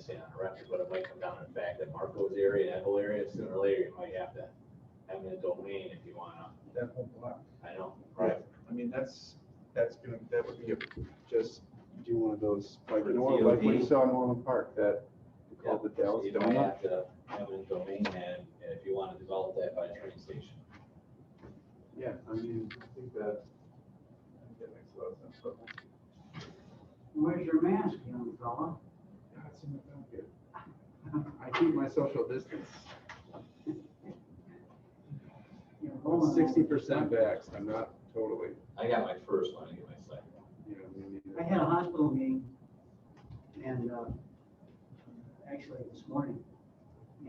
say on a record, but it might come down to the fact that Marco's area, that whole area, sooner or later, you might have to have a domain if you wanna. That whole block. I know, right? I mean, that would be just do one of those, like, For the like DOT. what you saw in Orland Park, that called the Dallas You might Donut. have to have a domain and if you wanna develop that by a train station. Yeah, I mean, I think that makes a lot of sense. But Where's your mask, young fella? yeah, it's in my pocket. I keep my social distance. You're I'm rolling 60% vaxxed. I'm not totally. I got my first one, I get my second. You know, me I neither. had a hospital meeting, and actually this morning,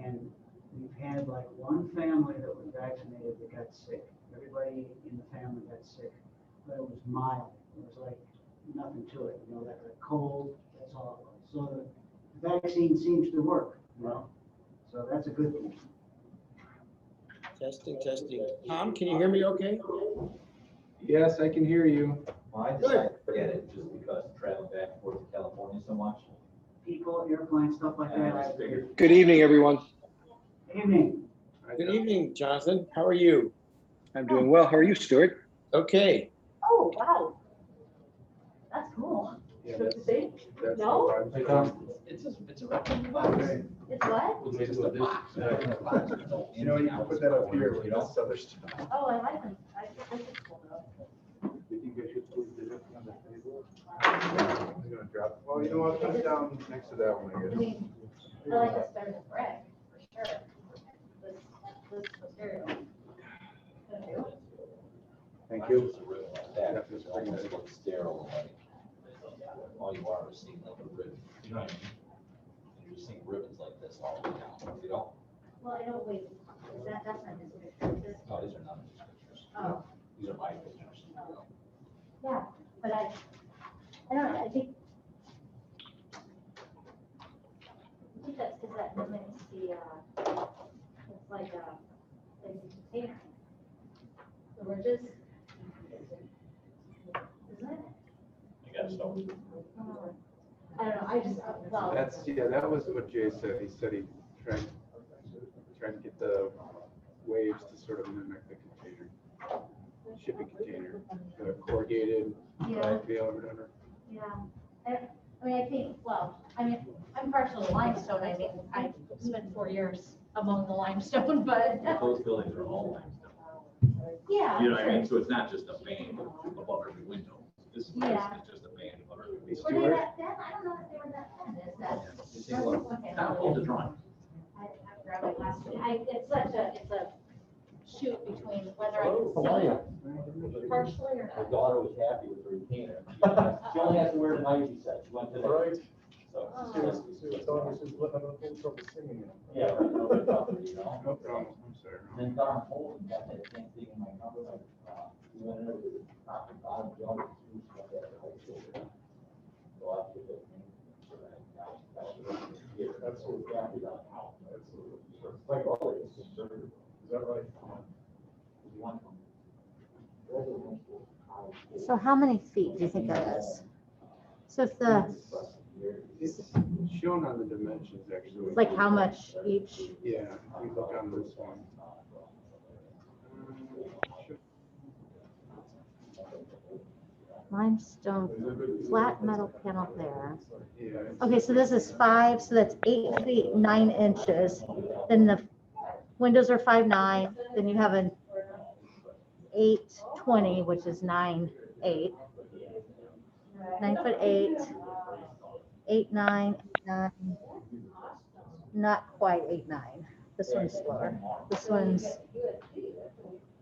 and we've had like one family that was vaccinated that got sick. Everybody in the family got sick, but it was mild. It was like nothing to it, you know, like a cold, that's all it was. So the vaccine seems to work, you know, so that's a good thing. Testing, testing. Tom, can you hear me okay? Yes, I can hear you. Well, I decided to forget it just because traveling back and forth to California so much. People, airplanes, stuff like And I that. just figured, Good evening, everyone. Evening. Good evening, Jonathan. How are you? I'm doing well. How are you, Stuart? Okay. Oh, wow. That's cool. Yeah, Good to see. that's No? what I'm it's a record box. Okay. It's what? It's just a box. You know, you can put that up here with this other stuff. Oh, I like them. This is cool though. You think I should put it up on the table? I'm gonna drop, well, you know what, put it down next to that one, I I guess. mean, I like this better than brick, for sure. This material. Gonna do it. Thank you. That just almost looks sterile, like, all you are is seeing like a ribbon, you know what I mean? You're just seeing ribbons like this all the way down, you know? Well, I don't wait. That's not his picture. This- No, these are not his pictures. Oh, These are my pictures. yeah, but I don't know, I think that's because that limits the, it's like a container. So we're just, isn't it? I guess so. I don't know, I just, well, That's, yeah, that was what Jay said. He said he tried to get the waves to sort of mimic the container, shipping container, the corrugated yeah, bag deal or whatever. yeah. I mean, I think, well, I mean, I'm partial to limestone, I mean, I spent 4 years among the limestone, but, Those buildings are all limestone. yeah. You know what I mean? So it's not just a band above every window. This is Yeah. just a band above every window. Hey, Were they Stuart? that thin? I don't know if they were that thin, is that? You take a look. Okay. Now hold the drawing. I grabbed my last one. It's such a, it's a shoot between whether I can How are see you? it partially or My not. daughter was happy with the retainer. She only has to wear the night, she said. She went to the. Right. So. Oh. Yeah, right, no big problem, you know? No problem. I'm sorry. Then Don Holden got that same thing in my company. We went into the top and bottom jump. So I did it. That's what we got. Like all this. Is that right? So how many feet do you think that is? So if the, It's shown on the dimensions, actually. like how much each? Yeah, we look on this one. Limestone, flat metal panel there. Yeah. Okay, so this is 5, so that's 8 feet 9 inches. Then the windows are 5'9", then you have an 8'20", which is 9'8". 9'8", 8'9", 9", not quite 8'9". This one's lower. This one's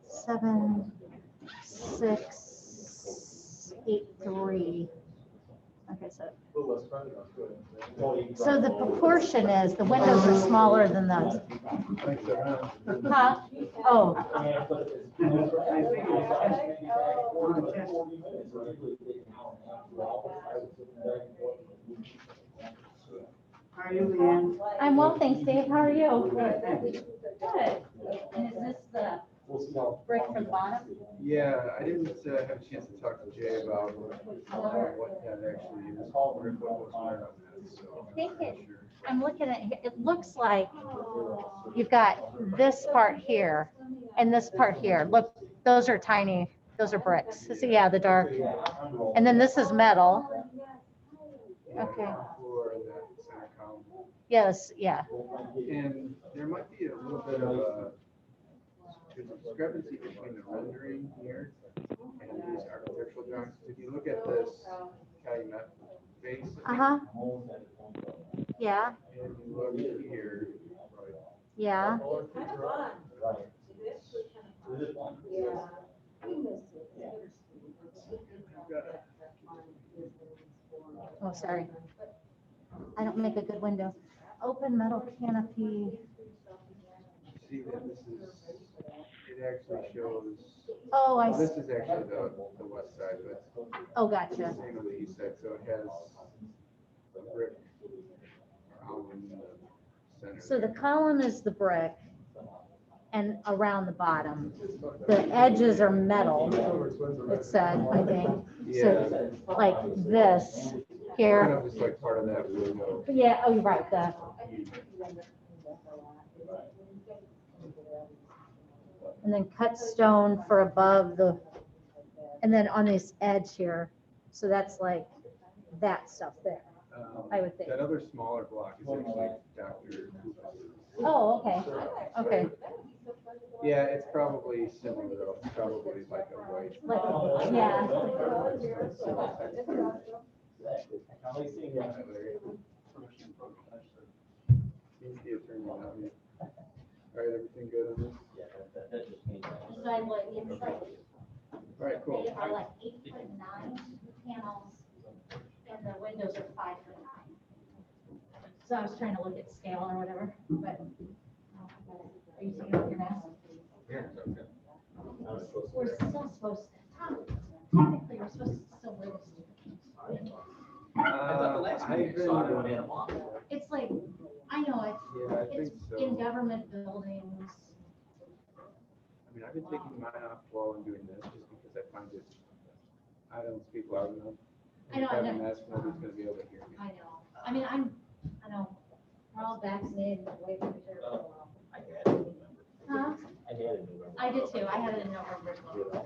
7, 6, 8, 3. Okay, so the proportion is the windows are smaller than the. Huh? Oh, How are you, Leanne? I'm well, thanks, Dave. How are you? Good. And is this the brick for the bottom? Yeah, I didn't have a chance to talk to Jay about what that actually is, or if what was there on that, so. I think I'm not it- sure. I'm looking at, it looks like you've got this part here and this part here. Look, those are tiny, those are bricks. So yeah, the dark. And then this is metal. Yeah, Okay. floor in that center column. Yes, yeah. And there might be a little bit of a there's a discrepancy between the rendering here and these architectural drawings. If you look at this calumet base, Uh-huh. Yeah, and you look here, yeah. Oh, sorry. I don't make a good window. Open metal canopy. see that this is, it actually shows, Oh, I, well, this is actually the west side, but oh, the gotcha. same on the east side, so it has a brick column in the center. So the there. column is the brick and around the bottom. The edges are metal, it said, I think. Yeah, So like this kind here. of just like part of that window. Yeah, oh, you're right, the, and then cut stone for above the, and then on this edge here. So that's like that stuff there. I would think. That other smaller block is actually Dr. Oh, okay, okay. Yeah, it's probably similar though, it's probably like a white. Like, yeah. He's the attorney now, yeah. All right, everything good on this? So I'm like, it's like, All right, cool. they are like 8'9" panels, and the windows are 5'9". So I was trying to look at scale or whatever, but. Are you taking off your mask? We're still supposed to, technically, we're supposed to still wear this. I've been, It's like, I know yeah, I think it's so. in government buildings. I mean, I've been taking mine off while I'm doing this, just because I find it, I don't speak loud enough. I know, I If have a know. mask, nobody's gonna be able to hear me. I know. I mean, I know, we're all vaccinated, way from here for a while. Huh? I did too. I had it in November. The,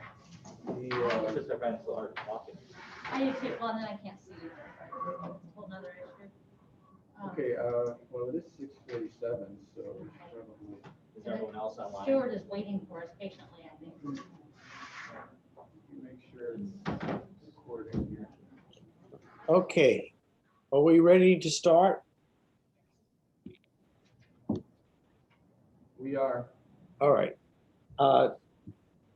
I did too. Well, and then I can't see you. Whole nother issue. okay, well, it is 6:47, so we should probably Stuart is waiting for us patiently, I think. make sure it's recording here. Okay. Are we ready to start? We are. All right.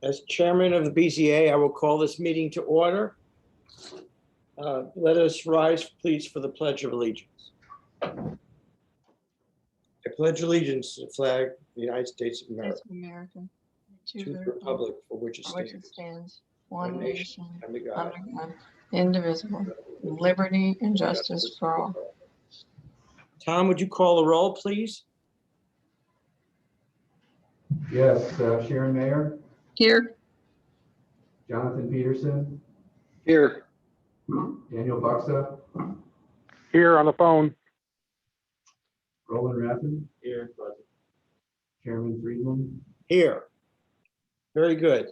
As chairman of the BZA, I will call this meeting to order. Let us rise, please, for the Pledge of Allegiance. I pledge allegiance to the flag of the United States of America, States of America, to the republic for which it for which it stands, stands, one nation, under God, under God, indivisible, with liberty and justice for all. Tom, would you call the roll, please? Yes, Sharon Mayer, Here, Jonathan Peterson, Here. Daniel Buxa, Here on the phone. Roland Raffin. Here. Chairman Friedman. Here. Very good.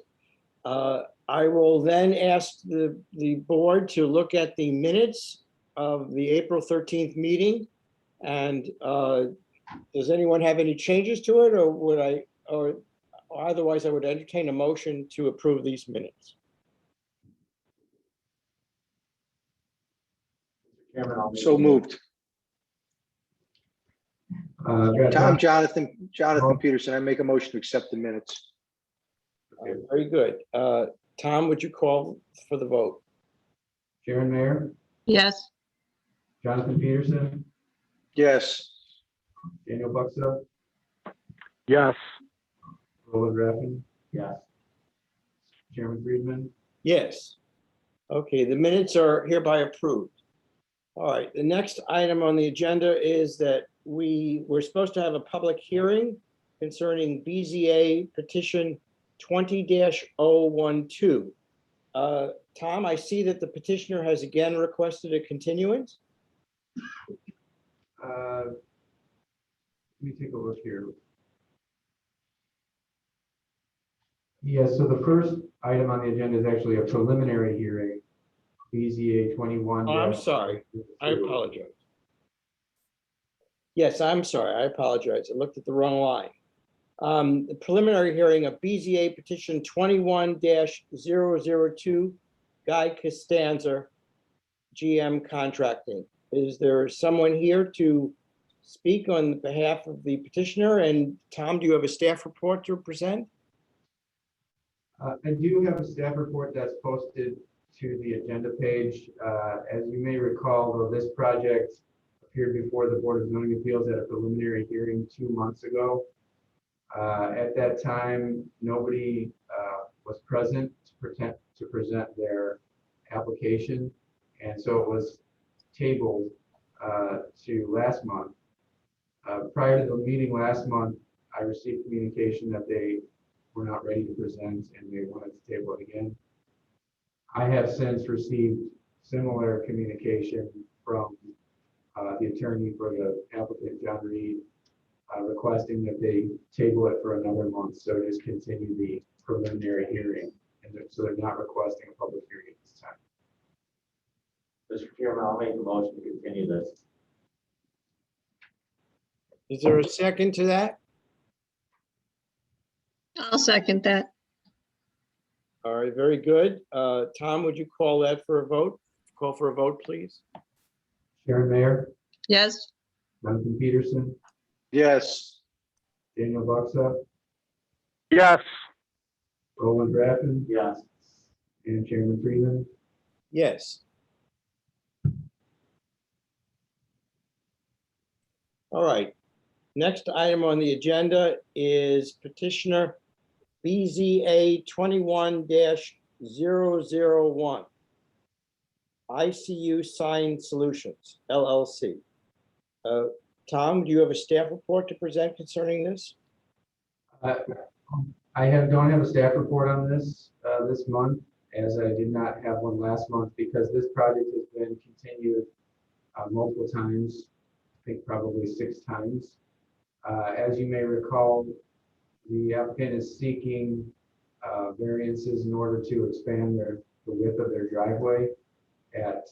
I will then ask the board to look at the minutes of the April 13th meeting. And does anyone have any changes to it, or would I, or otherwise I would entertain a motion to approve these minutes? So moved. Tom, Jonathan Peterson, I make a motion to accept the minutes. Very good. Tom, would you call for the vote? Sharon Mayer, yes, Jonathan Peterson, Yes. Daniel Buxa, Yes. Roland Raffin. Yes. Chairman Friedman. Yes. Okay, the minutes are hereby approved. All right, the next item on the agenda is that we're supposed to have a public hearing concerning BZA petition 20-012. Tom, I see that the petitioner has again requested a continuance. Let me take a look here. Yeah, so the first item on the agenda is actually a preliminary hearing, BZA 21. Oh, I'm sorry. I apologize. Yes, I'm sorry. I apologize. I looked at the wrong line. The preliminary hearing of BZA petition 21-002, Guy Costanza, GM Contracting. Is there someone here to speak on behalf of the petitioner? And Tom, do you have a staff report to present? I do have a staff report that's posted to the agenda page. As you may recall, though, this project appeared before the Board of Zoning Appeals at a preliminary hearing 2 months ago. At that time, nobody was present to present their application, and so it was tabled to last month. Prior to the meeting last month, I received communication that they were not ready to present and they wanted to table it again. I have since received similar communication from the attorney for the applicant, John Reed, requesting that they table it for another month, so just continue the preliminary hearing. And so they're not requesting a public hearing at this time. Mr. Chairman, I'll make a motion to continue this. Is there a second to that? I'll second that. All right, very good. Tom, would you call that for a vote? Call for a vote, please. Sharon Mayer, Yes, Duncan Peterson, Yes. Daniel Buxa, Yes. Roland Raffin, Yes. and Chairman Freeman. Yes. All right. Next item on the agenda is petitioner BZA 21-001. ICU Sign Solutions, LLC. Tom, do you have a staff report to present concerning this? I don't have a staff report on this this month, as I did not have one last month because this project has been continued multiple times, I think probably 6 times. As you may recall, the applicant is seeking variances in order to expand the width of their driveway at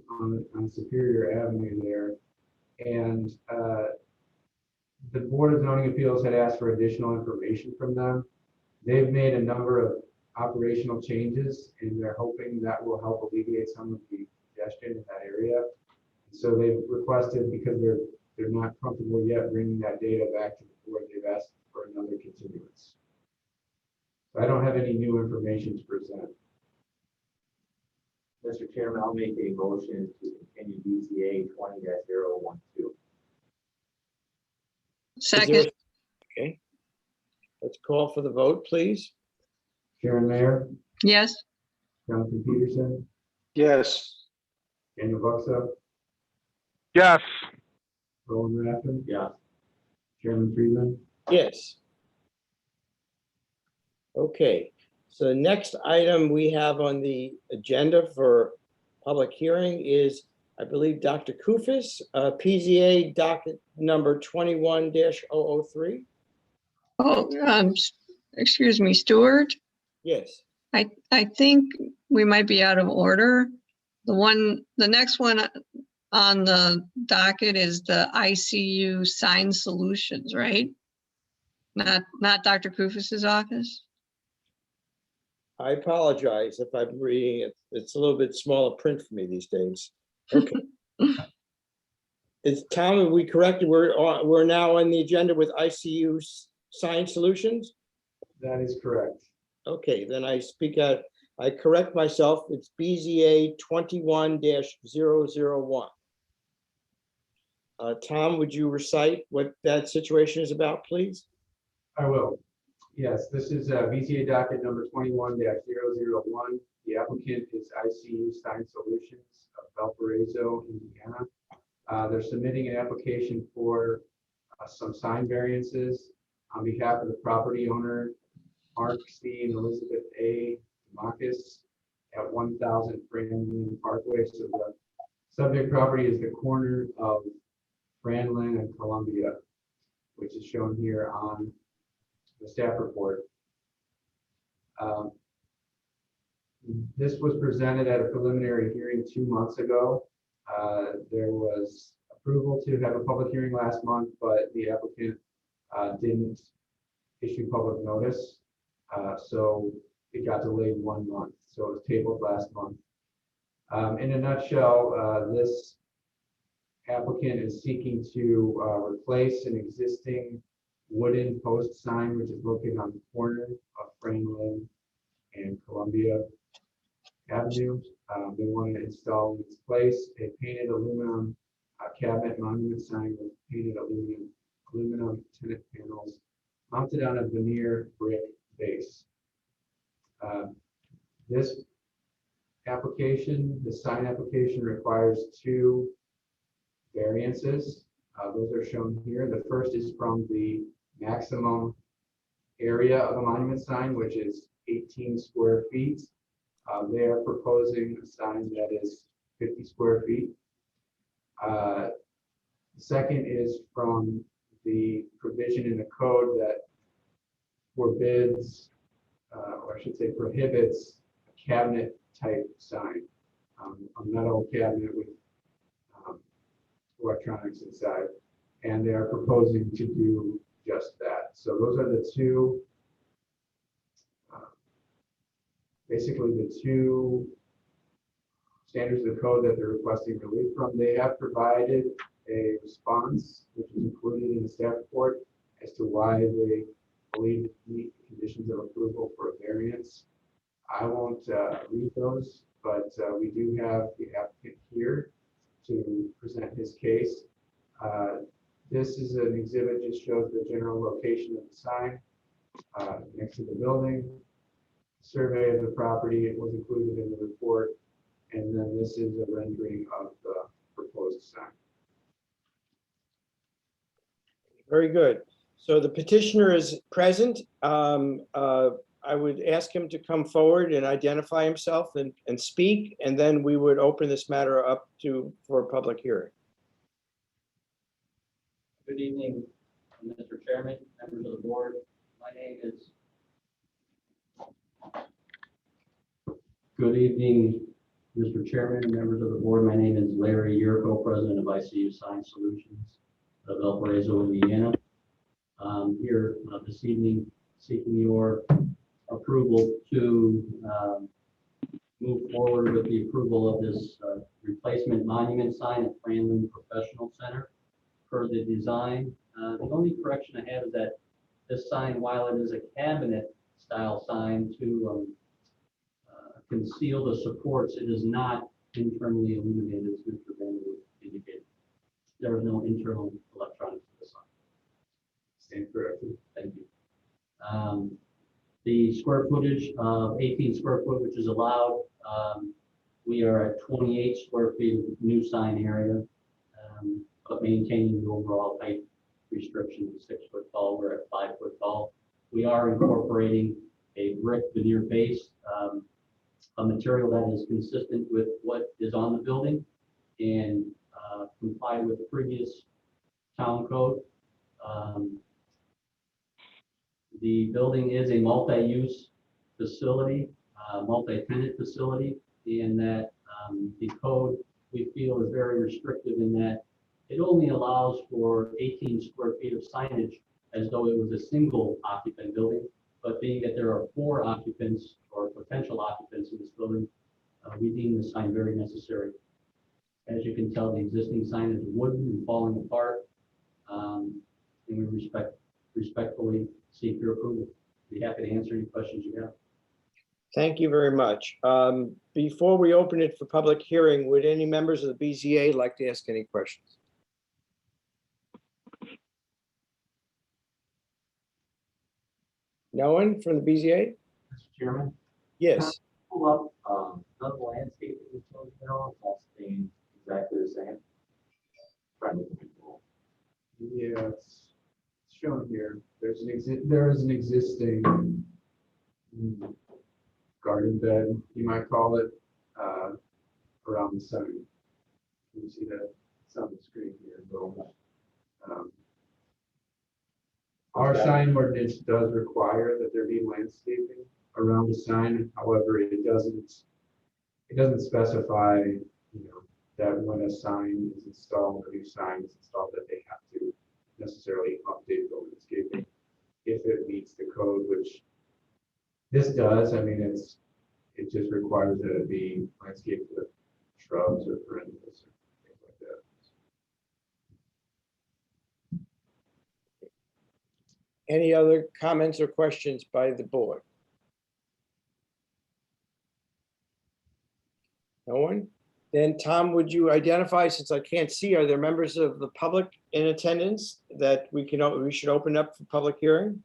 on Superior Avenue there. And the Board of Zoning Appeals had asked for additional information from them. They've made a number of operational changes, and they're hoping that will help alleviate some of the congestion in that area. So they've requested, because they're not comfortable yet bringing that data back to the board, they've asked for another continuance. So I don't have any new information to present. Mr. Chairman, I'll make a motion to continue BZA 20-012. Is there- second, Okay. Let's call for the vote, please. Sharon Mayer, yes, Jonathan Peterson, Yes. Daniel Buxa, Yes. Roland Raffin, Yes. Chairman Freeman. Yes. Okay, so the next item we have on the agenda for public hearing is, I believe, Dr. Kufis, PZA docket number 21-003. oh, excuse me, Stuart, Yes, I think we might be out of order. The next one on the docket is the ICU Sign Solutions, right? Not Dr. Kufis's office? I apologize if I'm reading it. It's a little bit smaller print for me these days. Okay. Is Tom, are we correct? We're now on the agenda with ICU Sign Solutions? That is correct. Okay, then I speak out. I correct myself. It's BZA 21-001. Tom, would you recite what that situation is about, please? I will. Yes, this is BZA docket number 21-001. The applicant is ICU Sign Solutions of Valparaiso, Indiana. They're submitting an application for some sign variances on behalf of the property owner, Mark C. and Elizabeth A. Marcus at 1000 Franklin Parkway. So the subject property is the corner of Franklin and Columbia, which is shown here on the staff report. This was presented at a preliminary hearing 2 months ago. There was approval to have a public hearing last month, but the applicant didn't issue public notice. So it got delayed 1 month. So it was tabled last month. In a nutshell, this applicant is seeking to replace an existing wooden post sign, which is located on the corner of Franklin and Columbia Avenue. They want to install in its place a painted aluminum cabinet monument sign with painted aluminum tenant panels mounted on a veneer brick base. This application, the sign application, requires 2 variances. Those are shown here. The first is from the maximum area of a monument sign, which is 18 square feet. They are proposing a sign that is 50 square feet. The second is from the provision in the code that forbids, or I should say prohibits, a cabinet type sign, a metal cabinet with electronics inside, and they are proposing to do just that. So those are the 2, basically the 2 standards of the code that they're requesting relief from. They have provided a response, which is included in the staff report, as to why they believe meet the conditions of approval for a variance. I won't read those, but we do have the applicant here to present his case. This is an exhibit, just shows the general location of the sign next to the building. Survey of the property, it was included in the report, and then this is a rendering of the proposed sign. Very good. So the petitioner is present. I would ask him to come forward and identify himself and speak, and then we would open this matter up for a public hearing. Good evening, Mr. Chairman, members of the board. My name is. Good evening, Mr. Chairman, members of the board. My name is Larry Yurko, president of ICU Sign Solutions of Valparaiso, Indiana. Here this evening seeking your approval to move forward with the approval of this replacement monument sign at Franklin Professional Center per the design. The only correction I have is that this sign, while it is a cabinet style sign to conceal the supports, it is not internally illuminated, as Mr. Vanderwood indicated. There is no internal electronics to the sign. Stand corrected. Thank you. The square footage of 18 square foot, which is allowed, we are at 28 square feet of new sign area, but maintaining the overall height restriction of 6 foot tall. We're at 5 foot tall. We are incorporating a brick veneer base, a material that is consistent with what is on the building and comply with the previous town code. The building is a multi-use facility, multi-tenant facility, in that the code we feel is very restrictive in that it only allows for 18 square feet of signage as though it was a single occupant building, but being that there are 4 occupants or potential occupants in this building, we deem the sign very necessary. As you can tell, the existing sign is wooden and falling apart, and we respectfully seek your approval. Be happy to answer any questions you have. Thank you very much. Before we open it for public hearing, would any members of the BZA like to ask any questions? No one from the BZA? Mr. Chairman, Yes. pull up none of the landscape that was shown, it's all staying exactly the same. trying to think. Yeah, it's shown here. There is an existing garden bed, you might call it, around the sign. You see that? It's on the screen here. Our sign ordinance does require that there be landscaping around the sign. However, it doesn't specify, that when a sign is installed, a new sign is installed, that they have to necessarily update the landscaping if it meets the code, which this does. I mean, it just requires that it be landscaped with shrubs or perennials or things like that. Any other comments or questions by the board? No one? Then Tom, would you identify, since I can't see, are there members of the public in attendance that we should open up for public hearing?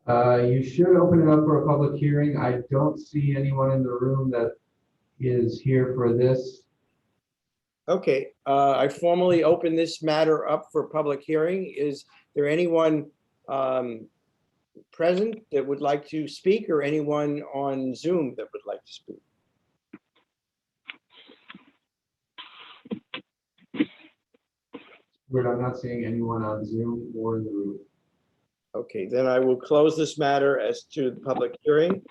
You should open it up for a public hearing. I don't see anyone in the room that is here for this. Okay, I formally open this matter up for public hearing. Is there anyone present that would like to speak, or anyone on Zoom that would like to speak? I'm not seeing anyone on Zoom or in the room. Okay, then I will close this matter as to the public hearing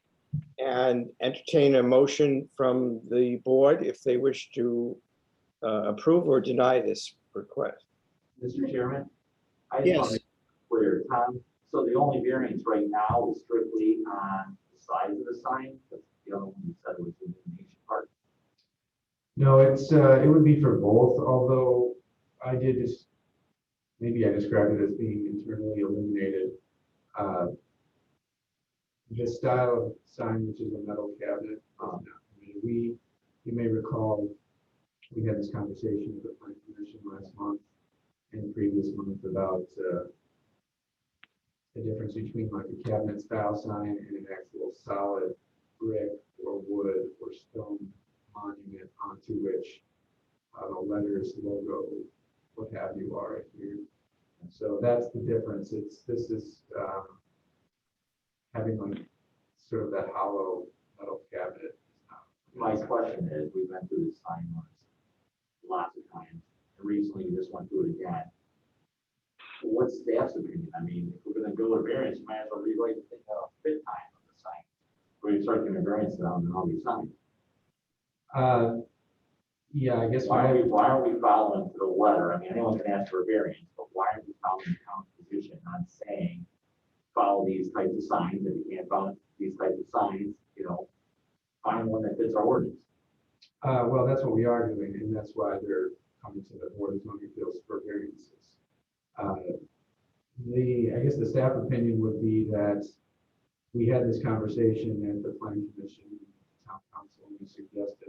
and entertain a motion from the board if they wish to approve or deny this request. Mr. Chairman? I Yes. just want to be clear, Tom, so the only variance right now is strictly on the size of the sign, but the other one you said was the illumination part. No, it would be for both, although maybe I described it as being internally illuminated. The style of sign, which is a metal cabinet, you may recall, we had this conversation with the Planning Commission last month and the previous month about the difference between like a cabinet style sign and an actual solid brick or wood or stone monument onto which the letters, logo, what have you are adhered. And so that's the difference. This is having like sort of that hollow metal cabinet. My question is, we've been through this sign once, lots of times, and recently we just went through it again. What's staff's opinion? I mean, if we're gonna go with variance, you might as well rewrite the fit time of the sign. Where you start giving variance on all these signs. Yeah, I guess Why are we following to the letter? I mean, anyone can ask for a variance, but why are we following the town's position on saying, follow these types of signs, if you can't follow these types of signs, find one that fits our ordinance? well, that's what we are doing, and that's why they're coming to the board of zoning appeals for variances. I guess the staff opinion would be that we had this conversation at the planning commission, town council, and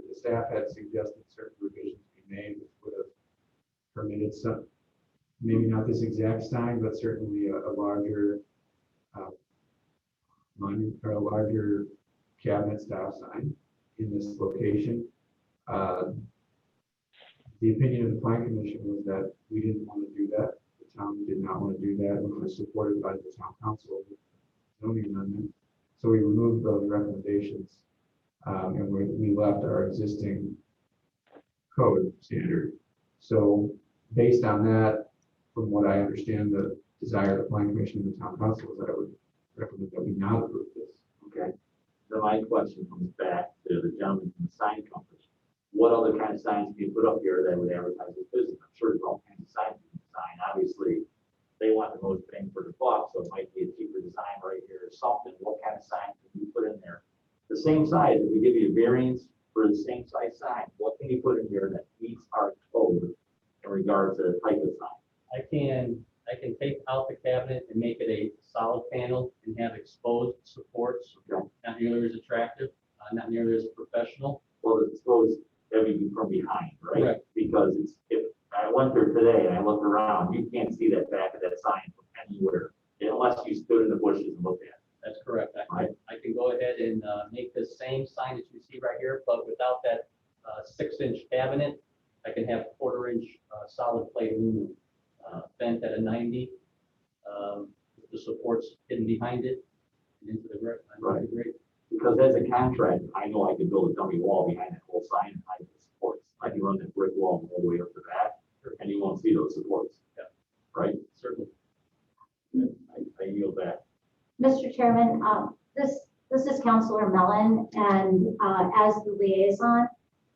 the staff had suggested certain revisions be made, which would have permitted some, maybe not this exact sign, but certainly a larger monument or a larger cabinet style sign in this location. The opinion of the planning commission was that we didn't want to do that. The town did not want to do that, which was supported by the town council zoning amendment. So we removed those recommendations, and we left our existing code standard. So based on that, from what I understand, the desire of the planning commission and the town council is that I would recommend that we not approve this. Okay. Then my question comes back to the gentleman from the sign company. What other kind of signs can you put up here that would advertise this business? I'm sure there's all kinds of signs you can design. Obviously, they want the most bang for the buck, so it might be a cheaper design right here or something. What kind of sign can you put in there? The same size, if we give you a variance for the same size sign, what can you put in here that meets our code in regards to the type of sign? I can take out the cabinet and make it a solid panel and have exposed supports. Okay. Not nearly as attractive, not nearly as professional. Well, it's exposed everything from behind, right? Correct. Because if I went there today and I looked around, you can't see that back of that sign from anywhere unless you stood in the bushes and looked at it. That's correct. I can go ahead and make the same sign that you see right here, but without that 6-inch cabinet. I can have 1/4-inch plate aluminum bent at a 90. The supports hidden behind it and into the brick. Right. Because as a contractor, I know I can build a dummy wall behind that whole sign and hide the supports. I can run that brick wall all the way up the back, and you won't see those supports. Yeah. Right? Certainly. I yield back. Mr. Chairman, this is Councilor Mellon, and as the liaison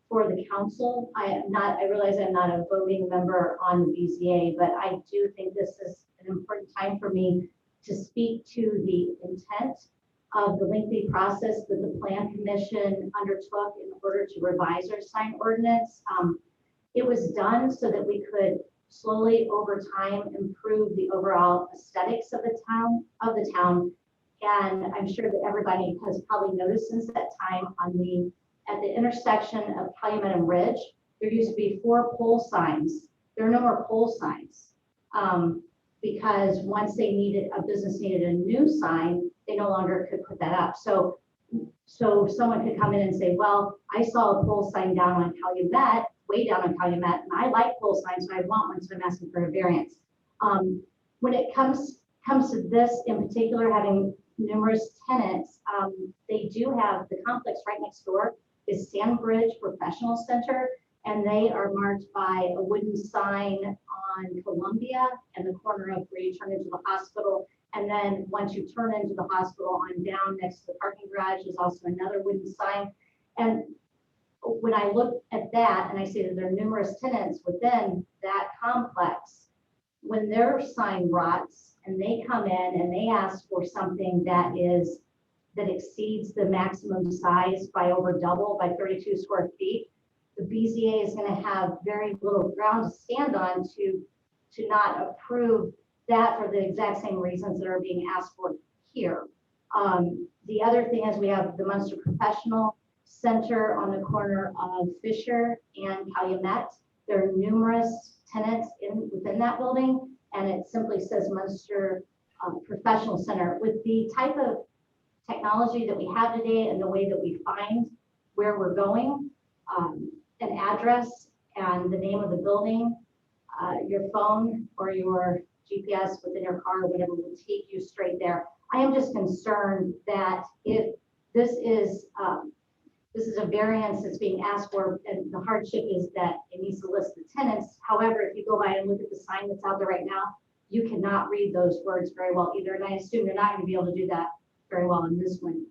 for the council, I realize I'm not a voting member on the BZA, but I do think this is an important time for me to speak to the intent of the lengthy process that the Plan Commission undertook in order to revise our sign ordinance. It was done so that we could slowly over time improve the overall aesthetics of the town. And I'm sure that everybody has probably noticed since that time at the intersection of Calumet and Ridge, there used to be 4 pole signs. There are no more pole signs. Because once a business needed a new sign, they no longer could put that up. So someone could come in and say, well, I saw a pole sign down on Calumet, way down on Calumet, and I like pole signs, so I want one, so I'm asking for a variance. When it comes to this in particular, having numerous tenants, they do have the complex right next door is Sandbridge Professional Center, and they are marked by a wooden sign on Columbia and the corner of where you turn into the hospital. And then once you turn into the hospital on down next to the parking garage is also another wooden sign. And when I look at that and I see that there are numerous tenants within that complex, when their sign rots and they come in and they ask for something that exceeds the maximum size by over double, by 32 square feet, the BZA is going to have very little ground to stand on to not approve that for the exact same reasons that are being asked for here. The other thing is we have the Munster Professional Center on the corner of Fisher and Calumet. There are numerous tenants within that building, and it simply says Munster Professional Center. With the type of technology that we have today and the way that we find where we're going, an address and the name of the building, your phone or your GPS within your car or whatever will take you straight there. I am just concerned that if this is a variance that's being asked for, and the hardship is that it needs to list the tenants. However, if you go by and look at the sign that's out there right now, you cannot read those words very well either. And I assume you're not going to be able to do that very well in this one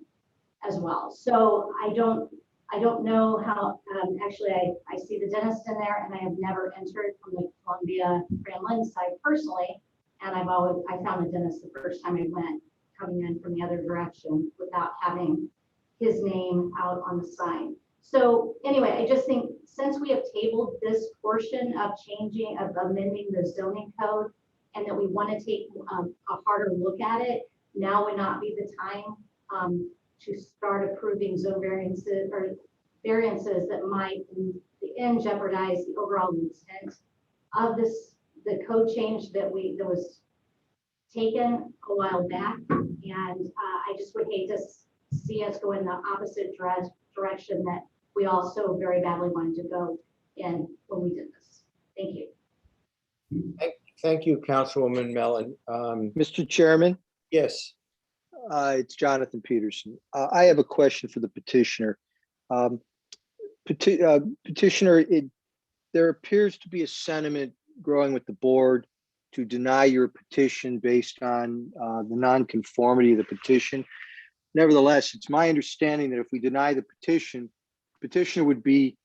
as well. So I don't know how, actually I see the dentist in there, and I have never entered from the Columbia Franklin side personally. And I found the dentist the first time I went, coming in from the other direction without having his name out on the sign. So anyway, I just think since we have tabled this portion of amending the zoning code, and that we want to take a harder look at it, now would not be the time to start approving zone variances or variances that might in the end jeopardize the overall intent of the code change that was taken a while back. And I just would hate to see us go in the opposite direction that we also very badly wanted to go in when we did this. Thank you. Thank you, Councilwoman Mellon. Mr. Chairman, Yes, it's Jonathan Peterson. I have a question for the petitioner. Petitioner, there appears to be a sentiment growing with the board to deny your petition based on the nonconformity of the petition. Nevertheless, it's my understanding that if we deny the petition, petitioner would be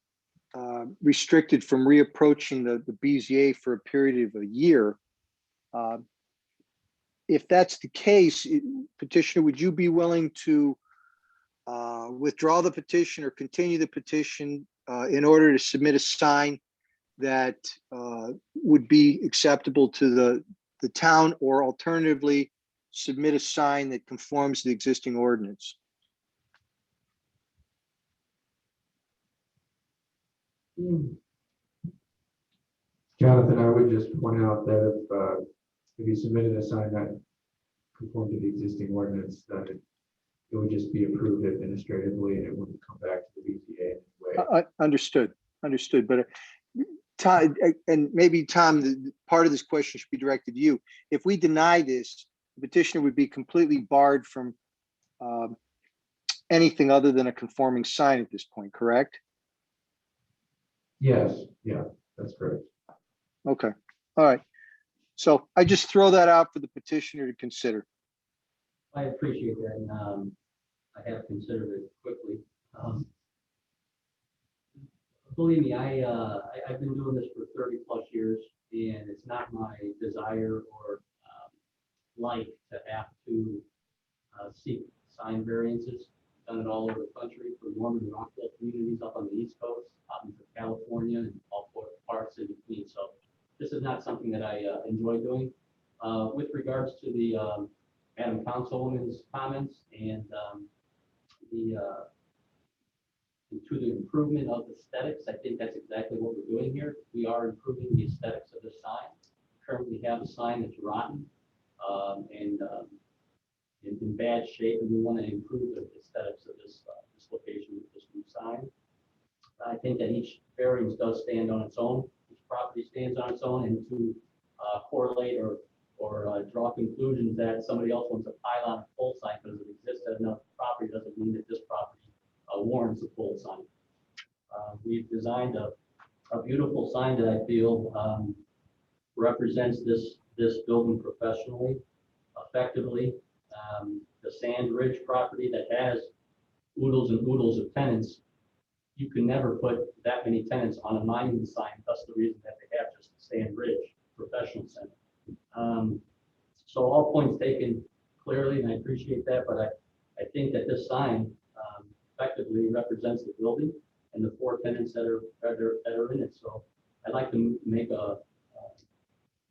restricted from reapproaching the BZA for a period of a year. If that's the case, petitioner, would you be willing to withdraw the petition or continue the petition in order to submit a sign that would be acceptable to the town, or alternatively submit a sign that conforms to the existing ordinance? Jonathan, I would just point out that if you submitted a sign that conformed to the existing ordinance, that it would just be approved administratively and it wouldn't come back to the BZA anyway. Understood. But Tom, and maybe Tom, part of this question should be directed to you. If we deny this, the petitioner would be completely barred from anything other than a conforming sign at this point, correct? Yes, yeah, that's correct. Okay, all right. So I just throw that out for the petitioner to consider. I appreciate that, and I have considered it quickly. Believe me, I've been doing this for 30 plus years, and it's not my desire or like to have to seek sign variances. Done it all over the country for Norman and Rockville communities up on the East Coast, out into California, and all four parts in between. So this is not something that I enjoy doing. With regards to the Madam Councilwoman's comments and to the improvement of aesthetics, I think that's exactly what we're doing here. We are improving the aesthetics of the sign. Currently have a sign that's rotten and in bad shape, and we want to improve the aesthetics of this location with this new sign. I think that each variance does stand on its own. Each property stands on its own, and to correlate or draw conclusions that somebody else wants a pylon or pole sign because it exists at another property doesn't mean that this property warrants a pole sign. We've designed a beautiful sign that I feel represents this building professionally, effectively. The Sand Ridge property that has oodles and oodles of tenants, you can never put that many tenants on a monument sign. That's the reason that they have just Sand Ridge Professional Center. So all points taken clearly, and I appreciate that, but I think that this sign effectively represents the building and the four tenants that are in it. So I'd like to make a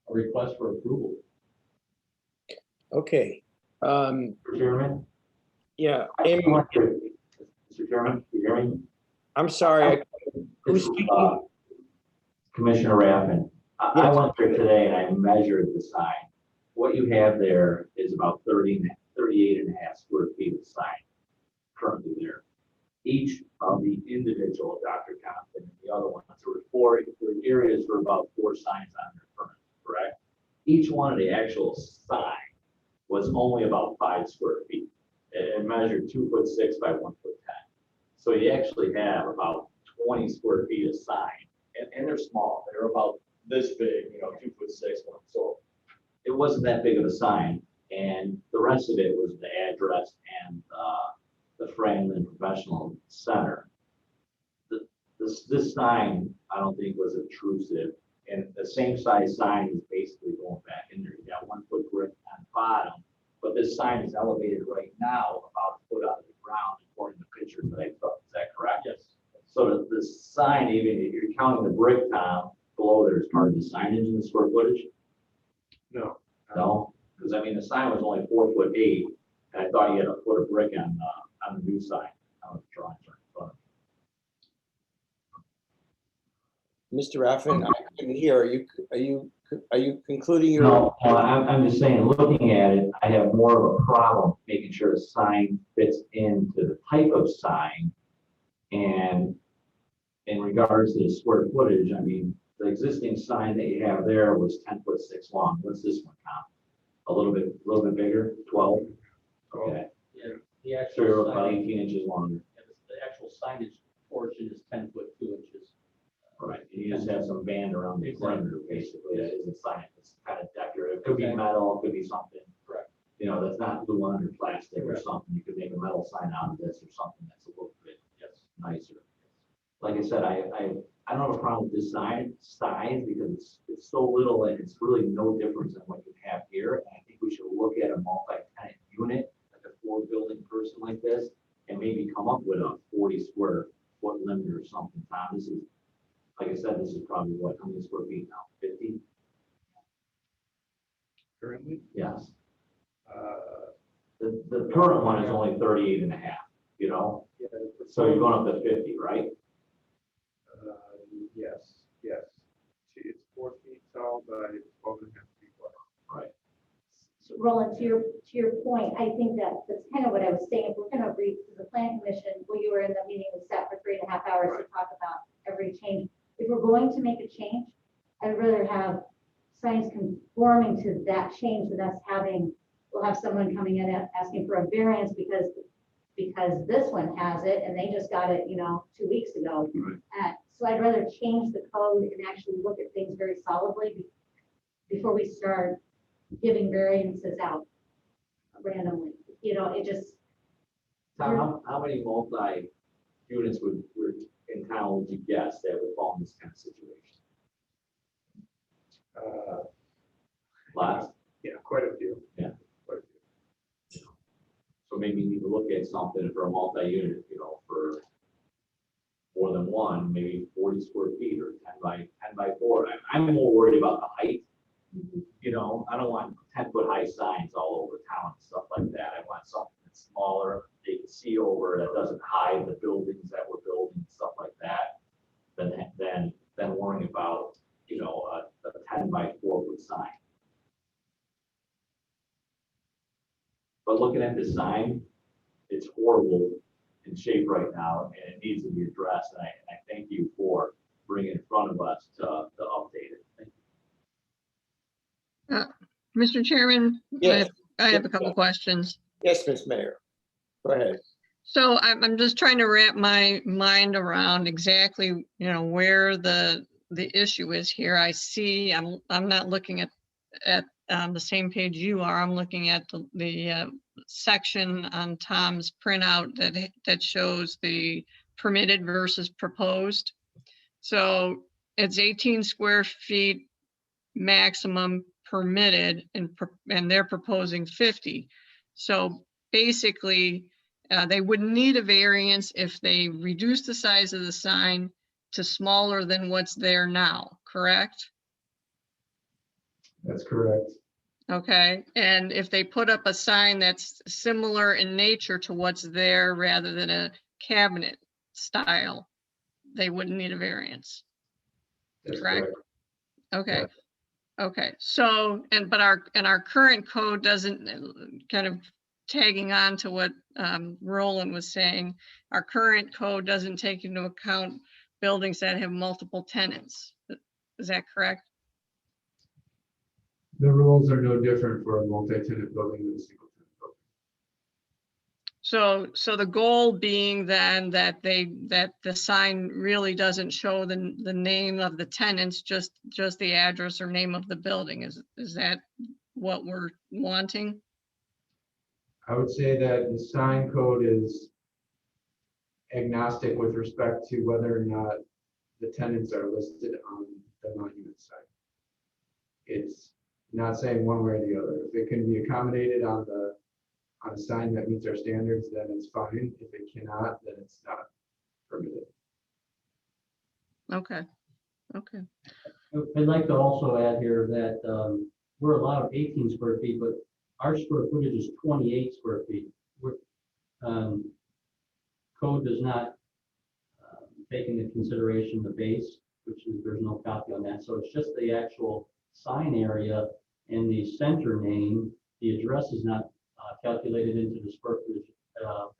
request for approval. Okay. Mr. Chairman? Yeah, Mr. Chairman, you hear me? I'm sorry. Who's speaking? Commissioner Raffin. I went there today and I measured the sign. What you have there is about 38 and a half square feet of sign currently there. Each of the individual Dr. Compton and the other ones, there were four areas for about 4 signs on their furnace, correct? Each one of the actual sign was only about 5 square feet. It measured 2'6" by 1'10". So you actually have about 20 square feet of sign, and they're small. They're about this big, 2'6". So it wasn't that big of a sign, and the rest of it was the address and the Franklin Professional Center. This sign, I don't think was obtrusive, and the same size sign is basically going back in there. You got 1 foot brick on the bottom, but this sign is elevated right now about a foot out of the ground according to pictures that I took. Is that correct? Yes. So the sign, even if you're counting the brick, Tom, below there is part of the signage in the square footage? No. No, because I mean, the sign was only 4'8", and I thought you had a foot of brick on the new sign. I was drawing it in front of me. Mr. Raffin, I couldn't hear. Are you concluding your? No, I'm just saying, looking at it, I have more of a problem making sure the sign fits into the type of sign. And in regards to the square footage, I mean, the existing sign that you have there was 10'6" long. What's this one, Tom? A little bit bigger, 12? Okay. Yeah, the So actual you're about signage, 18 inches longer. the actual signage portion is 10 foot 2 inches. Right, and you just have some band around the perimeter, basically, that isn't sign, it's kind of decorative, it could be metal, it could be something. Correct. That's not glue on or plastic or something, you could make a metal sign out of this or something that's a little bit nicer. Like I said, I don't have a problem with this sign size because it's so little and it's really no difference than what you have here, and I think we should look at a multi-tenant unit, like a 4-building person like this, and maybe come up with a 40 square foot limit or something. Tom, this is, like I said, this is probably what, how many square feet now? 50? Currently? Yes. The current one is only 38 and a half, Yeah, so you're going up to 50, right? Yes. It's 4 feet tall, but it's 12 and a half feet wide. Right. Roland, to your point, I think that's kind of what I was saying. If we're going to read to the planning commission, well, you were in the meeting, we sat for 3.5 hours to talk about every change. if we're going to make a change, I'd rather have signs conforming to that change than us having, we'll have someone coming in and asking for a variance because this one has it and they just got it, 2 weeks ago. So I'd rather change the code and actually look at things very solidly before we start giving variances out randomly. It just. Tom, how many multi-units would in town would you guess that would fall in this kind of situation? Lots? Yeah, quite a few. Yeah. Quite a few. So maybe you need to look at something for a multi-unit, for more than one, maybe 40 square feet or 10 by 4. I'm more worried about the height. I don't want 10-foot high signs all over town and stuff like that. I want something that's smaller, they can see over, that doesn't hide the buildings that we're building, stuff like that. Than worrying about, a 10 by 4 foot sign. But looking at the sign, it's horrible in shape right now, and it needs to be addressed. And I thank you for bringing it in front of us to update it. Thank you. Mr. Chairman, Yes. I have a couple questions. Yes, Ms. Mayor. Go ahead. So I'm just trying to wrap my mind around exactly, where the issue is here. I see, I'm not looking at the same page you are. I'm looking at the section on Tom's printout that shows the permitted versus proposed. So it's 18 square feet maximum permitted, and they're proposing 50. So basically, they wouldn't need a variance if they reduce the size of the sign to smaller than what's there now, correct? That's correct. Okay, and if they put up a sign that's similar in nature to what's there rather than a cabinet style, they wouldn't need a variance, That's correct? Okay. Yeah. Okay, so, but our current code doesn't, kind of tagging on to what Roland was saying, our current code doesn't take into account buildings that have multiple tenants. Is that correct? The rules are no different for a multi-tenant building than a single tenant building. So the goal being then that the sign really doesn't show the name of the tenants, just the address or name of the building. Is that what we're wanting? I would say that the sign code is agnostic with respect to whether or not the tenants are listed on the monument sign. It's not saying one way or the other. If it can be accommodated on a sign that meets our standards, then it's fine. If it cannot, then it's not permitted. Okay. I'd like to also add here that we're allowed 18 square feet, but our square footage is 28 square feet. Code does not take into consideration the base, which is, there's no copy on that. So it's just the actual sign area and the center name. The address is not calculated into the square footage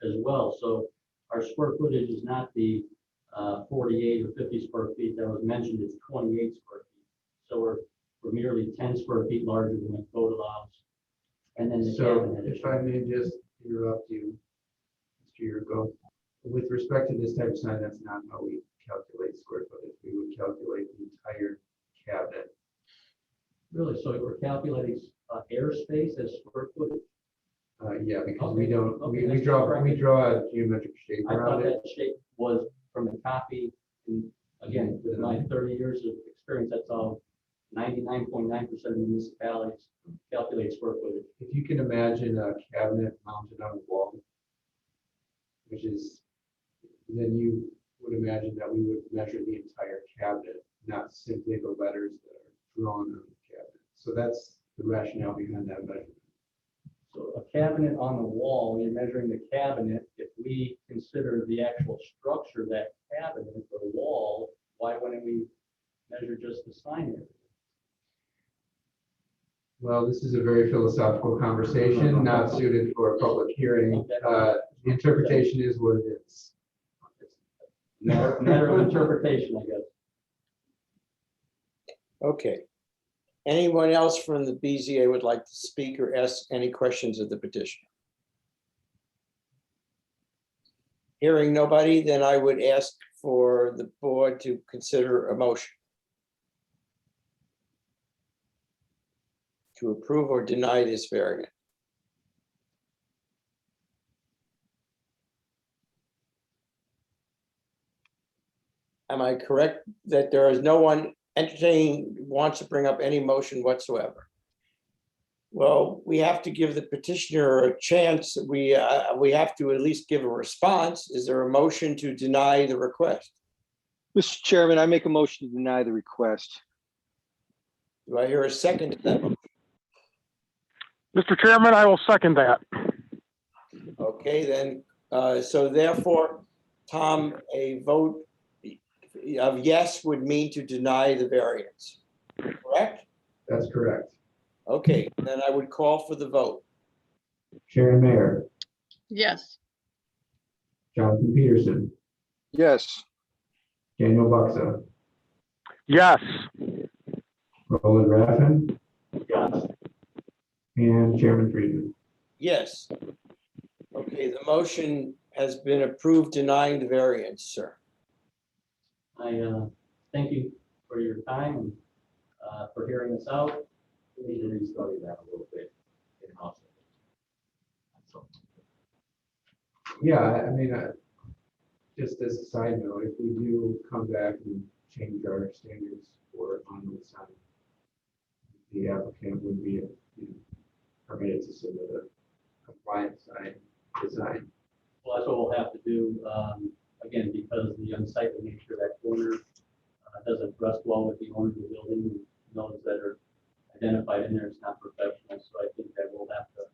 as well. So our square footage is not the 48 or 50 square feet that was mentioned. It's 28 square feet. So we're merely 10 square feet larger than the code allows. And then the So cabinet if I may just interrupt you, Mr. Yurko, with respect to this type of sign, that's not how we calculate square footage. We would calculate the entire cabinet. Really, so we're calculating airspace as square footage. Yeah, because Okay, we don't, okay, we that's draw correct. a geometric shape I around thought it. that shape was from a copy, and again, with my 30 years of experience, that's all 99.9% of municipalities calculate square footage. If you can imagine a cabinet mounted on a wall, which is, then you would imagine that we would measure the entire cabinet, not simply the letters that are drawn on the cabinet. So that's the rationale behind that measurement. So a cabinet on the wall, you're measuring the cabinet. If we consider the actual structure of that cabinet, the wall, why wouldn't we measure just the sign area? Well, this is a very philosophical conversation, not suited for a public hearing. The interpretation is what it is. Matter of interpretation, I guess. Okay. Anyone else from the BZA would like to speak or ask any questions of the petitioner? Hearing nobody, then I would ask for the board to consider a motion to approve or deny this variant. Am I correct that there is no one entertaining, wants to bring up any motion whatsoever? Well, we have to give the petitioner a chance. We have to at least give a response. Is there a motion to deny the request? Mr. Chairman, I make a motion to deny the request. Do I hear a second to that? Mr. Chairman, I will second that. Okay, then, so therefore, Tom, a vote of yes would mean to deny the variance, correct? That's correct. Okay, then I would call for the vote. Sharon Mayer, Yes. Jonathan Peterson, Yes. Daniel Buxa, Yes. Roland Raffin, Yes. and Chairman Friedman. Yes. Okay, the motion has been approved denying the variance, sir. I thank you for your time and for hearing us out. We need to restudy that a little bit in-house. Yeah, I mean, just as a side note, if we do come back and change our standards for on the sign, the applicant would be permitted to submit a compliant sign design. Well, that's what we'll have to do, again, because the unsightly nature of that corner doesn't rest well with the owner of the building, those that are identified in there, it's not professional, so I think that we'll have to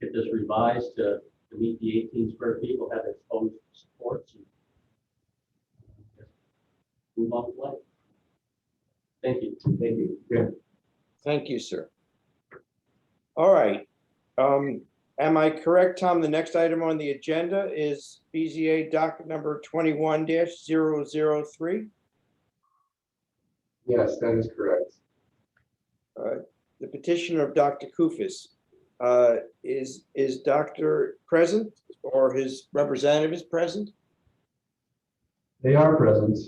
get this revised to meet the 18 square feet, we'll have exposed supports and move on with life. Thank you. Thank you. Yeah. Thank you, sir. All right. Am I correct, Tom? The next item on the agenda is BZA docket number 21-003. Yes, that is correct. The petitioner of Dr. Kufis. Is Doctor present or his representative is present? They are present.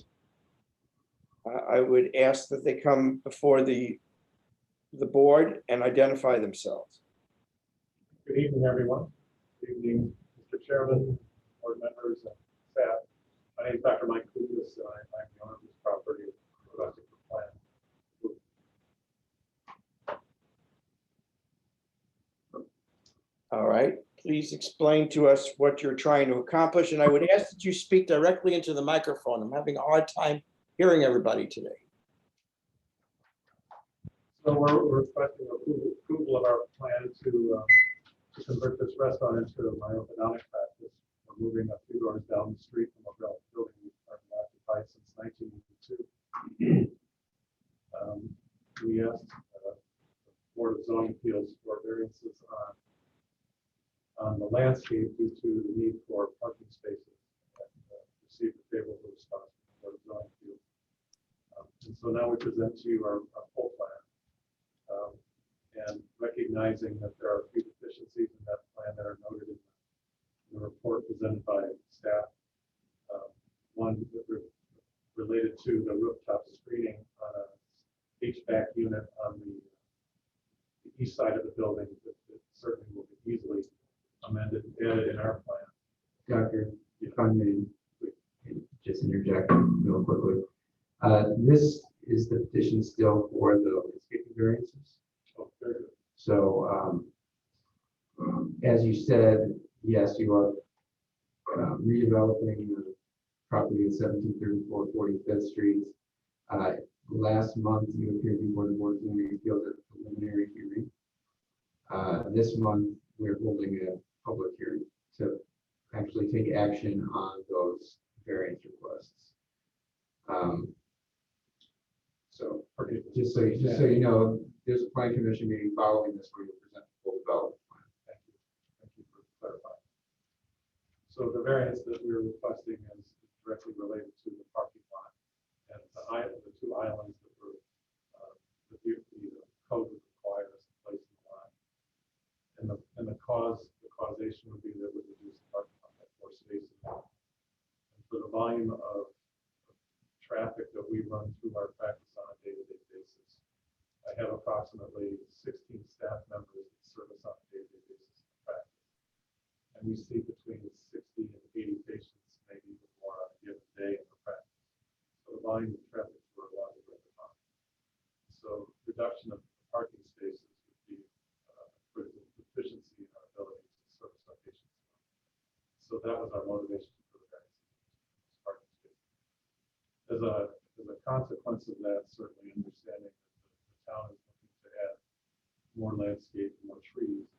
I would ask that they come before the board and identify themselves. Good evening, everyone. Good evening, Mr. Chairman, board members, and staff. My name is Dr. Mike Koukas, and I'm the owner of this property, requesting for plan. All right, please explain to us what you're trying to accomplish, and I would ask that you speak directly into the microphone. I'm having a hard time hearing everybody today. So we're requesting approval of our plan to convert this restaurant into a orthodontic practice. We're moving a few doors down the street from a building we've occupied since 1982. We asked the Board of Zoning Appeals for variances on the landscape due to the need for parking spaces and received a favorable response from the Board of Zoning Appeals. And so now we present to you our full plan. And recognizing that there are a few deficiencies in that plan that are noted in the report presented by staff. One related to the rooftop screening on a HVAC unit on the east side of the building that certainly will be easily amended and added in our plan. Doctor, if I may just interject real quickly. This is the petition still for the landscaping variances. Oh, very good. So, as you said, yes, you are redeveloping the property at 1734 45th Street. Last month, you appeared before the Board of Zoning Appeals at a preliminary hearing. This month, we're holding a public hearing to actually take action on those variance requests. So, just so you know, there's a plan commission meeting following this where you'll present the full development plan. Thank you for clarifying. So the variance that we're requesting is directly related to the parking lot And the two islands that were, the code would require us to place in the line. And the causation would be that it would reduce the parking lot by 4 spaces. And for the volume of traffic that we run through our practice on a day-to-day basis, I have approximately 16 staff members that service on a day-to-day basis in practice. And we see between 60 and 80 patients, maybe even more on a given day in the practice. So the volume of traffic for a lot of the So reduction of parking spaces would be critical efficiency in our ability to service our patients. So that was our motivation for the variance parking spaces. As a consequence of that, certainly understanding that the town is looking to add more landscape, more trees,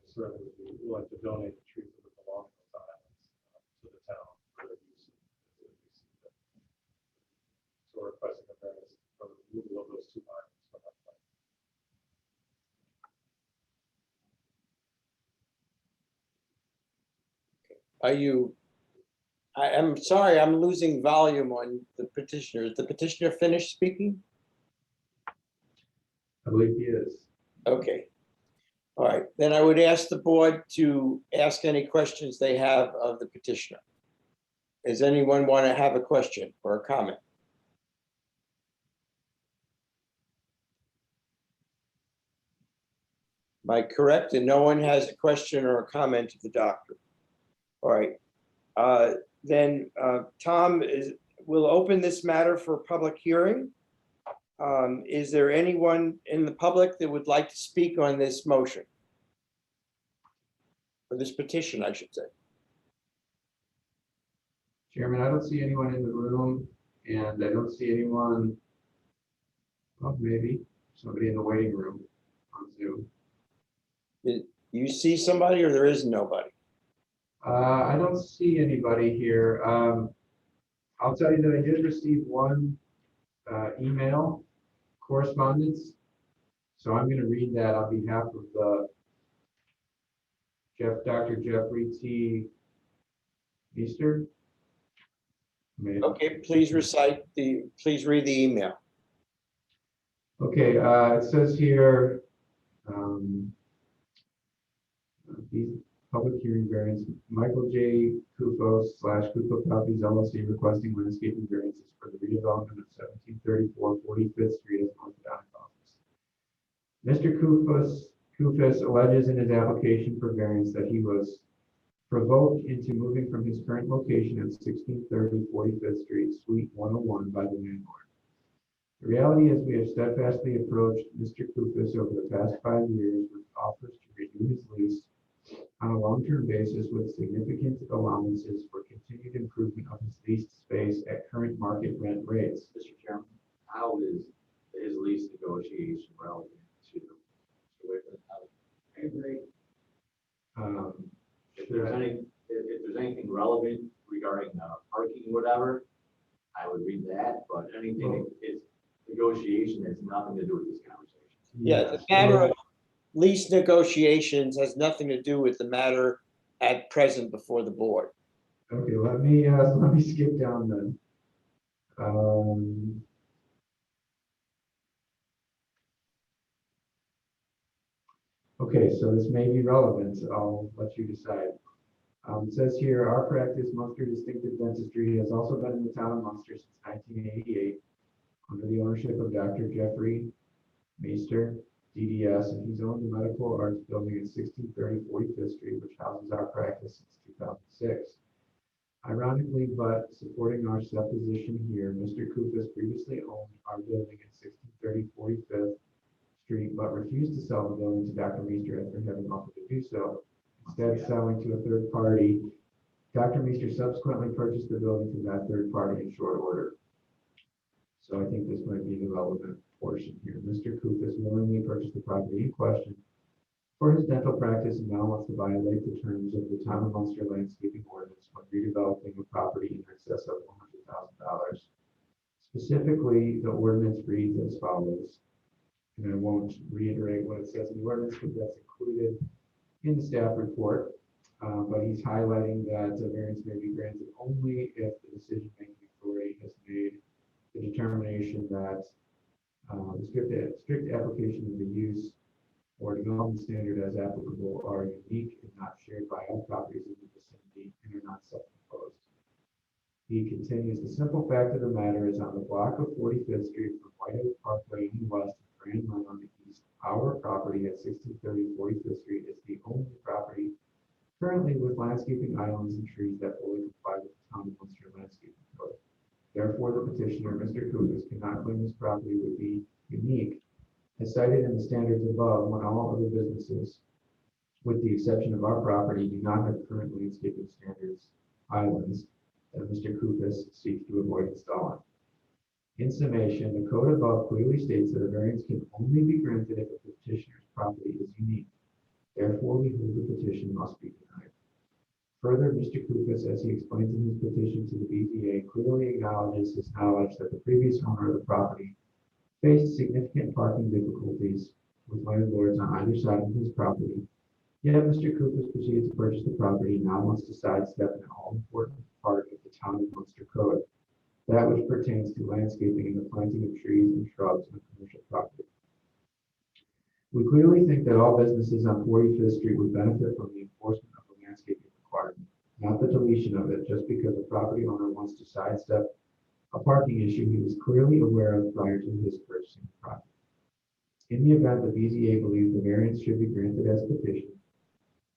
certainly we would like to donate the trees that belong to those islands to the town for their use. So we're requesting a variance for the removal of those 2 islands from that plan. I'm sorry, I'm losing volume on the petitioner. Is the petitioner finished speaking? I believe he is. Okay. All right, then I would ask the board to ask any questions they have of the petitioner. Does anyone want to have a question or a comment? Am I correct? And no one has a question or a comment of the doctor? All right. Then Tom will open this matter for public hearing. Is there anyone in the public that would like to speak on this motion? Or this petition, I should say. Chairman, I don't see anyone in the room, and I don't see anyone, well, maybe somebody in the waiting room on Zoom. You see somebody or there is nobody? I don't see anybody here. I'll tell you that I did receive one email correspondence. So I'm going to read that on behalf of the Dr. Jeffrey T. Easter. Okay, please please read the email. Okay, it says here, these public hearing variance, Michael J. Kufos / Kufo Properties LLC requesting landscaping variances for the redevelopment of 1734 45th Street as North Downey office. Mr. Kufos alleges in his application for variance that he was provoked into moving from his current location at 1630 45th Street, Suite 101 by the landlord. The reality is we have steadfastly approached Mr. Kufos over the past 5 years with offers to renew his lease on a long-term basis with significant allowances for continued improvement of his leased space at current market rent rates. Mr. Chairman, how is his lease negotiation relevant to the way that I agree. if there's anything relevant regarding parking, whatever, I would read that, but anything is negotiation has nothing to do with this conversation. Yeah, the matter of lease negotiations has nothing to do with the matter at present before the board. Okay, let me skip down then. Okay, so this may be relevant. I'll let you decide. It says here, our practice, Munster Distinctive Dentistry, has also been in the town of Munster since 1988 under the ownership of Dr. Jeffrey Meister, DDS, and he's owned the medical arts building at 1630 45th Street, which houses our practice since 2006. Ironically, but supporting our supposition here, Mr. Kufos previously owned our building at 1630 45th Street, but refused to sell the building to Dr. Meister after having offered to do so. Instead of selling to a third party, Dr. Meister subsequently purchased the building from that third party in short order. So I think this might be the relevant portion here. Mr. Kufos willingly purchased the property in question for his dental practice and now wants to violate the terms of the Town of Munster landscaping ordinance when redeveloping a property in excess of $100,000. Specifically, the ordinance reads as follows, and I won't reiterate what it says in the ordinance because that's included in the staff report, but he's highlighting that a variance may be granted only if the decision-making authority has made the determination that the strict application of the use or development standard as applicable are unique and not shared by all properties in the vicinity and are not self-imposed. He continues, the simple fact of the matter is on the block of 45th Street from White Oak Parkway in the west and Grand Line on the east, our property at 1630 45th Street is the only property currently with landscaping islands and trees that fully comply with the town of Munster landscaping code. Therefore, the petitioner, Mr. Kukas, cannot claim this property would be unique as cited in the standards above when all other businesses, with the exception of our property, do not have current landscaping standards islands that Mr. Kukas seeks to avoid installing. In summation, the code above clearly states that a variance can only be granted if a petitioner's property is unique. Therefore, we hold the petition must be denied. Further, Mr. Kukas, as he explains in his petition to the BZA, clearly acknowledges his knowledge that the previous owner of the property faced significant parking difficulties with landlords on either side of his property. Yet Mr. Kukas proceeded to purchase the property and now wants to sidestep an all-important part of the town of Munster code, that which pertains to landscaping and the planting of trees and shrubs on commercial property. We clearly think that all businesses on 45th Street would benefit from the enforcement of the landscaping requirement, not the deletion of it just because the property owner wants to sidestep a parking issue he was clearly aware of prior to his purchasing the property. In the event the BZA believes the variance should be granted as petitioned,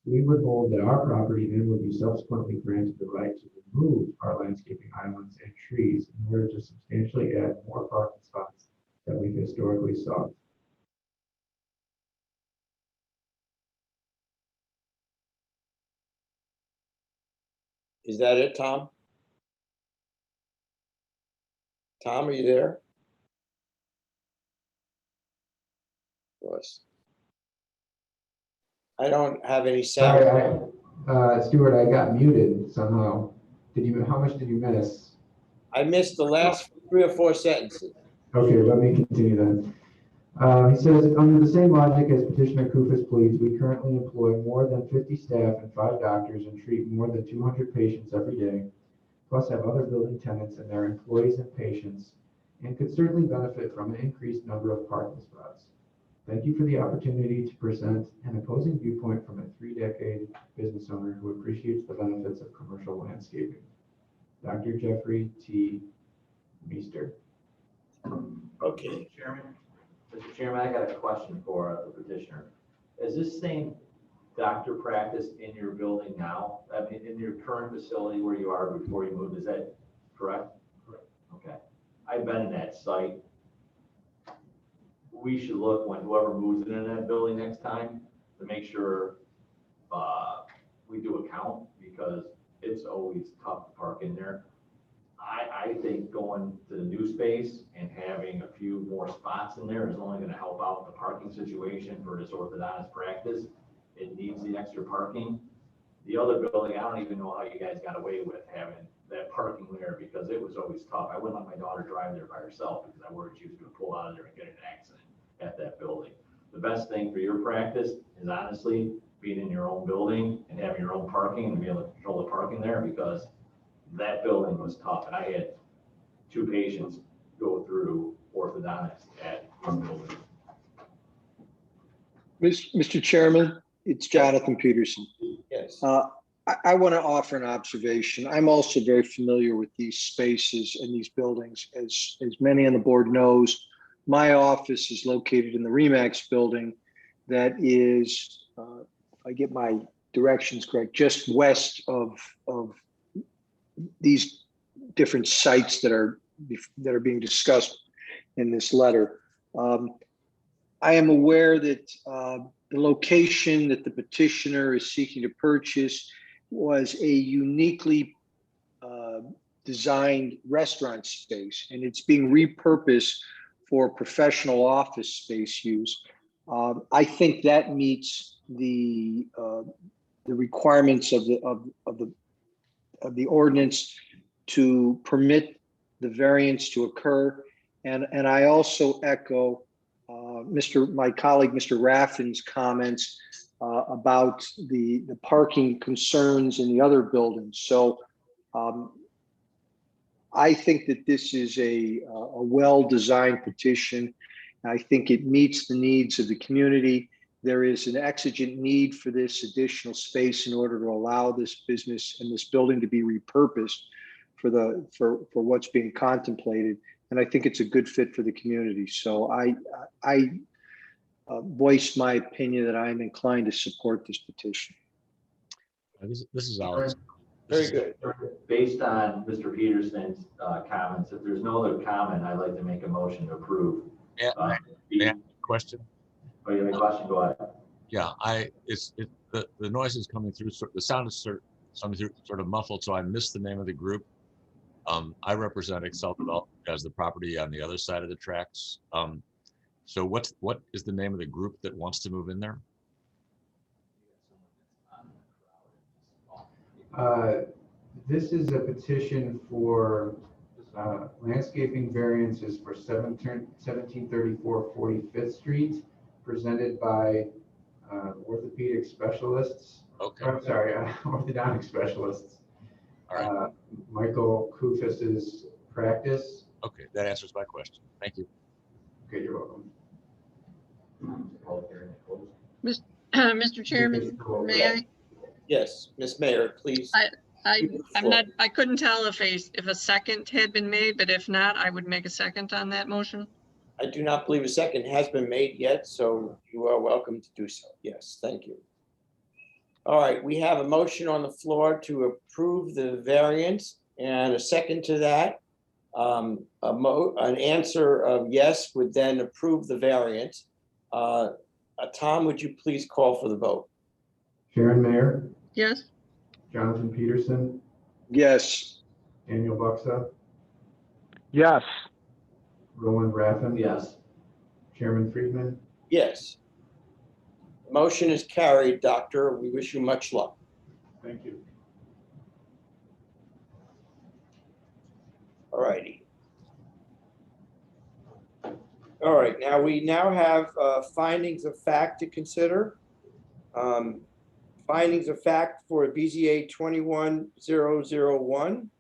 we would hold that our property then would be subsequently granted the right to remove our landscaping islands and trees in order to substantially add more parking spots that we've historically sought. Is that it, Tom? Tom, are you there? Yes. I don't have any sound. Sorry, Stuart, I got muted somehow. How much did you miss? I missed the last 3 or 4 sentences. Okay, let me continue then. He says, under the same logic as petitioner Kufis pleads, we currently employ more than 50 staff and 5 doctors and treat more than 200 patients every day, plus have other building tenants and their employees and patients, and could certainly benefit from an increased number of parking spots. Thank you for the opportunity to present an opposing viewpoint from a 3-decade business owner who appreciates the benefits of commercial landscaping. Dr. Jeffrey T. Meester. Okay. Mr. Chairman, I got a question for the petitioner. Is this same doctor practice in your building now? I mean, in your current facility where you are before you moved, is that correct? Correct. Okay. I've been in that site. We should look when whoever moves into that building next time to make sure we do a count, because it's always tough to park in there. I think going to the new space and having a few more spots in there is only going to help out the parking situation for this orthodontist practice. It needs the extra parking. The other building, I don't even know how you guys got away with having that parking there, because it was always tough. I wouldn't let my daughter drive there by herself because I worried she was going to pull out of there and get in an accident at that building. The best thing for your practice is honestly being in your own building and having your own parking and be able to control the parking there, because that building was tough. And I had 2 patients go through orthodontics at this building. Mr. Chairman, it's Jonathan Peterson. Yes. I want to offer an observation. I'm also very familiar with these spaces and these buildings. As many on the board knows, my office is located in the RE/MAX building that is, I get my directions correct, just west of these different sites that are being discussed in this letter. I am aware that the location that the petitioner is seeking to purchase was a uniquely designed restaurant space, and it's being repurposed for professional office space use. I think that meets the requirements of the ordinance to permit the variance to occur, and I also echo my colleague, Mr. Raffin's comments about the parking concerns in the other buildings. So I think that this is a well-designed petition. I think it meets the needs of the community. There is an exigent need for this additional space in order to allow this business and this building to be repurposed for what's being contemplated. And I think it's a good fit for the community. So I voiced my opinion that I'm inclined to support this petition. This is Alex. Very good. Based on Mr. Peterson's comments, if there's no other comment, I'd like to make a motion to approve. Yeah, question. Oh, you have a question? Go ahead. Yeah, the noise is coming through. The sound is coming through sort of muffled, so I missed the name of the group. I represent Excel Development as the property on the other side of the tracks. So what is the name of the group that wants to move in there? This is a petition for landscaping variances for 1734 45th Street, presented by orthopedic specialists. Okay. I'm sorry, orthodontic specialists. All right. Michael Kufis's practice. Okay, that answers my question. Thank you. Okay, you're welcome. Mr. Chairman, may I? Yes, Ms. Mayor, please. I couldn't tell if a second had been made, but if not, I would make a second on that motion. I do not believe a second has been made yet, so you are welcome to do so. Yes, thank you. All right, we have a motion on the floor to approve the variance and a second to that. An answer of yes would then approve the variance. Tom, would you please call for the vote? Sharon Mayer, Yes. Jonathan Peterson, Yes. Daniel Buxa, Yes. Roland Raffin. Yes. Chairman Friedman. Yes. The motion is carried, Doctor. We wish you much luck. Thank you. All righty. All right, now we have findings of fact to consider. Findings of fact for BZA 21001.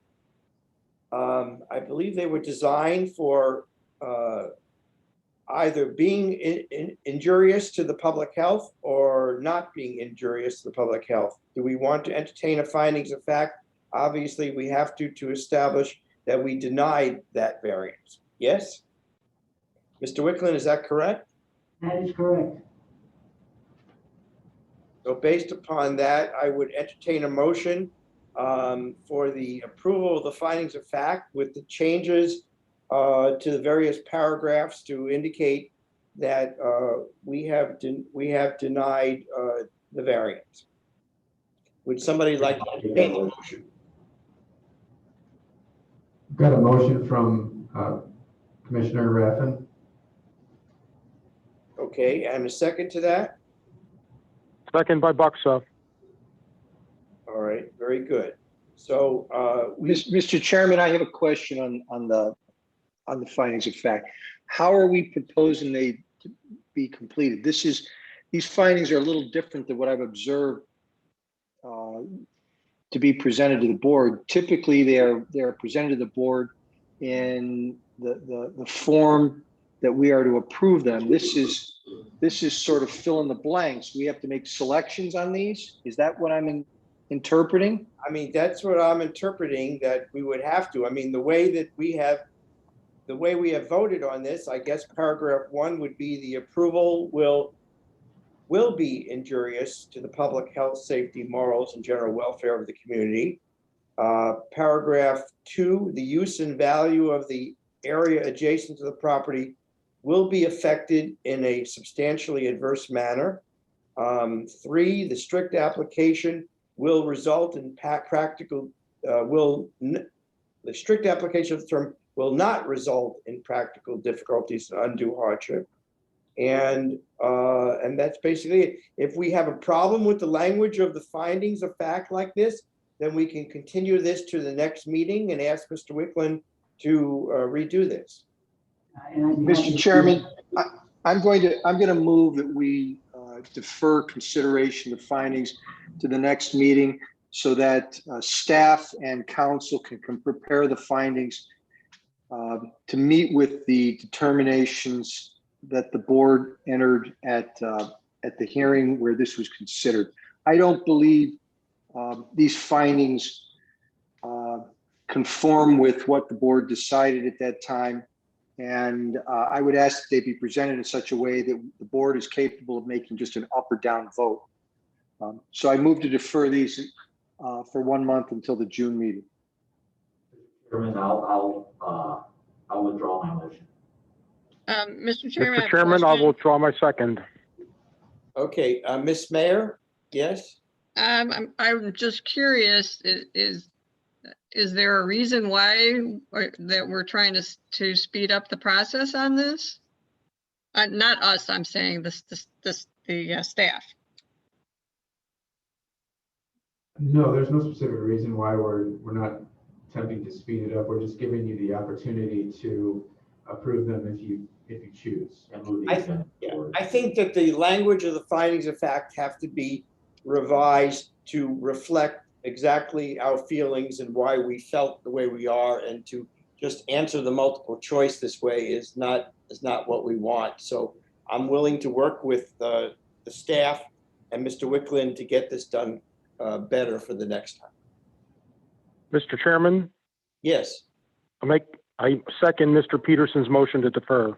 I believe they were designed for either being injurious to the public health or not being injurious to the public health. Do we want to entertain a findings of fact? Obviously, we have to establish that we denied that variance. Yes? Mr. Wicklund, is that correct? That is correct. So based upon that, I would entertain a motion for the approval of the findings of fact with the changes to the various paragraphs to indicate that we have denied the variance. Would somebody like to entertain the motion? Got a motion from Commissioner Raffin. Okay, and a second to that? Second by Buxa. All right, very good. So Mr. Chairman, I have a question on the findings of fact. How are we proposing they to be completed? These findings are a little different than what I've observed to be presented to the board. Typically, they are presented to the board in the form that we are to approve them. This is sort of fill in the blanks. We have to make selections on these. Is that what I'm interpreting? I mean, that's what I'm interpreting, that we would have to. I mean, the way we have voted on this, I guess paragraph 1 would be the approval will be injurious to the public health, safety, morals, and general welfare of the community. Paragraph 2, the use and value of the area adjacent to the property will be affected in a substantially adverse manner. 3, the strict application will result in the strict application of the term will not result in practical difficulties and undue hardship. And that's basically it. If we have a problem with the language of the findings of fact like this, then we can continue this to the next meeting and ask Mr. Wicklund to redo this. Mr. Chairman, I'm going to move that we defer consideration of findings to the next meeting. so that staff and council can prepare the findings to meet with the determinations that the board entered at the hearing where this was considered. I don't believe these findings conform with what the board decided at that time. And I would ask that they be presented in such a way that the board is capable of making just an up or down vote. So I move to defer these for 1 month until the June meeting. Chairman, I'll withdraw my motion. Mr. Chairman. I have Mr. a Chairman, I'll question. withdraw my second. Okay, Ms. Mayor, yes? I'm just curious, is there a reason why that we're trying to speed up the process on this? Not us, I'm saying the staff. No, there's no specific reason why we're not attempting to speed it up. We're just giving you the opportunity to approve them if you choose. And move the I agenda Yeah, forward. I think that the language of the findings of fact have to be revised to reflect exactly our feelings and why we felt the way we are, and to just answer the multiple choice this way is not what we want. So I'm willing to work with the staff and Mr. Wicklund to get this done better for the next time. Mr. Chairman, Yes. I second Mr. Peterson's motion to defer.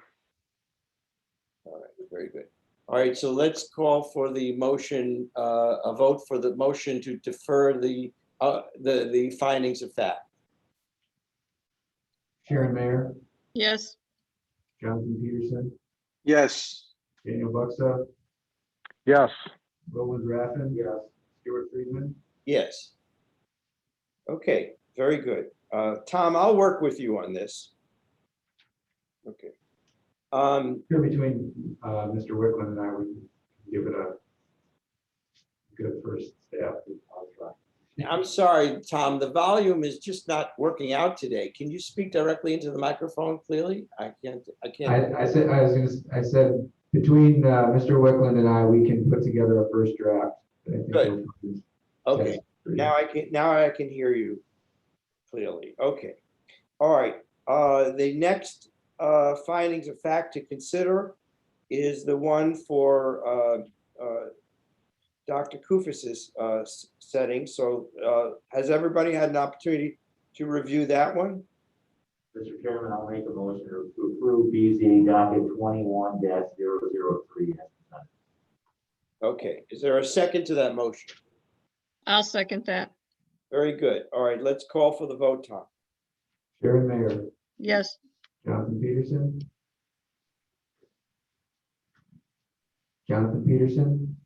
All right, very good. All right, so let's call for the motion, a vote for the motion to defer the findings of fact. Sharon Mayer, Yes. Jonathan Peterson, Yes. Daniel Buxa, Yes. Roland Raffin. Yes. Stuart Friedman. Yes. Okay, very good. Tom, I'll work with you on this. Okay. Here between Mr. Wicklund and I, we can give it a good first stab. I'll try. I'm sorry, Tom, the volume is just not working out today. Can you speak directly into the microphone clearly? I can't. I said between Mr. Wicklund and I, we can put together a first draft. I think Good. Okay, satisfactory. now I can hear you clearly. Okay. All right. The next findings of fact to consider is the one for Dr. Kufis's setting. So has everybody had an opportunity to review that one? Mr. Chairman, I'll make a motion to approve BZA docket 21-003. Okay, is there a second to that motion? I'll second that. Very good. All right, let's call for the vote, Tom. Sharon Mayer, Yes. Jonathan Peterson. Jonathan Peterson.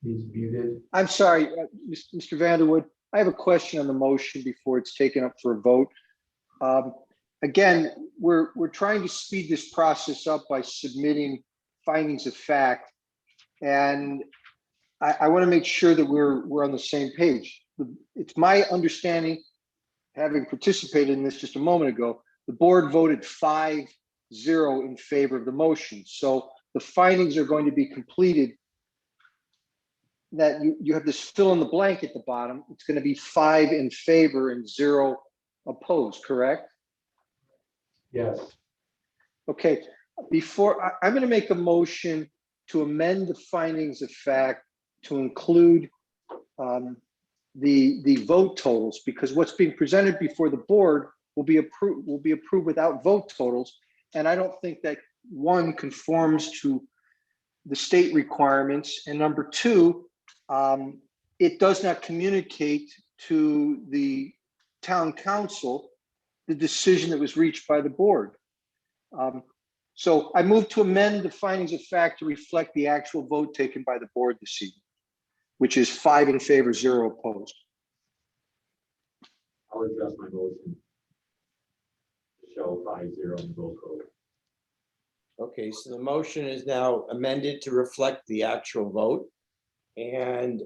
He's muted. I'm sorry, Mr. Vanderwood, I have a question on the motion before it's taken up for a vote. Again, we're trying to speed this process up by submitting findings of fact. And I want to make sure that we're on the same page. It's my understanding, having participated in this just a moment ago, the board voted 5-0 in favor of the motion. So the findings are going to be completed. That you have this fill in the blank at the bottom. It's going to be 5 in favor and 0 opposed, correct? Yes. Okay, I'm going to make a motion to amend the findings of fact to include the vote totals, because what's being presented before the board will be approved without vote totals. And I don't think that, one, conforms to the state requirements, and number two, it does not communicate to the town council the decision that was reached by the board. So I move to amend the findings of fact to reflect the actual vote taken by the board this evening, which is 5 in favor, 0 opposed. I'll adjust my motion to show 5-0 in roll call. Okay, so the motion is now amended to reflect the actual vote. And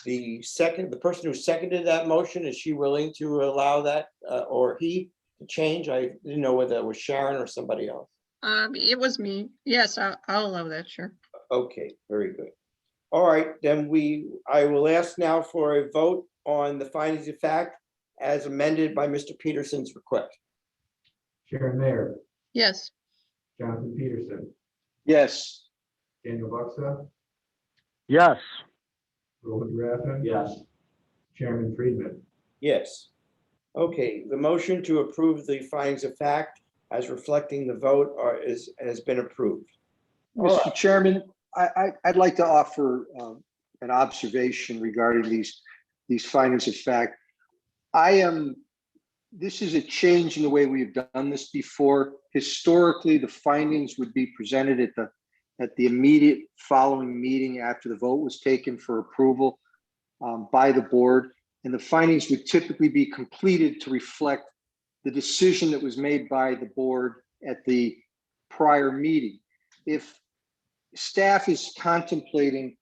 the person who seconded that motion, is she willing to allow that or he to change? I didn't know whether it was Sharon or somebody else. It was me. Yes, I'll allow that, sure. Okay, very good. All right, then I will ask now for a vote on the findings of fact as amended by Mr. Peterson's request. Sharon Mayer, Yes. Jonathan Peterson, Yes. Daniel Buxa, Yes. Roland Raffin. Yes. Chairman Friedman. Yes. Okay, the motion to approve the findings of fact as reflecting the vote has been approved. All Mr. right. Chairman, I'd like to offer an observation regarding these findings of fact. This is a change in the way we've done this before. Historically, the findings would be presented at the immediate following meeting after the vote was taken for approval by the board. And the findings would typically be completed to reflect the decision that was made by the board at the prior meeting. If staff is contemplating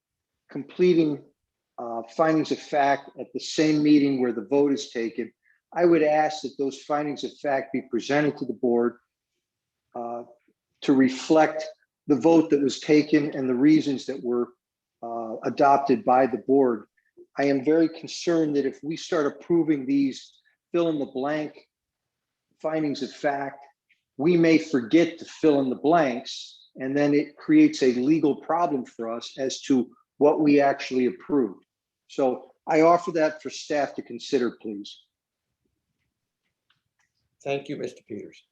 completing findings of fact at the same meeting where the vote is taken, I would ask that those findings of fact be presented to the board to reflect the vote that was taken and the reasons that were adopted by the board. I am very concerned that if we start approving these fill in the blank findings of fact, we may forget to fill in the blanks, and then it creates a legal problem for us as to what we actually approved. So I offer that for staff to consider, please. Thank you, Mr. Peters.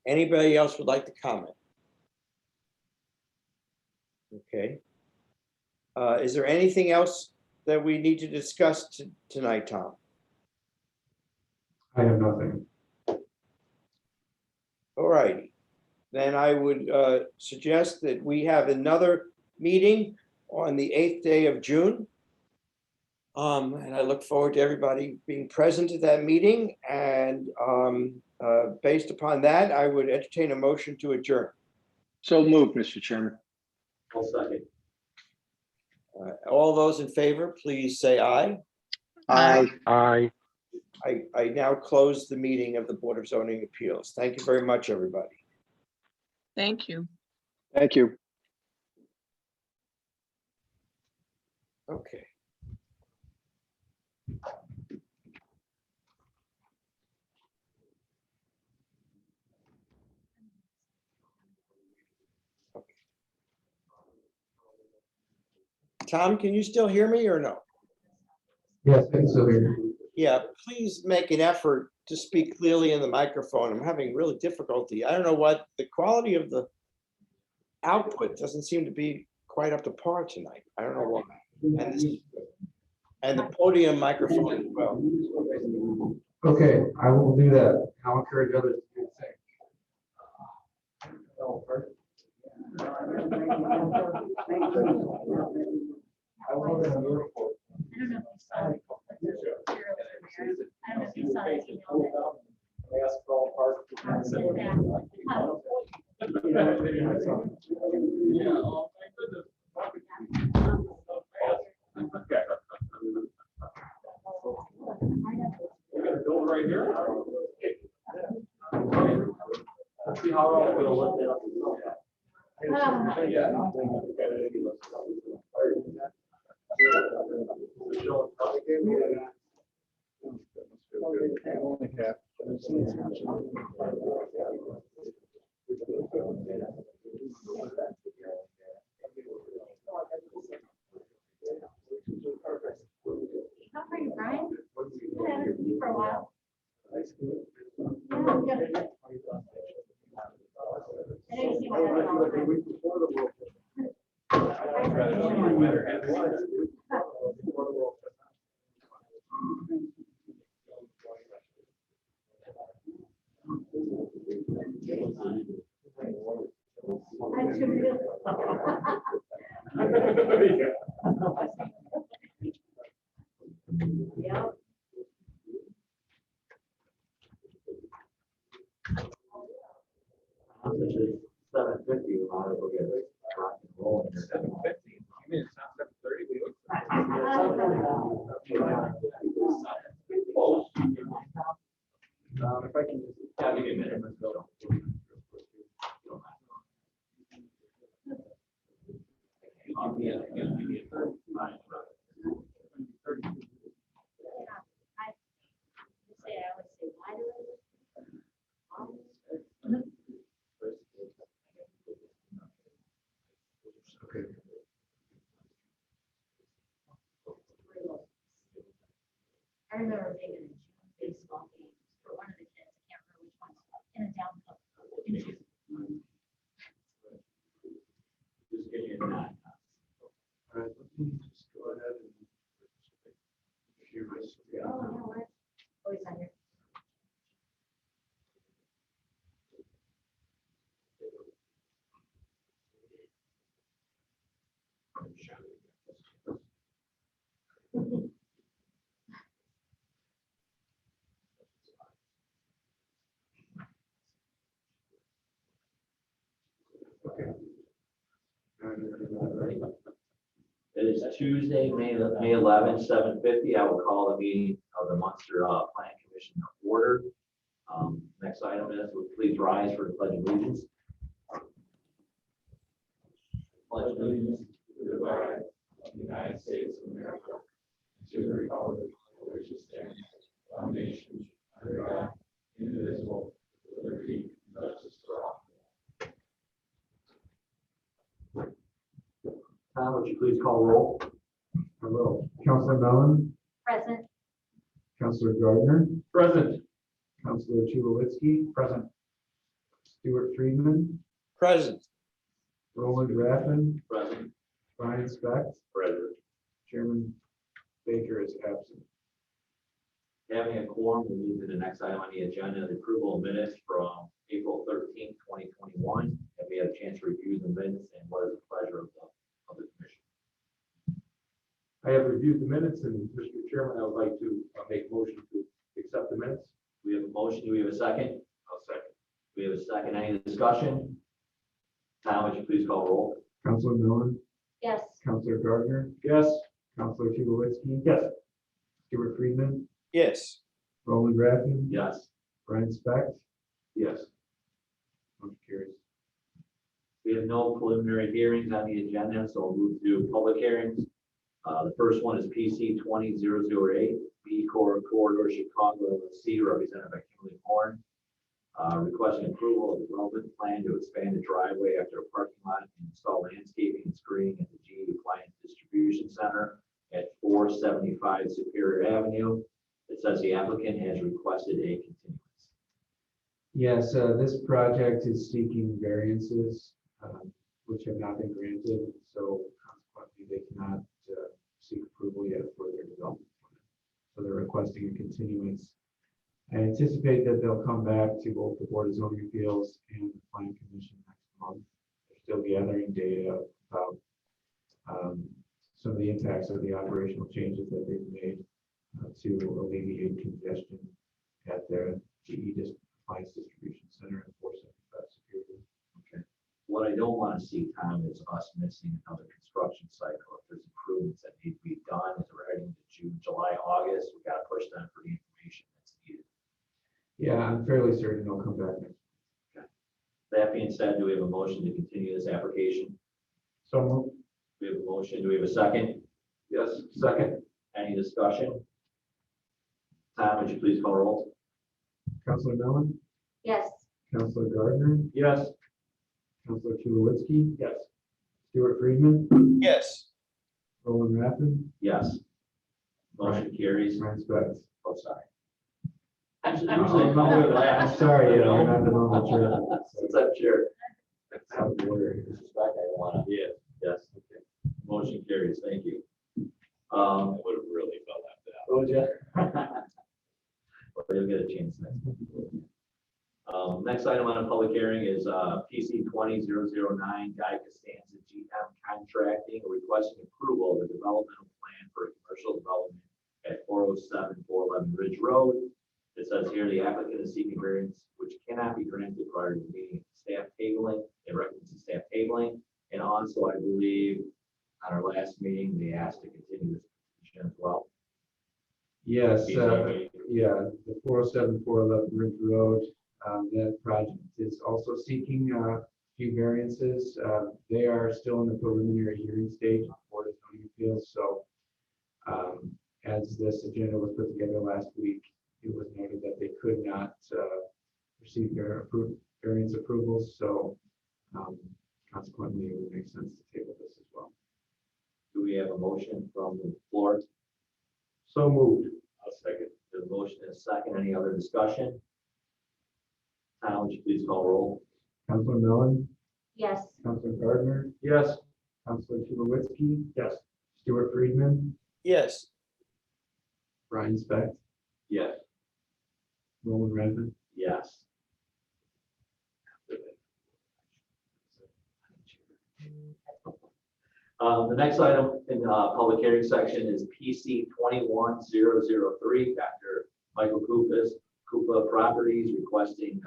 Anybody else would like to comment? Okay. Is there anything else that we need to discuss tonight, Tom? I have nothing. All righty. Then I would suggest that we have another meeting on the 8th day of June. And I look forward to everybody being present at that meeting. And based upon that, I would entertain a motion to adjourn. So moved, Mr. Chairman. I'll second. All those in favor, please say aye. Aye. Aye. I now close the meeting of the Board of Zoning Appeals. Thank you very much, everybody. Thank you. Thank you. Okay. Tom, can you still hear me or no? Yes, I can still hear you. Yeah, please make an effort to speak clearly in the microphone. I'm having really difficulty. I don't know what the quality of the output doesn't seem to be quite up to par tonight. I don't know why. And the podium microphone as well. Okay, I will do that. I'll encourage others to do the same. Oh, perfect. I will have a report. I don't know if you saw it. I don't know if you saw it. Ask for all parts. Yeah, oh my goodness. Okay. We're gonna go right here. Let's see how we're gonna look that up. Yeah. How are you, Brian? I haven't seen you for a while. Yeah, I'm good. I didn't see my Yeah. 7:50, we might as well get rock and roll here. 7:50. I mean, it's not 7:30. We look. If I can just have you a minute, let's go. Yeah, yeah, maybe a third. Fine. Okay. I remember being in a baseball game for one of the kids, I can't remember which one, in a down cup. Just get your nod. All right, let me just go ahead and share my screen. Oh, no, what? Oh, he's on here. Okay. It is Tuesday, May 11th, 7:50. I will call the meeting of the Munster Plan Commission to order. Next item is, would please rise for the pledge of allegiance. Pledge allegiance to the flag of the United States of America, to the republic for which it stands, one nation, under God, indivisible, with liberty and justice for all. Tom, would you please call roll? Hello, Councilor Mellon, Present. Councilor Gardner, Present. Councilor Tulowitzki, present. Stuart Friedman, Present. Roland Raffin, Present. Brian Specht, Present. Chairman Baker is absent. Having a quorum, we'll move to the next item on the agenda, the approval of minutes from April 13th, 2021. Have we had a chance to review the minutes, and what is the pleasure of the commission? I have reviewed the minutes, and Mr. Chairman, I would like to make a motion to accept the minutes. We have a motion. Do we have a second? I'll second. We have a second. Any discussion? Tom, would you please call roll? Councilor Mellon, Yes. Councilor Gardner, Yes. Councilor Tulowitzki, Yes. Stuart Friedman, Yes. Roland Raffin, Yes. Brian Specht, Yes. motion carries. We have no preliminary hearings on the agenda, so we'll move to public hearings. The first one is PC 20008, B Corridor Chicago LLC, represented by Kimberly Horn. Requesting approval of the development plan to expand the driveway after a parking lot and install landscaping and screening at the GE Appliance Distribution Center at 475 Superior Avenue. It says the applicant has requested a continuance. Yes, this project is seeking variances, which have not been granted, so consequently they cannot seek approval yet for their development plan. So they're requesting a continuance. I anticipate that they'll come back to both the Board of Zoning Appeals and the Plan Commission next month. They're still gathering data about some of the impacts of the operational changes that they've made to alleviate congestion at their GE Appliance Distribution Center at 475 Superior. Okay. What I don't want to see, Tom, is us missing another construction cycle. If there's improvements that need to be done, as we're heading to June, July, August, we got to push them for the information that's needed. Yeah, I'm fairly certain they'll come back next. Okay. That being said, do we have a motion to continue this application? So moved. We have a motion. Do we have a second? Yes. Second. Any discussion? Tom, would you please call roll? Councilor Mellon, Yes. Councilor Gardner, Yes. Councilor Tulowitzki, Yes. Stuart Friedman, Yes. Roland Raffin, Yes. Motion carries. Brian Specht. Oh, sorry. I'm usually the last. I'm sorry, you know, I'm not the normal chair. Since I'm chair. Out of order. Disrespect, I don't want to. Yeah. Yes. Okay. Motion carries. Thank you. I would have really felt left out. Would you? Well, you'll get a chance next. Next item on the public hearing is PC 20009, Guy Costanza GM Contracting, requesting approval of the developmental plan for a commercial development at 407 411 Ridge Road. It says here the applicant is seeking variance which cannot be granted prior to the meeting staff tabling. It recommends staff tabling. And also, I believe on our last meeting, they asked to continue this petition as well. Yes, BZA. yeah, the 407, 411 Ridge Road, that project is also seeking few variances. They are still in the preliminary hearing stage on Board of Zoning Appeals. So as this agenda was put together last week, it was noted that they could not receive their variance approvals. So consequently, it would make sense to table this as well. Do we have a motion from the floor? So moved. I'll second. The motion is second. Any other discussion? Tom, would you please call roll? Councilor Mellon, Yes. Councilor Gardner, Yes. Councilor Tulowitzki, Yes. Stuart Friedman, Yes. Brian Specht, Yes. Roland Redmond. Yes. The next item in the public hearing section is PC 21003, Dr. Michael Kupa Properties requesting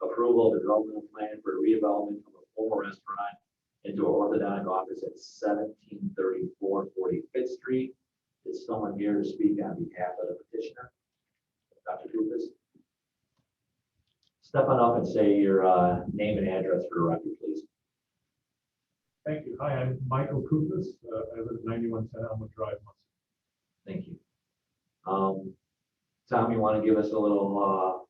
approval of the development plan for redevelopment of a former restaurant into an orthodontic office at 1734 45th Street. Is someone here to speak on behalf of the petitioner? Dr. Kupas? Step on up and say your name and address for the record, please. Thank you. Hi, I'm Michael Kupas. I live at 9110 Elmwood Drive, Munster. Thank you. Tom, you want to give us a little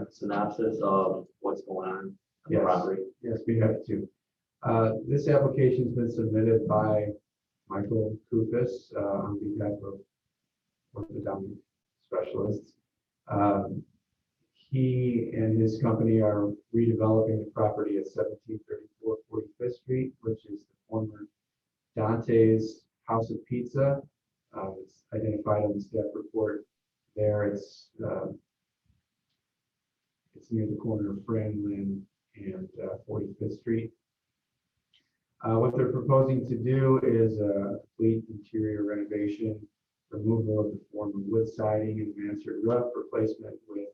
synopsis of what's going on the Yes. property? Yes, we have to. This application's been submitted by Michael Kupas on behalf of orthodontic specialists. He and his company are redeveloping the property at 1734 45th Street, which is the former Dante's House of Pizza. It's identified on the staff report there. It's near the corner of Franklin and 45th Street. What they're proposing to do is a complete interior renovation, removal of the former wood siding and mansard roof, replacement with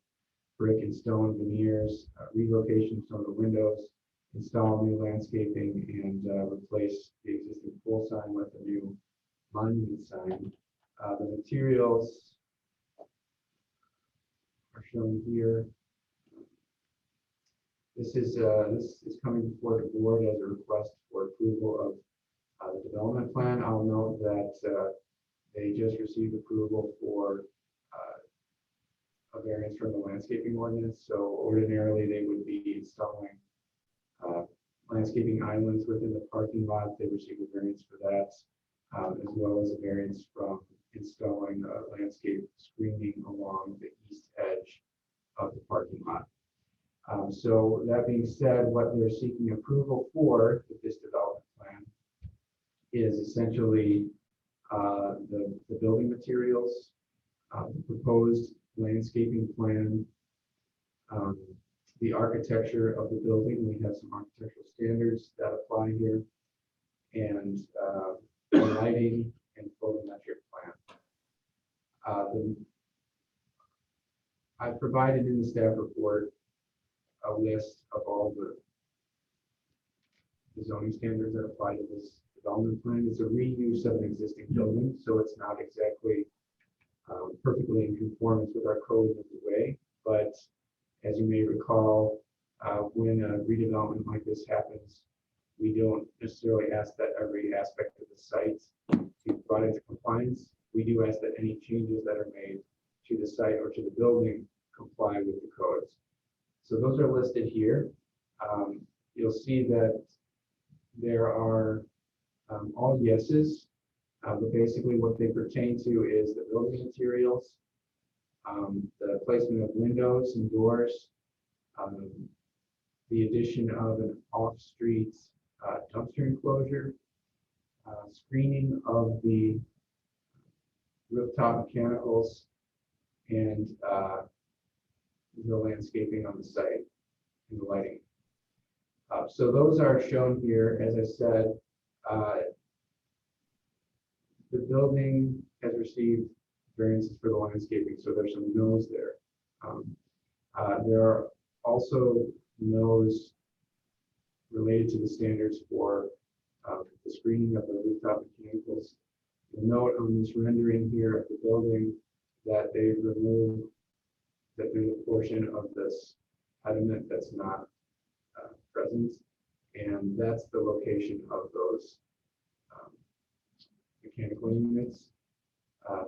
brick and stone veneers, relocation of some of the windows, install new landscaping, and replace the existing pole sign with a new monument sign. The materials are shown here. This is coming before the board as a request for approval of the development plan. I'll note that they just received approval for a variance from the landscaping ordinance. So ordinarily they would be installing landscaping islands within the parking lot. They received a variance for that, as well as a variance from installing landscape screening along the east edge of the parking lot. So that being said, what they're seeking approval for with this development plan is essentially the building materials, the proposed landscaping plan, the architecture of the building. We have some architectural standards that apply here, and the lighting and photometric plan. I've provided in the staff report a list of all the zoning standards that apply to this development plan. It's a reuse of an existing building, so it's not exactly perfectly in conformance with our code in every way. But as you may recall, when a redevelopment like this happens, we don't necessarily ask that every aspect of the site be brought into compliance. We do ask that any changes that are made to the site or to the building comply with the codes. So those are listed here. You'll see that there are all yeses, but basically what they pertain to is the building materials, the placement of windows and doors, the addition of an off-street dumpster enclosure, screening of the rooftop mechanicals, and the landscaping on the site and the lighting. So those are shown here. As I said, the building has received variances for the landscaping, so there's some no's there. There are also no's related to the standards for the screening of the rooftop mechanicals. You'll note on this rendering here of the building that they've removed, that there's a portion of this pediment that's not present. And that's the location of those mechanical units.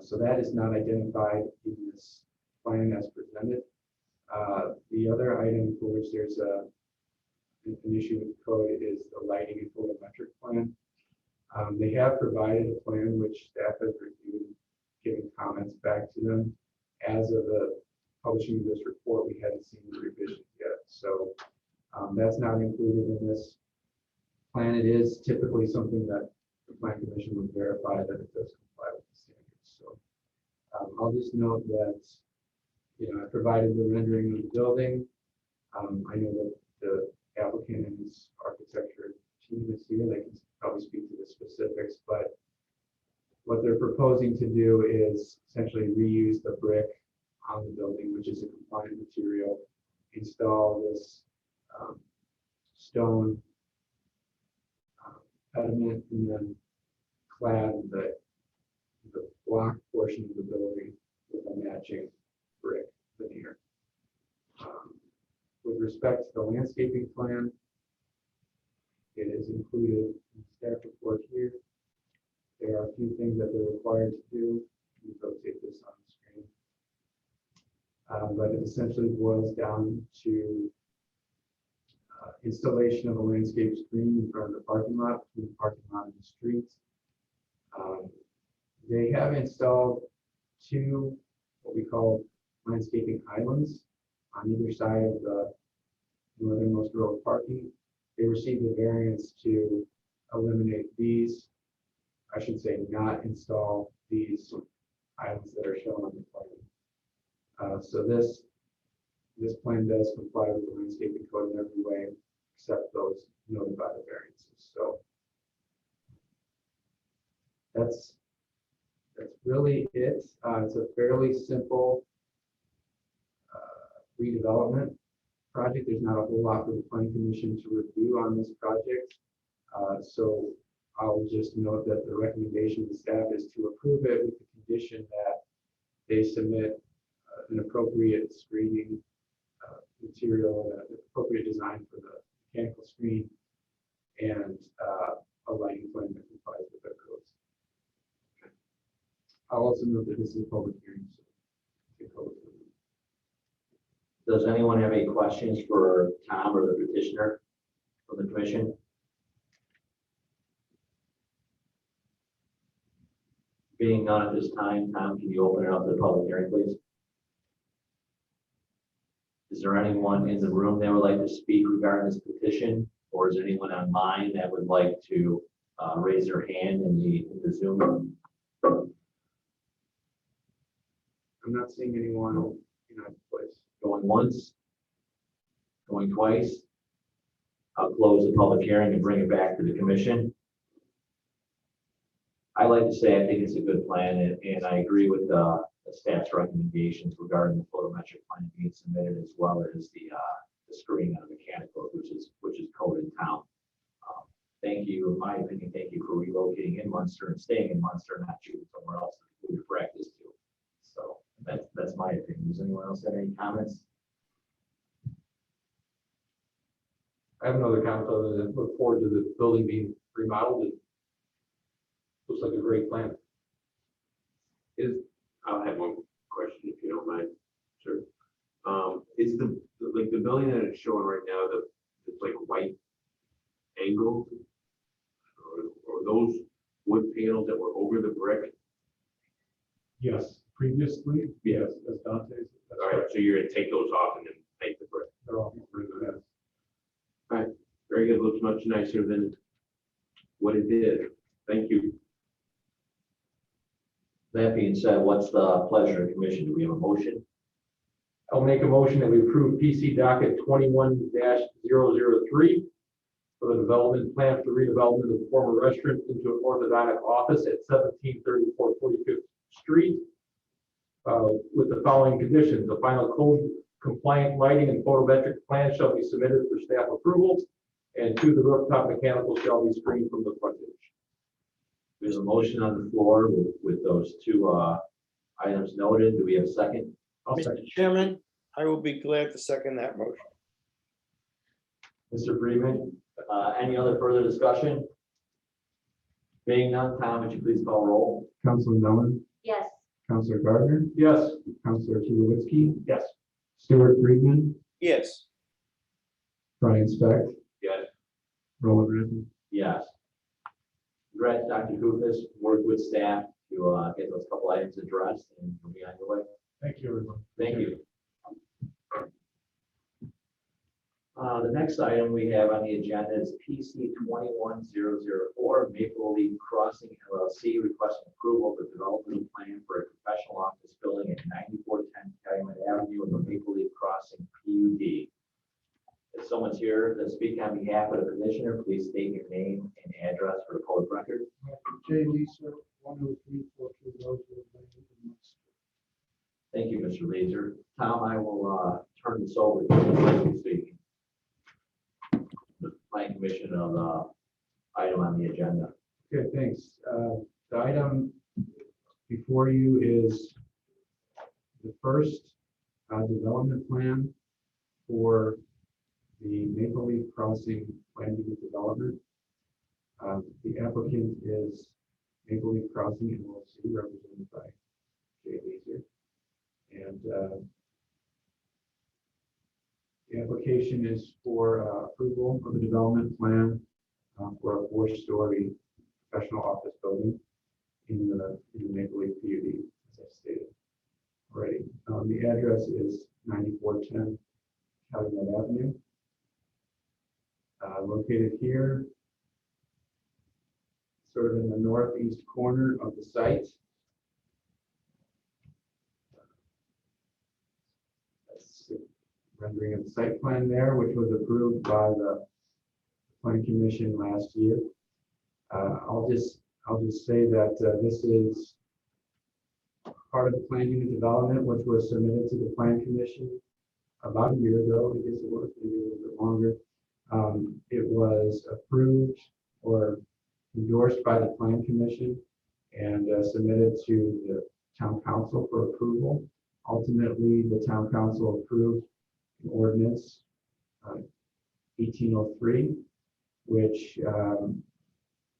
So that is not identified in this plan as presented. The other item for which there's an issue with the code is the lighting and photometric plan. They have provided a plan which staff has reviewed, giving comments back to them. As of the publishing of this report, we hadn't seen the revisions yet. So that's not included in this plan. It is typically something that the plan commission would verify that it does comply with the standards. So I'll just note that, I provided the rendering of the building. I know that the applicant and his architecture team is here. They can probably speak to the specifics, but what they're proposing to do is essentially reuse the brick on the building, which is a compliant material, install this stone pediment, and then clad the block portion of the building with a matching brick veneer. With respect to the landscaping plan, it is included in the staff report here. There are a few things that they're required to do. You rotate this on the screen. But it essentially boils down to installation of a landscape screen in front of the parking lot, between the parking lot and the street. They have installed two, what we call landscaping islands on either side of the northernmost row of parking. They received a variance to eliminate these, I should say, not install these islands that are shown on the plan. So this plan does comply with the landscaping code in every way, except those noted by the variances. So that's really it. It's a fairly simple redevelopment project. There's not a whole lot for the planning commission to review on this project. So I'll just note that the recommendation of the staff is to approve it with the condition that they submit an appropriate screening material, an appropriate design for the mechanical screen, and a lighting plan that complies with their codes. I'll also note that this is a public hearing. So Does anyone have any questions for Tom or the petitioner from the commission? Being none at this time, Tom, can you open it up to the public hearing, please? Is there anyone in the room that would like to speak regarding this petition, or is there anyone online that would like to raise their hand in the Zoom room? I'm not seeing anyone in either place. Going once? Going twice? I'll close the public hearing and bring it back to the commission. I like to say I think it's a good plan, and I agree with the staff's recommendations regarding the photometric plan being submitted, as well as the screening on the mechanicals, which is code in town. Thank you, in my opinion, thank you for relocating in Munster and staying in Munster, not choosing somewhere else to do your practice to. So that's my opinion. Does anyone else have any comments? I have another comment other than look forward to the building being remodeled. It looks like a great plan. I'll have one question if you don't mind. Sure. Is the building that it's showing right now, it's like white angled, or those wood panels that were over the brick? Yes, previously, yes, as Dante's. All right, so you're gonna take those off and then paint the brick. They're all over the head. All right, very good. Looks much nicer than what it did. Thank you. That being said, what's the pleasure of the commission? Do we have a motion? I'll make a motion that we approve PC docket 21-003 for the development plan for the redevelopment of the former restaurant into an orthodontic office at 1734 45th Street. With the following conditions: the final code compliant lighting and photometric plan shall be submitted for staff approval, and 2, the rooftop mechanical shall be screened from the frontage. There's a motion on the floor with those 2 items noted. Do we have a second? Mr. Chairman, I will be glad to second that motion. Mr. Freeman, Any other further discussion? Being none, Tom, would you please call roll? Counselor Mellon, Yes. Counselor Gardner, Yes. Counselor Tulowitzki, Yes. Stuart Friedman, Yes. Brian Speck, Yes. Roland Redden. Yes. Congrats, Dr. Kufis, work with staff to get those couple items addressed and you'll be on your way. Thank you, everyone. Thank you. The next item we have on the agenda is PC 21004, Maple Leaf Crossing LLC, requesting approval of the development plan for a professional office building at 9410 Calumet Avenue in the Maple Leaf Crossing PUD. If someone's here to speak on behalf of the commissioner, please state your name and address for the public record. J. Lisa, 10342 Rosewood Lane in Munster. Thank you, Mr. Laser. Tom, I will turn this over to you, speaking. The planning commission of the item on the agenda. Okay, thanks. The item before you is the first development plan for the Maple Leaf Crossing land unit development. The applicant is Maple Leaf Crossing LLC, represented by Jay Leeser. And the application is for approval of the development plan for a 4-story professional office building in the Maple Leaf PUD, as I stated already. The address is 9410 Calumet Avenue. Located here, sort of in the northeast corner of the site. That's the rendering of the site plan there, which was approved by the Planning Commission last year. I'll just say that this is part of the plan unit development, which was submitted to the Plan Commission about a year ago. I guess it was maybe a little bit longer. It was approved or endorsed by the Plan Commission and submitted to the Town Council for approval. Ultimately, the Town Council approved an ordinance 1803, which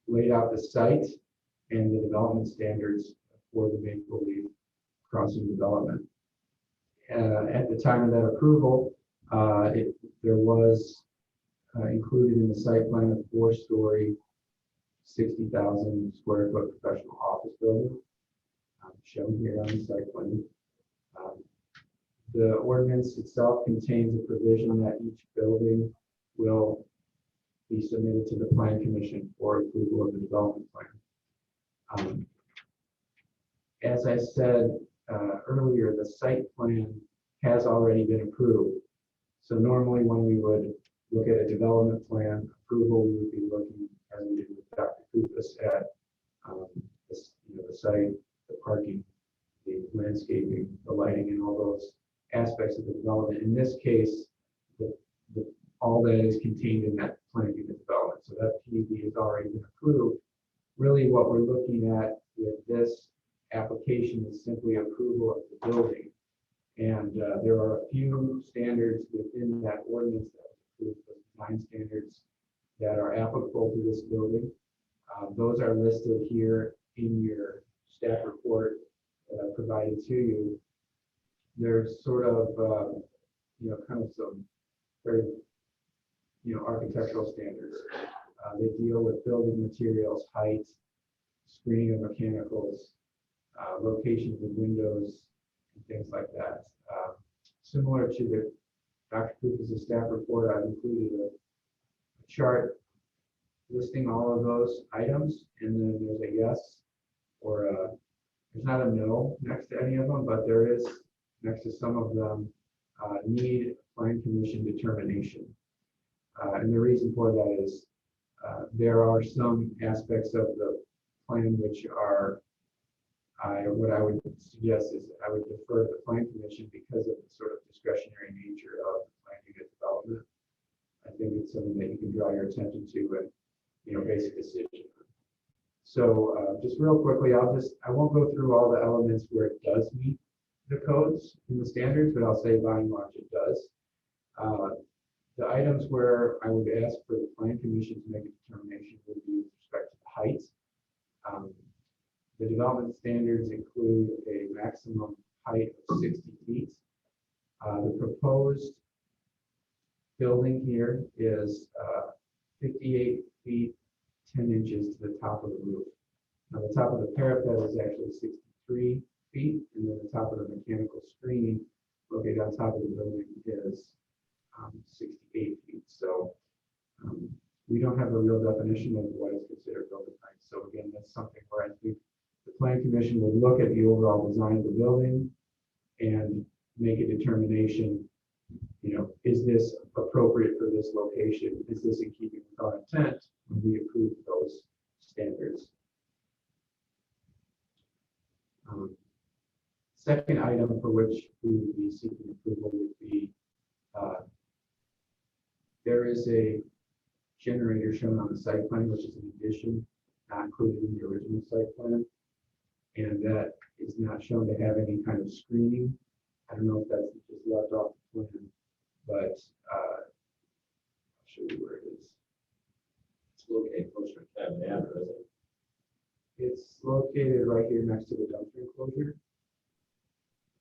laid out the site and the development standards for the Maple Leaf Crossing development. At the time of that approval, there was included in the site plan a 4-story, 60,000 square foot professional office building, shown here on the site plan. The ordinance itself contains a provision that each building will be submitted to the Plan Commission for approval of the development plan. As I said earlier, the site plan has already been approved. So normally when we would look at a development plan approval, we would be looking, as we did with Dr. Kufis, at the site, the parking, the landscaping, the lighting, and all those aspects of the development. In this case, all that is contained in that plan unit development. So that PUD has already been approved. Really what we're looking at with this application is simply approval of the building. And there are a few standards within that ordinance that was approved, 9 standards that are applicable to this building. Those are listed here in your staff report that I provided to you. There's sort of, kind of some very, architectural standards. They deal with building materials, height, screening of mechanicals, locations of windows, and things like that. Similar to the Dr. Kufis' staff report, I've included a chart listing all of those items, and then there's a yes or there's not a no next to any of them, but there is next to some of them need Plan Commission determination. And the reason for that is there are some aspects of the plan which are, what I would suggest is I would defer to the Plan Commission because of the sort of discretionary nature of plan unit development. I think it's something that you can draw your attention to and, basic decision. So just real quickly, I won't go through all the elements where it does meet the codes in the standards, but I'll say by and large it does. The items where I would ask for the plan commission to make a determination would be with respect to the height. The development standards include a maximum height of 60 feet. The proposed building here is 58 feet, 10 inches to the top of the roof. Now, the top of the parapet is actually 63 feet, and then the top of the mechanical screen located on top of the building is 68 feet. So we don't have a real definition of what is considered building height. So again, that's something where I think the plan commission would look at the overall design of the building and make a determination, is this appropriate for this location? Is this in keeping with our intent when we approve those standards? Second item for which we would be seeking approval would be there is a generator shown on the site plan, which is an addition not included in the original site plan, and that is not shown to have any kind of screening. I don't know if that's just left off the plan, but I'll show you where it is. It's located closer to Cabot Avenue, isn't it? It's located right here next to the dumpster enclosure.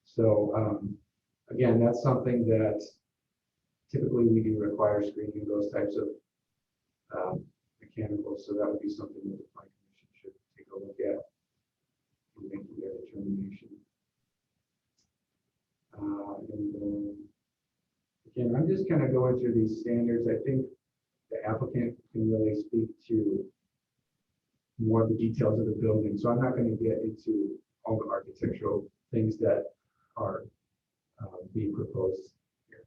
So again, that's something that typically we do require screening, those types of mechanicals. So that would be something that the plan commission should take a look at and make their determination. And then, again, I'm just kind of going through these standards. I think the applicant can really speak to more of the details of the building. So I'm not going to get into all the architectural things that are being proposed here.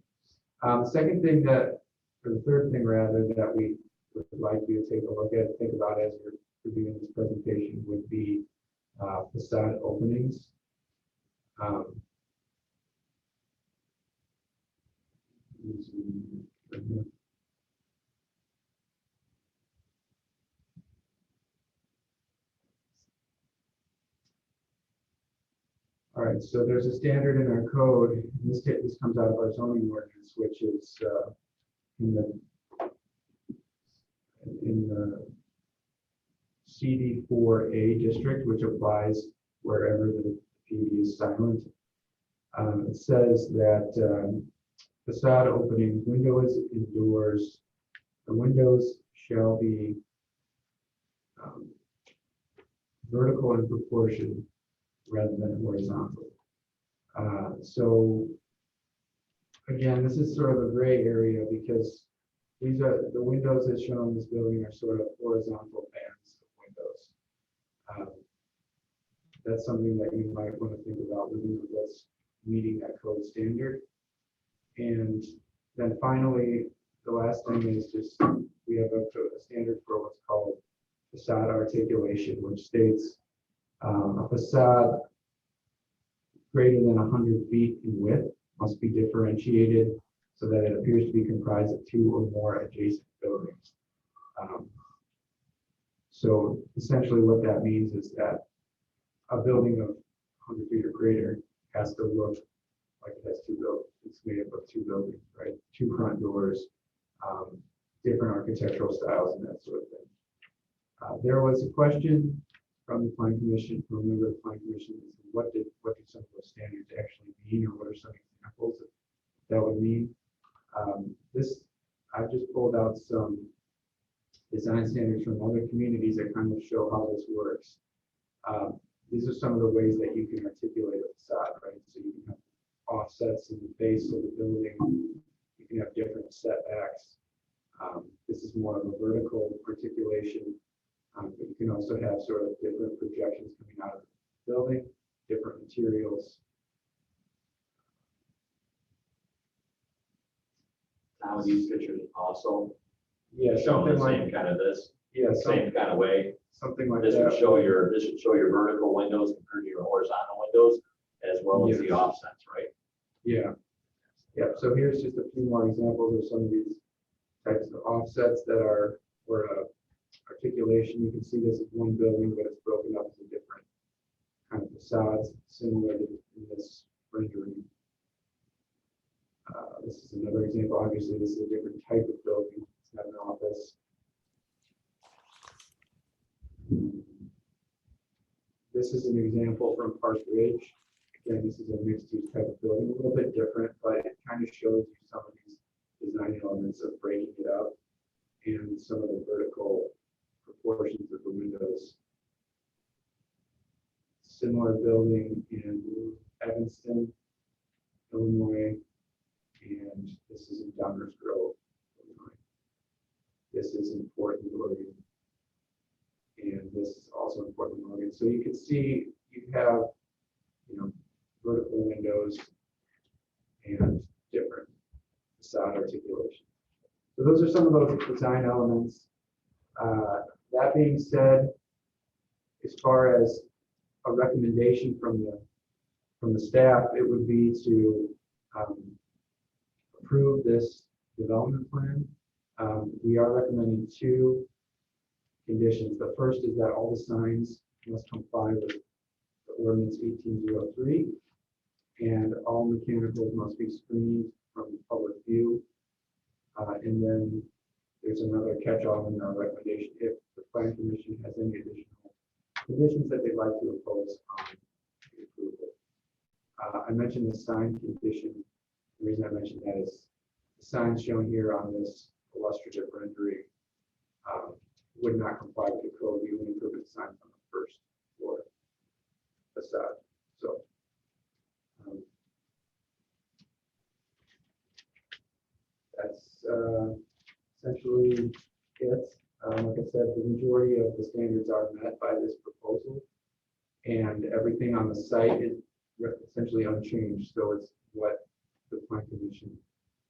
Second thing or the third thing rather, that we would like you to take a look at, think about as you're reviewing this presentation would be facade openings. All right, so there's a standard in our code. This comes out of our zoning ordinance, which is in the CD4A district, which applies wherever the PUD is silent. It says that facade openings, windows and doors, the windows shall be vertical in proportion rather than horizontal. So again, this is sort of a gray area because these are the windows as shown in this building are sort of horizontal bands of windows. That's something that you might want to think about within this meeting that code standard. And then finally, the last thing is just we have a standard for what's called facade articulation, which states a facade greater than 100 feet in width must be differentiated so that it appears to be comprised of two or more adjacent buildings. So essentially what that means is that a building of 100 feet or greater has to look like it has two buildings. It's made up of two buildings, right? Two front doors, different architectural styles and that sort of thing. There was a question from the Planning Commission, from a member of the Planning Commission, what do some of those standards actually mean, or what are some examples that would mean? I've just pulled out some design standards from other communities that kind of show how this works. These are some of the ways that you can articulate a facade, right? So you can have offsets in the base of the building. You can have different setbacks. This is more of a vertical articulation, but you can also have sort of different projections coming out of the building, different materials. Now these pictures also Yeah, showing something the like same kind of this, yeah, same kind of way. something like This that. would show your vertical windows compared to your horizontal windows, as well as the offsets, right? Yeah. Yeah. So here's just a few more examples of some of these types of offsets that are for articulation. You can see this is one building, but it's broken up into different kind of facades, similar to in this rendering. This is another another example. Obviously, this is a different type of building. It's not an office. This is an example from Park Ridge. Again, this is a mixed-use type of building, a little bit different, but it kind of shows you some of these design elements of breaking it up and some of the vertical proportions of the windows. Similar building in Evanston, Illinois, and this is in Downers Grove, Illinois. This is in Portland, Oregon, and this is also in Portland, Oregon. So you can see you have, you know, vertical windows and different facade articulation. So those are some of those design elements. That being said, as far as a recommendation from the staff, it would be to approve this development plan. We are recommending two conditions. The first is that all the signs must comply with the ordinance 1803, and all mechanicals must be screened from public view. And then there's another catch-all in our recommendation if the plan commission has any additional conditions that they'd like to impose on the approval. I mentioned the sign condition. The reason I mentioned that is the signs shown here on this illustrative rendering would not comply with the code. We only approve the signs on the first floor facade. So that's essentially it. Like I said, the majority of the standards are met by this proposal, and everything on the site is essentially unchanged. So it's what the plan commission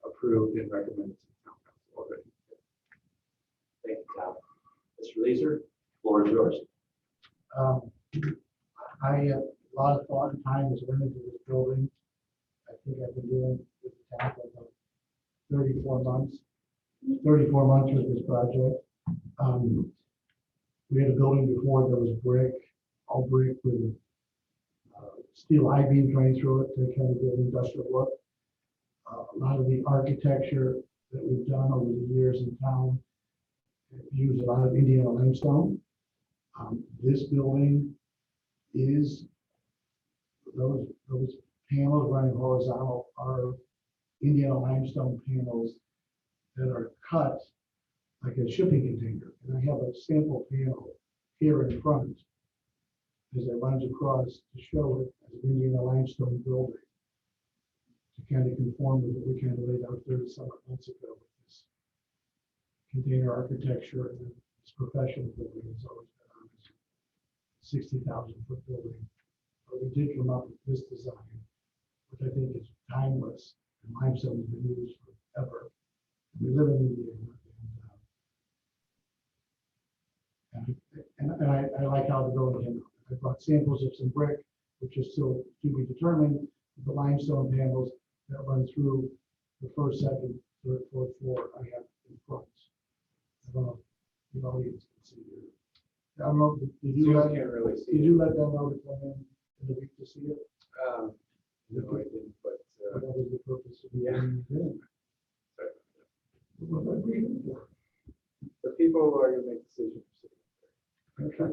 approved and recommended to the town council already. Thank you, Tom. Mr. Leeser, floor is yours. A lot of thought and time was went into this building. I think I've been doing with the town for about 34 months. 34 months with this project. We had a building before that was brick, all brick with steel I-beams running through it to kind of give an industrial look. A lot of the architecture that we've done over the years in town use a lot of Indiana limestone. This building is those panels running horizontal are Indiana limestone panels that are cut like a shipping container. And I have a sample panel here in front as it runs across to show it as an Indiana limestone building to kind of conform with what we kind of laid out 30 some months ago with this container architecture. And this professional building has always been on this 60,000 foot building. But we did come up with this design, which I think is timeless, and limestone has been used forever. And we live in Indiana. And I like how the building came out. I brought samples of some brick, which is still to be determined. The limestone panels that run through the first, second, third, fourth floor I have in front. I don't know if the audience can see here. I don't know, did you let, can't really see did you let them know to come in the week to see it? No, I didn't, but That was the purpose of the yeah. meeting. What am I reading for? The people who are going to make decisions. Okay.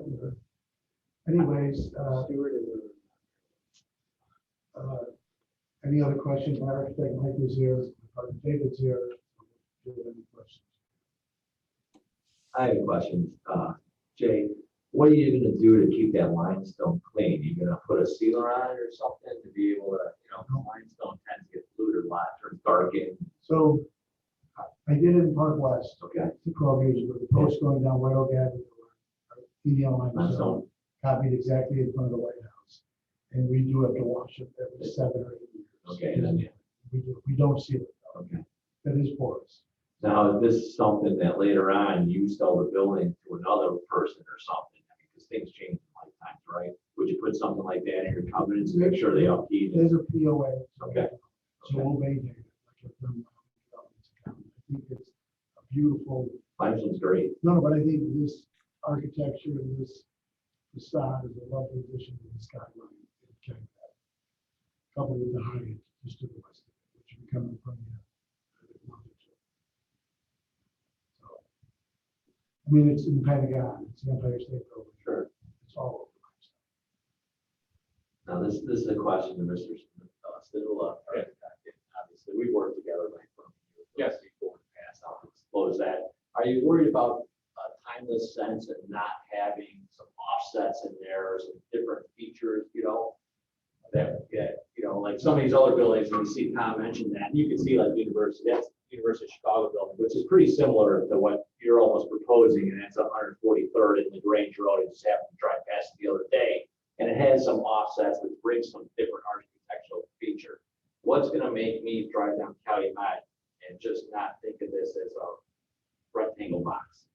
Anyways, Stewart is any other questions? My architect Mike is here, my partner David's here. Do you have any questions? I have a question. Jay, what are you going to do to keep that limestone clean? You going to put a sealer on it or something to be able to, you know, limestone tends to get polluted a lot, turns dark in. So I did it in Park West. Okay. 12 years ago. The post going down White Oak Avenue. Indiana limestone copied exactly in front of the White House. And we do have to wash it every 7 or 8 years. Okay. Then, yeah. We don't see it. Okay. That is porous. Now, is this something that later on you sell the building to another person or something? I mean, because things change in lifetimes, right? Would you put something like that in your covenants to make sure they upkeep it? There's a POA. Okay. So we'll maintain it like a thermal development account. I think it's a beautiful. Limestone's great. No, but I think this architecture and this facade is a lovely addition to the skyline. It can coupled with the Hyatt just to the west of it, which are coming from I mean, it's in the Pentagon, it's the Empire State Building. Sure. It's all Now, this is a question to Mr. Stidula. Obviously, we worked together, right? Yes. Before in the past, I'll disclose that. Are you worried about a timeless sense and not having some offsets in there or some different features, that, like some of these other buildings, and we see Tom mentioned that, you can see like University, that's University of Chicago building, which is pretty similar to what you're almost proposing, and that's 143rd in LaGrange Road. I just happened to drive past it the other day, and it has some offsets which brings some different architectural feature. What's gonna make me drive down Calumet and just not think of this as a rectangle box?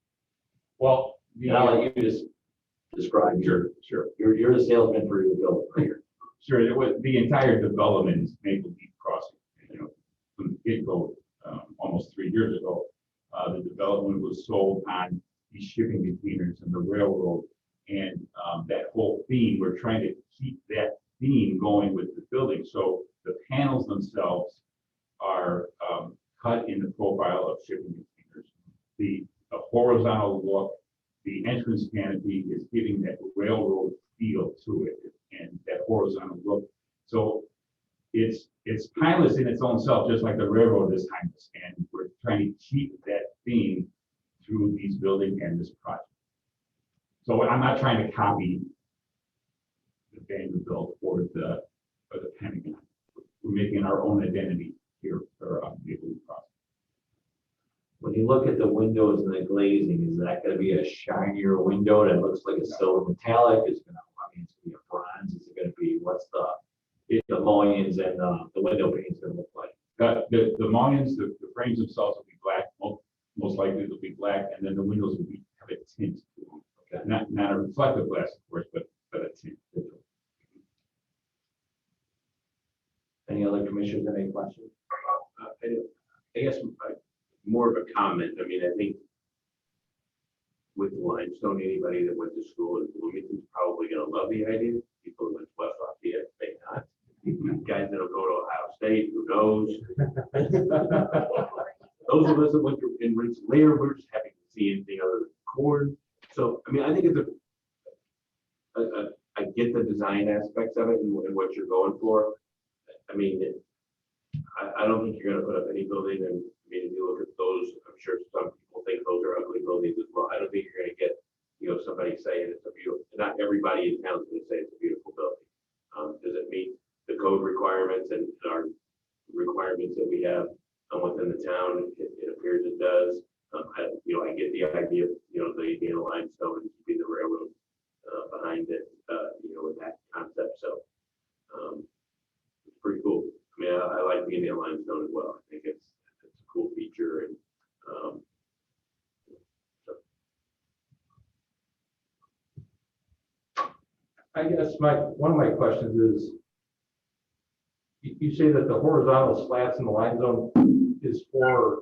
Well, And I'll let you just describe. Sure. You're the salesman for your building right here. Sure, it was, the entire development is Maple Leaf Crossing, from the get-go, almost 3 years ago. The development was sold on these shipping containers and the railroad. And that whole theme, we're trying to keep that theme going with the building. So the panels themselves are cut in the profile of shipping containers. The horizontal look, the entrance canopy is giving that railroad feel to it, and that horizontal look. So it's timeless in its own self, just like the railroad is timeless. And we're trying to keep that theme through these buildings and this project. So I'm not trying to copy the Vanderbilt or the Pentagon. We're making our own identity here for Maple Leaf Crossing. When you look at the windows and the glazing, is that gonna be a shinier window that looks like a silver metallic? Is it gonna, it's gonna be a bronze? Is it gonna be, what's the mullions and the window panes gonna look like? The mullions, the frames themselves will be black. Most likely they'll be black, and then the windows will have a tint to them. Okay. Not a reflective glass, of course, but a tint. Any other commissioners have any questions? I guess more of a comment. I mean, I think with limestone, anybody that went to school in Bloomington is probably going to love the idea. People that went to West Lafayette may not. Guys that'll go to Ohio State, who knows? Those of us that went to in Rensselaer, we're just happy to see anything other than corn. So, I mean, I think it's I get the design aspects of it and what you're going for. I mean, I don't think you're going to put up any building, and I mean, if you look at those, I'm sure some people think those are ugly buildings as well. I don't think you're going to get, somebody saying it's a beautiful. Not everybody in town is going to say it's a beautiful building. Does it meet the code requirements and our requirements that we have within the town? It appears it does. I get the idea of the limestone and keeping the railroad behind it, with that concept. So it's pretty cool. I mean, I like the Indian limestone as well. I think it's a cool feature, and I guess one of my questions is, you say that the horizontal slats in the line zone is for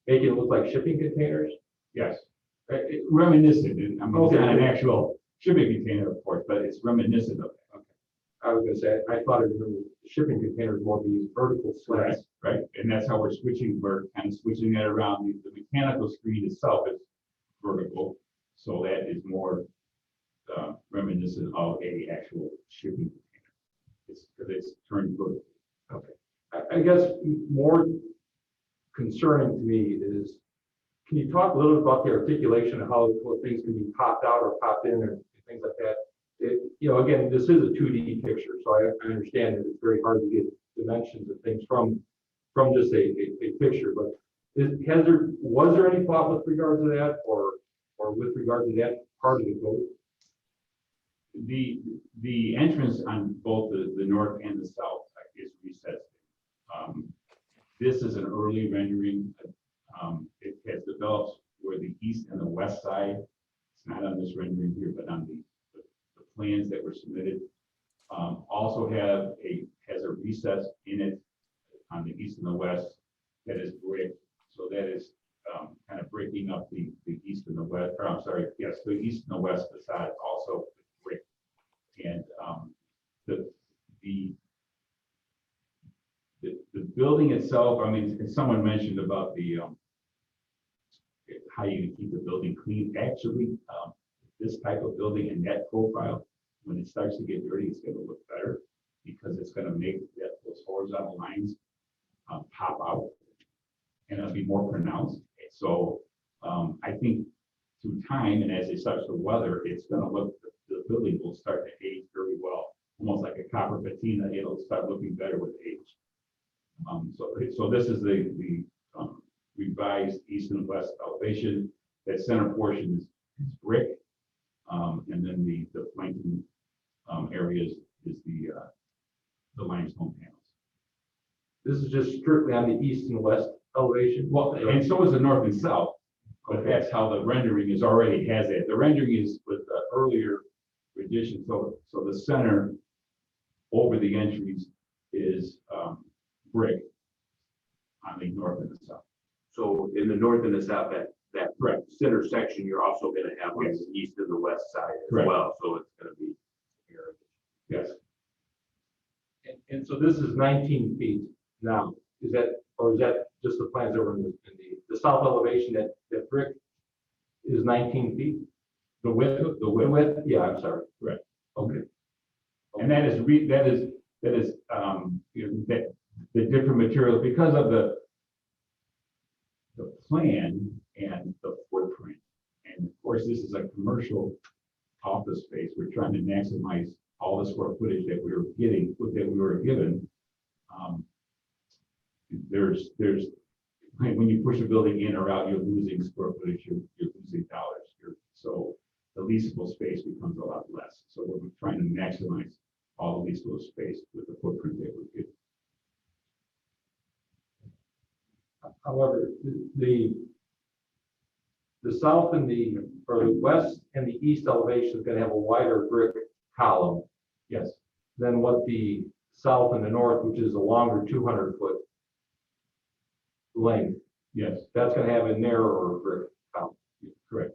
making it look like shipping containers? Yes, reminiscent. I mean, Okay. it's not an actual shipping container, of course, but it's reminiscent of it. Okay. I was gonna say, I thought the shipping containers more these vertical slats. Right, and that's how we're kind of switching that around. The mechanical screen itself is vertical, so that is more reminiscent of a actual shipping container. It's because it's turned vertical. Okay. I guess more concerning to me is, can you talk a little bit about the articulation of how things can be popped out or popped in or things like that? Again, this is a 2D picture, so I understand that it's very hard to get dimensions of things from just a picture. But was there any thought with regard to that, or with regard to that part of the building? The entrance on both the north and the south is recessed. This is an early rendering. It has developed where the east and the west side, it's not on this rendering here, but on the plans that were submitted, also has a recess in it on the east and the west that is brick. So that is kind of breaking up the east and the west, or I'm sorry, yes, the east and the west facade also with brick. And the building itself, I mean, someone mentioned about the how you keep the building clean. Actually, this type of building in that profile, when it starts to get dirty, it's gonna look better because it's gonna make those horizontal lines pop out and it'll be more pronounced. So I think through time and as it starts to weather, it's gonna look, the building will start to age very well, almost like a copper patina. It'll start looking better with age. So this is the revised east and west elevation. That center portion is brick, and then the flanking areas is the limestone panels. This is just strictly on the east and west elevation? Well, and so is the north and south, but that's how the rendering is already has it. The rendering is with the earlier rendition. So the center over the entries is brick on the north and the south. So in the north and the south, that Correct. center section, you're also gonna have on Yes. the east and the west side as Correct. well, so it's gonna be. Yes. And so this is 19 feet now, is that, or is that just the plans that were in the south elevation, that brick is 19 feet? The width, The width, yeah, I'm sorry. Correct. Okay. And that is you know, that the different materials because of the plan and the footprint. And of course, this is a commercial office space. We're trying to maximize all the square footage that we were getting, that we were given. There's when you push a building in or out, you're losing square footage, you're losing dollars. So the leasable space becomes a lot less. So we're trying to maximize all the leasable space with the footprint that we're given. However, the south and or the west and the east elevation is going to have a wider brick column. Yes. Than what the south and the north, which is a longer 200-foot length. Yes. That's going to have a narrower brick column. Correct.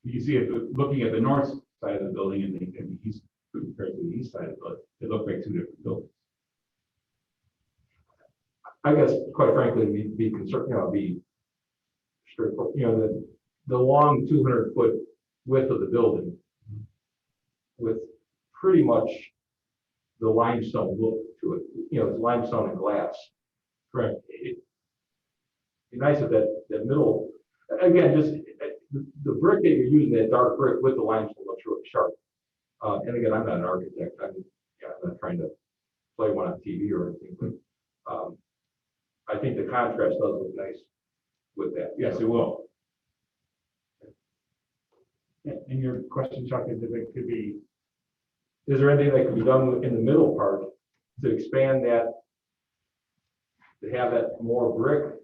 You see, looking at the north side of the building and the east compared to the east side of the building, they look like two different buildings. I guess, quite frankly, be concerned, be straightforward. The long 200-foot width of the building with pretty much the limestone look to it. It's limestone and glass. Correct. It'd be nice if that middle, again, just the brick that you're using, that dark brick with the limestone looks really sharp. And again, I'm not an architect. I'm not trying to play one on TV or anything, but I think the contrast does look nice with that. Yes, it will. And your question, Chuck, is if it could be, Is there anything that could be done in the middle part to expand that, to have that more brick,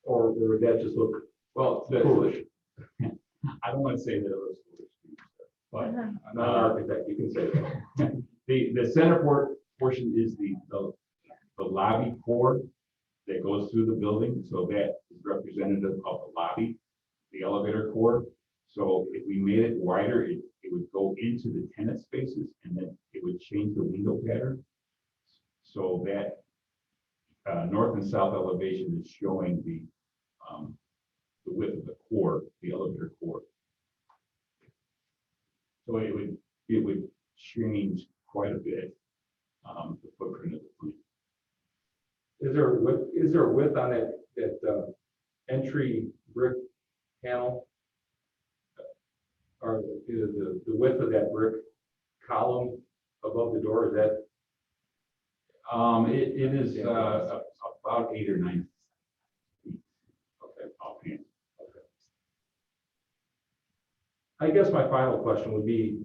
or would that just look foolish? I don't want to say that it was foolish, but I'm not an architect, you can say that. the center portion is the lobby core that goes through the building, so that is representative of the lobby, the elevator core. So if we made it wider, it would go into the tenant spaces, and then it would change the window pattern. So that north and south elevation is showing the width of the core, the elevator core. So it would change quite a bit the footprint of the plant. Is there a width on that entry brick panel? Or the width of that brick column above the door, is that? It is about 8 or 9 feet. Okay. Offhand. Okay. I guess my final question would be,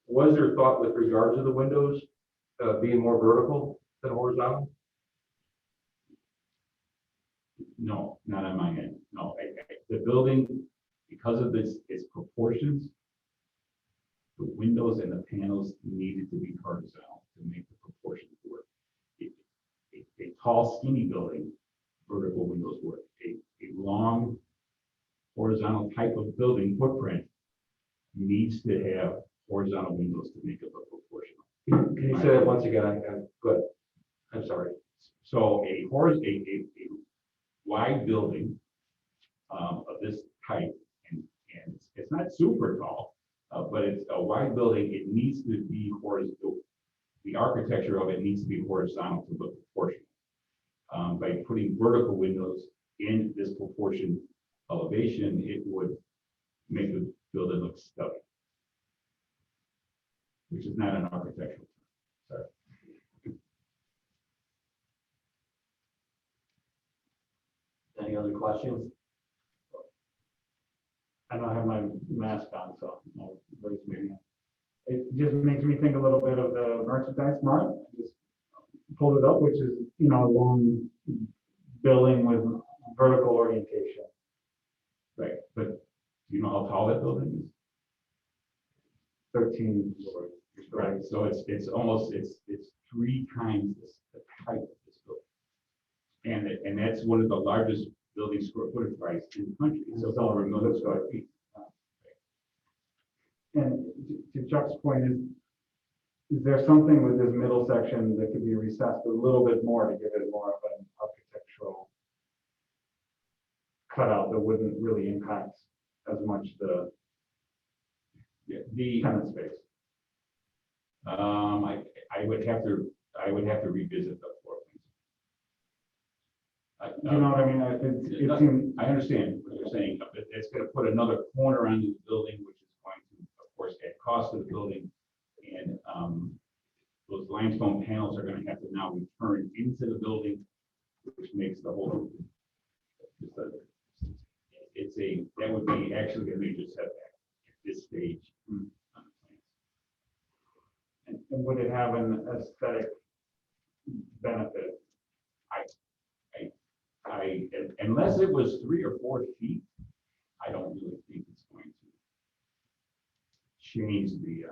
was there thought with regard to the windows being more vertical than horizontal? No, not on my end. No, the building, because of its proportions, the windows and the panels needed to be horizontal to make the proportions work. A tall, skinny building, vertical windows work. A long, horizontal type of building footprint needs to have horizontal windows to make it look proportional. Can you say that once again? Good. I'm sorry. So a wide building of this type, and it's not super tall, but it's a wide building. It needs to be horizontal. The architecture of it needs to be horizontal to look proportional. By putting vertical windows in this proportion elevation, it would make the building look stubby, which is not an architectural term. Sorry. Any other questions? I don't have my mask on, so I'll raise my hand. It just makes me think a little bit of the merchandise mart. Just pulled it up, which is, you know, a long building with vertical orientation. Right, but do you know how tall that building is? 13 stories. Right, so it's almost, it's 3 times the height of this building. And that's one of the largest building square footage price in the country. So it's over 1 million square feet. And to Chuck's point, is there something with this middle section that could be recessed a little bit more to give it more of an architectural cutout that wouldn't really impact as much the tenant space? I would have to revisit the floor plans. You know what I mean? It seems, I understand what you're saying. It's going to put another corner onto the building, which is going to, of course, add cost to the building. And those limestone panels are going to have to now return into the building, which makes the whole. That would be actually a major setback at this stage. and would it have an aesthetic benefit? Unless it was 3 or 4 feet, I don't really think it's going to change the.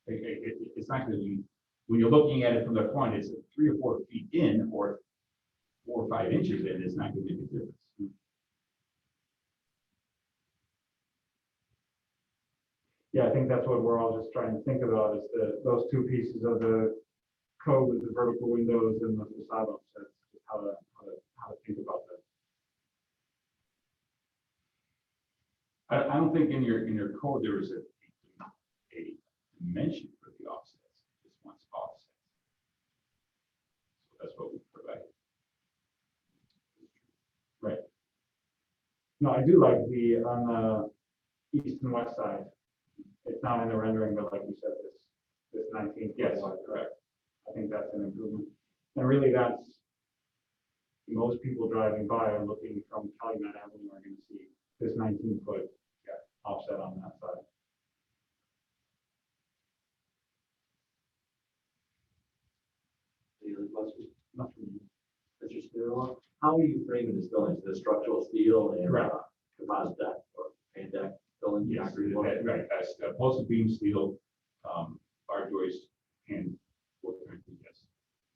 It's not going to be, when you're looking at it from the front, it's 3 or 4 feet in or 4 or 5 inches in. It's not going to make a difference. Yeah, I think that's what we're all just trying to think about is those 2 pieces of the code with the vertical windows and the facade offsets, how to think about that. I don't think in your code there is a dimension for the offsets. It just wants offsets. So that's what we provide. Right. No, I do like on the east and west side. It's not in the rendering, but like you said, this 19. Yes, correct. I think that's an improvement. And really that's, most people driving by are looking from Calumet Avenue are going to see this 19-foot offset on that side. Any other questions? Mr. Spinello, how are you framing this building? Is it structural steel and composite deck or fan deck building? Yes, right. That's posted beam steel, bar joist, and wood concrete. Yes.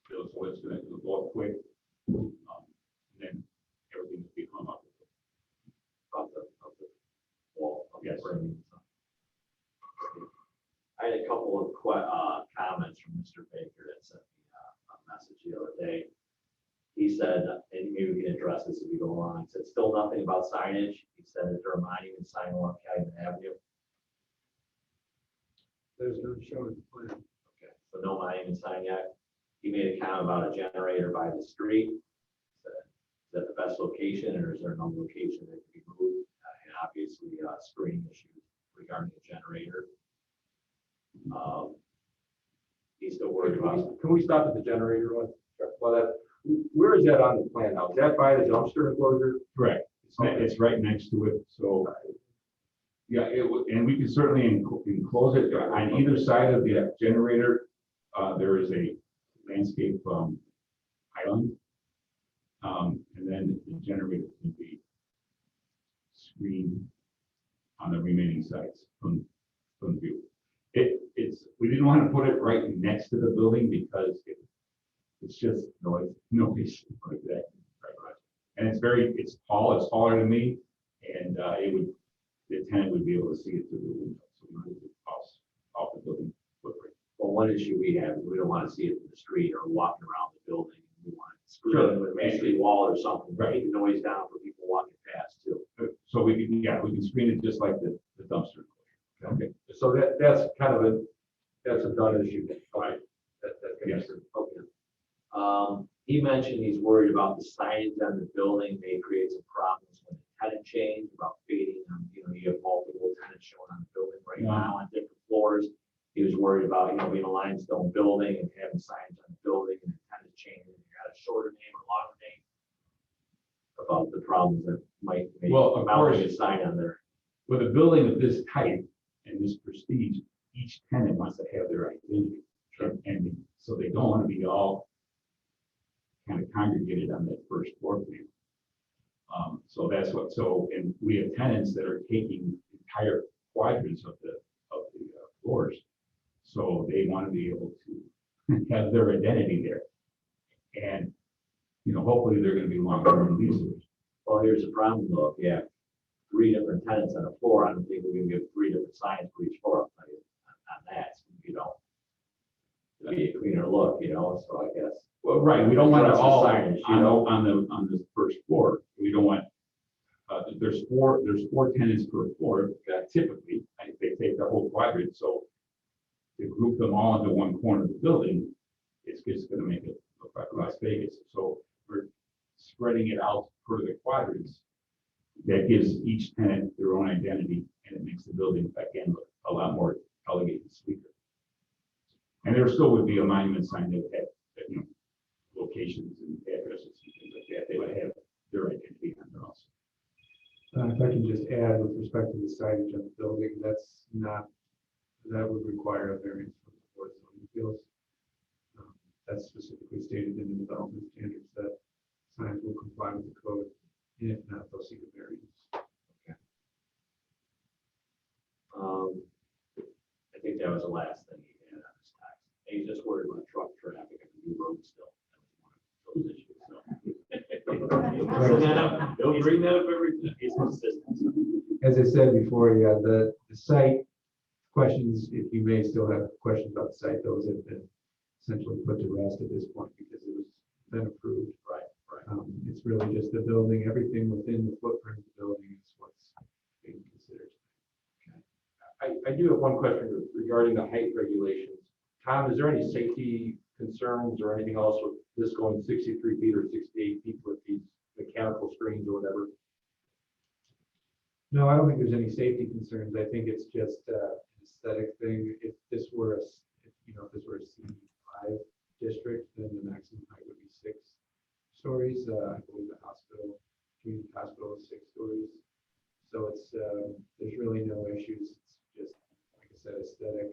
So it's going to go up quick. Then everything will become up Of the wall. Of the Yes. framing. I had a couple of comments from Mr. Baker that sent me a message the other day. He said, and maybe we can address this as we go along. He said, still nothing about signage. He said, is there a monument sign along Calumet Avenue? There's no showing the plan. Okay, so no monument sign yet. He made a comment about a generator by the street. Is that the best location, or is there another location that could be moved? And obviously, screening issues regarding the generator. He's still worried about. Can we stop at the generator one? Well, where is that on the plan now? Is that by the dumpster enclosure? Correct. It's right next to it. So yeah, and we can certainly enclose it on either side of the generator. There is a landscape island, and then the generator can be screened on the remaining sides from view. We didn't want to put it right next to the building because it's just noise like that. And it's tall, it's taller than me, and the tenant would be able to see it through the window. So we moved it off the building footprint. Well, one issue we have is we don't want to see it in the street or walking around the building. We want to screw it with a masonry wall or something, to keep the noise down for people walking past too. So we can screen it just like the dumpster. Okay, so that's kind of that's a done issue. Right. Yes. Okay. He mentioned he's worried about the signs on the building may create some problems when the tenant change, about fading. You have multiple tenants showing on the building right now on different floors. He was worried about, being a limestone building and having signs on the building and the tenant changing. You got a shorter name or longer name. About the problems that might make mounting a sign on there. With a building of this type and this prestige, each tenant wants to have their identity. Sure. And so they don't want to be all kind of congregated on that first floor plan. So that's what, and we have tenants that are taking entire quadrants of the floors. So they want to be able to have their identity there. And, hopefully they're going to be long-term leases. Well, here's the problem though. If you have 3 different tenants on a floor, I don't think we're going to give 3 different signs for each floor. I'll tell you on that, it'll be a cleaner look, so I guess. Well, right, we don't want it all signage, on the first floor. We don't want, there's four tenants per floor, typically, if they take the whole quadrant, so to group them all into one corner of the building, it's just gonna make it look like Las Vegas. So we're spreading it out per the quadrants. That gives each tenant their own identity, and it makes the building, again, look a lot more elegant and sleeker. And there still would be a monument sign that had, locations and addresses and things like that. They would have their identity on there also. If I can just add with respect to the signage on the building, that would require a variance from the board of zoning appeals. That's specifically stated in the development standards that signs will comply with the code, and if not, they'll seek a variance. Okay. I think that was the last thing he had on his tax. He's just worried about truck traffic and the new road still. Those issues. Bring that up. Don't bring that up every time. It's consistent. As I said before, yeah, the site questions, if you may still have questions about the site, those have been essentially put to rest at this point because it was then approved. Right. It's really just the building, everything within the footprint of the building is what's being considered. I do have one question regarding the height regulations. Tom, is there any safety concerns or anything else with this going 63 feet or 68 feet with these mechanical screens or whatever? No, I don't think there's any safety concerns. I think it's just an aesthetic thing. If this were a C5 district, then the maximum height would be 6 stories. I believe the community hospital is 6 stories. So it's there's really no issues. It's just, like I said, aesthetic.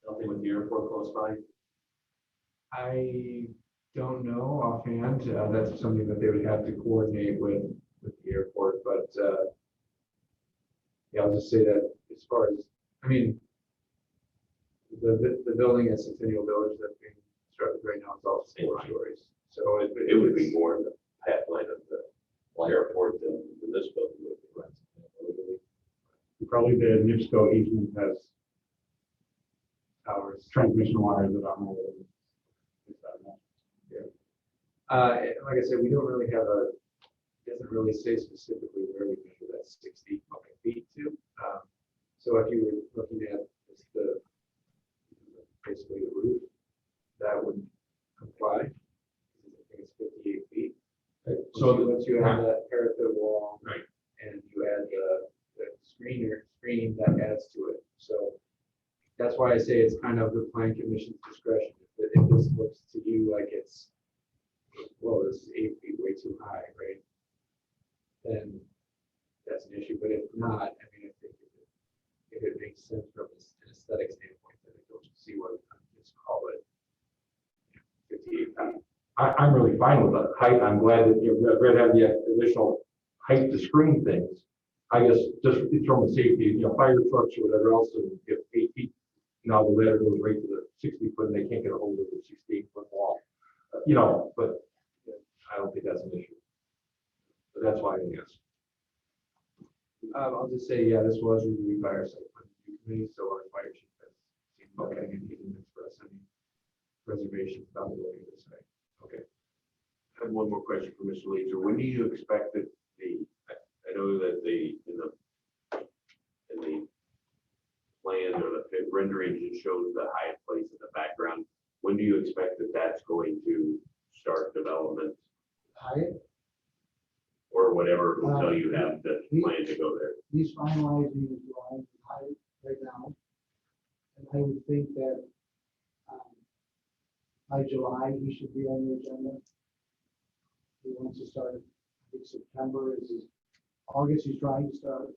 Nothing with the airport close by? I don't know offhand. That's something that they would have to coordinate with the airport. But yeah, I'll just say that as far as, the building at Centennial Village that's being constructed right now is also 4 stories. So It would be more in the pathline of the airport than this building would be. Right? Probably the NIPSCO easement has towers. transmission wires that are more. Like I said, we don't really have it doesn't really say specifically where we measure that 60 feet to. So if you were looking at just basically the roof, that would comply. I think it's 58 feet. Right. So once you have that parapet wall, right, and you add the screen that adds to it. So that's why I say it's kind of the plan commission's discretion. If this looks to you like it's, well, this is 8 feet way too high, right? Then that's an issue. But if not, I think if it makes sense from an aesthetic standpoint, then I don't see why we couldn't just call it 58 feet. I'm really fine with the height. I'm glad that Red had the additional height to screen things. I guess just from a safety, fire trucks or whatever else, and if 8 feet, now the ladder goes right to the 60 foot and they can't get a hold of the 68-foot wall. But I don't think that's an issue. But that's why I guess. I'll just say, yeah, this was reviewed by our site plan review committee, so our fire chief has seen Okay, and he didn't express any reservations about the building this way. Okay. I have one more question for Mr. Leeser. When do you expect that I know that in the plan or the rendering, it shows the Hyatt Place in the background. When do you expect that that's going to start development Hyatt, or whatever hotel you have that he- plan to go there? he's finalizing his drawings with Hyatt right now. And I would think that by July, he should be on the agenda. He wants to start, I think September is his, August he's trying to start.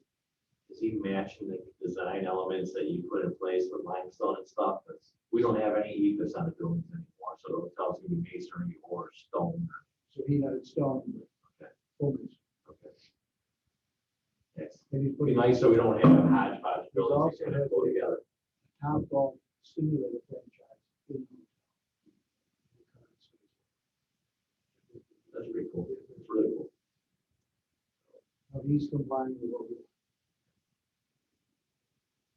Is he matching the design elements that you put in place with limestone and stuff? That's, we don't have any ethos on the buildings anymore, so the hotel's gonna be masonry or stone. So he had it stone. Okay. Focus. Okay. Yes. And he's Be putting. nice so we don't have a hodgepodge He's buildings also that kind has of go together. a Top golf simulator franchise. That's pretty cool. It's really cool. Now he's combining with what we.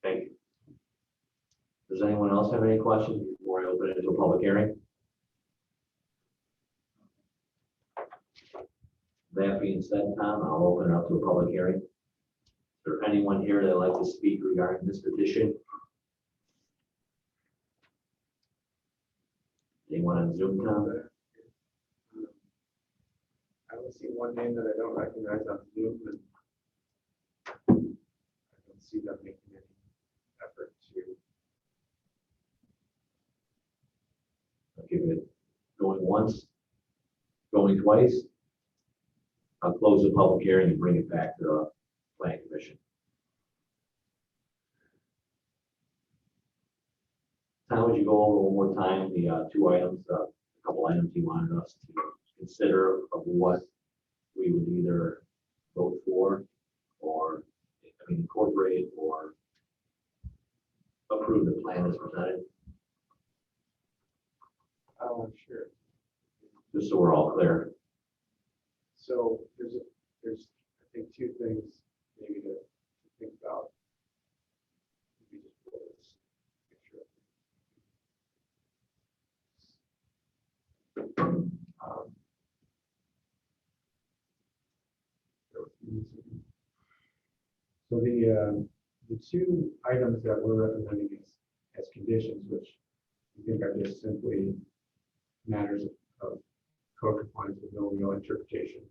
Thank you. Does anyone else have any questions before I open it to a public hearing? That being said, Tom, I'll open it up to a public hearing. Is there anyone here that would like to speak regarding this petition? Anyone on Zoom, Tom? I only see one name that I don't recognize on Zoom, and I don't see them making any effort to. I'll give it going once, going twice. I'll close the public hearing and bring it back to the planning commission. Tom, would you go over one more time the two items, a couple items you wanted us to consider of what we would either vote for or, I mean, incorporate or approve the plan as presented, Sure. just so we're all clear. So there's I think two things maybe to think about. Let me just pull this picture up. So the two items that we're recommending as conditions, which I think are just simply matters of code compliance with no real interpretation,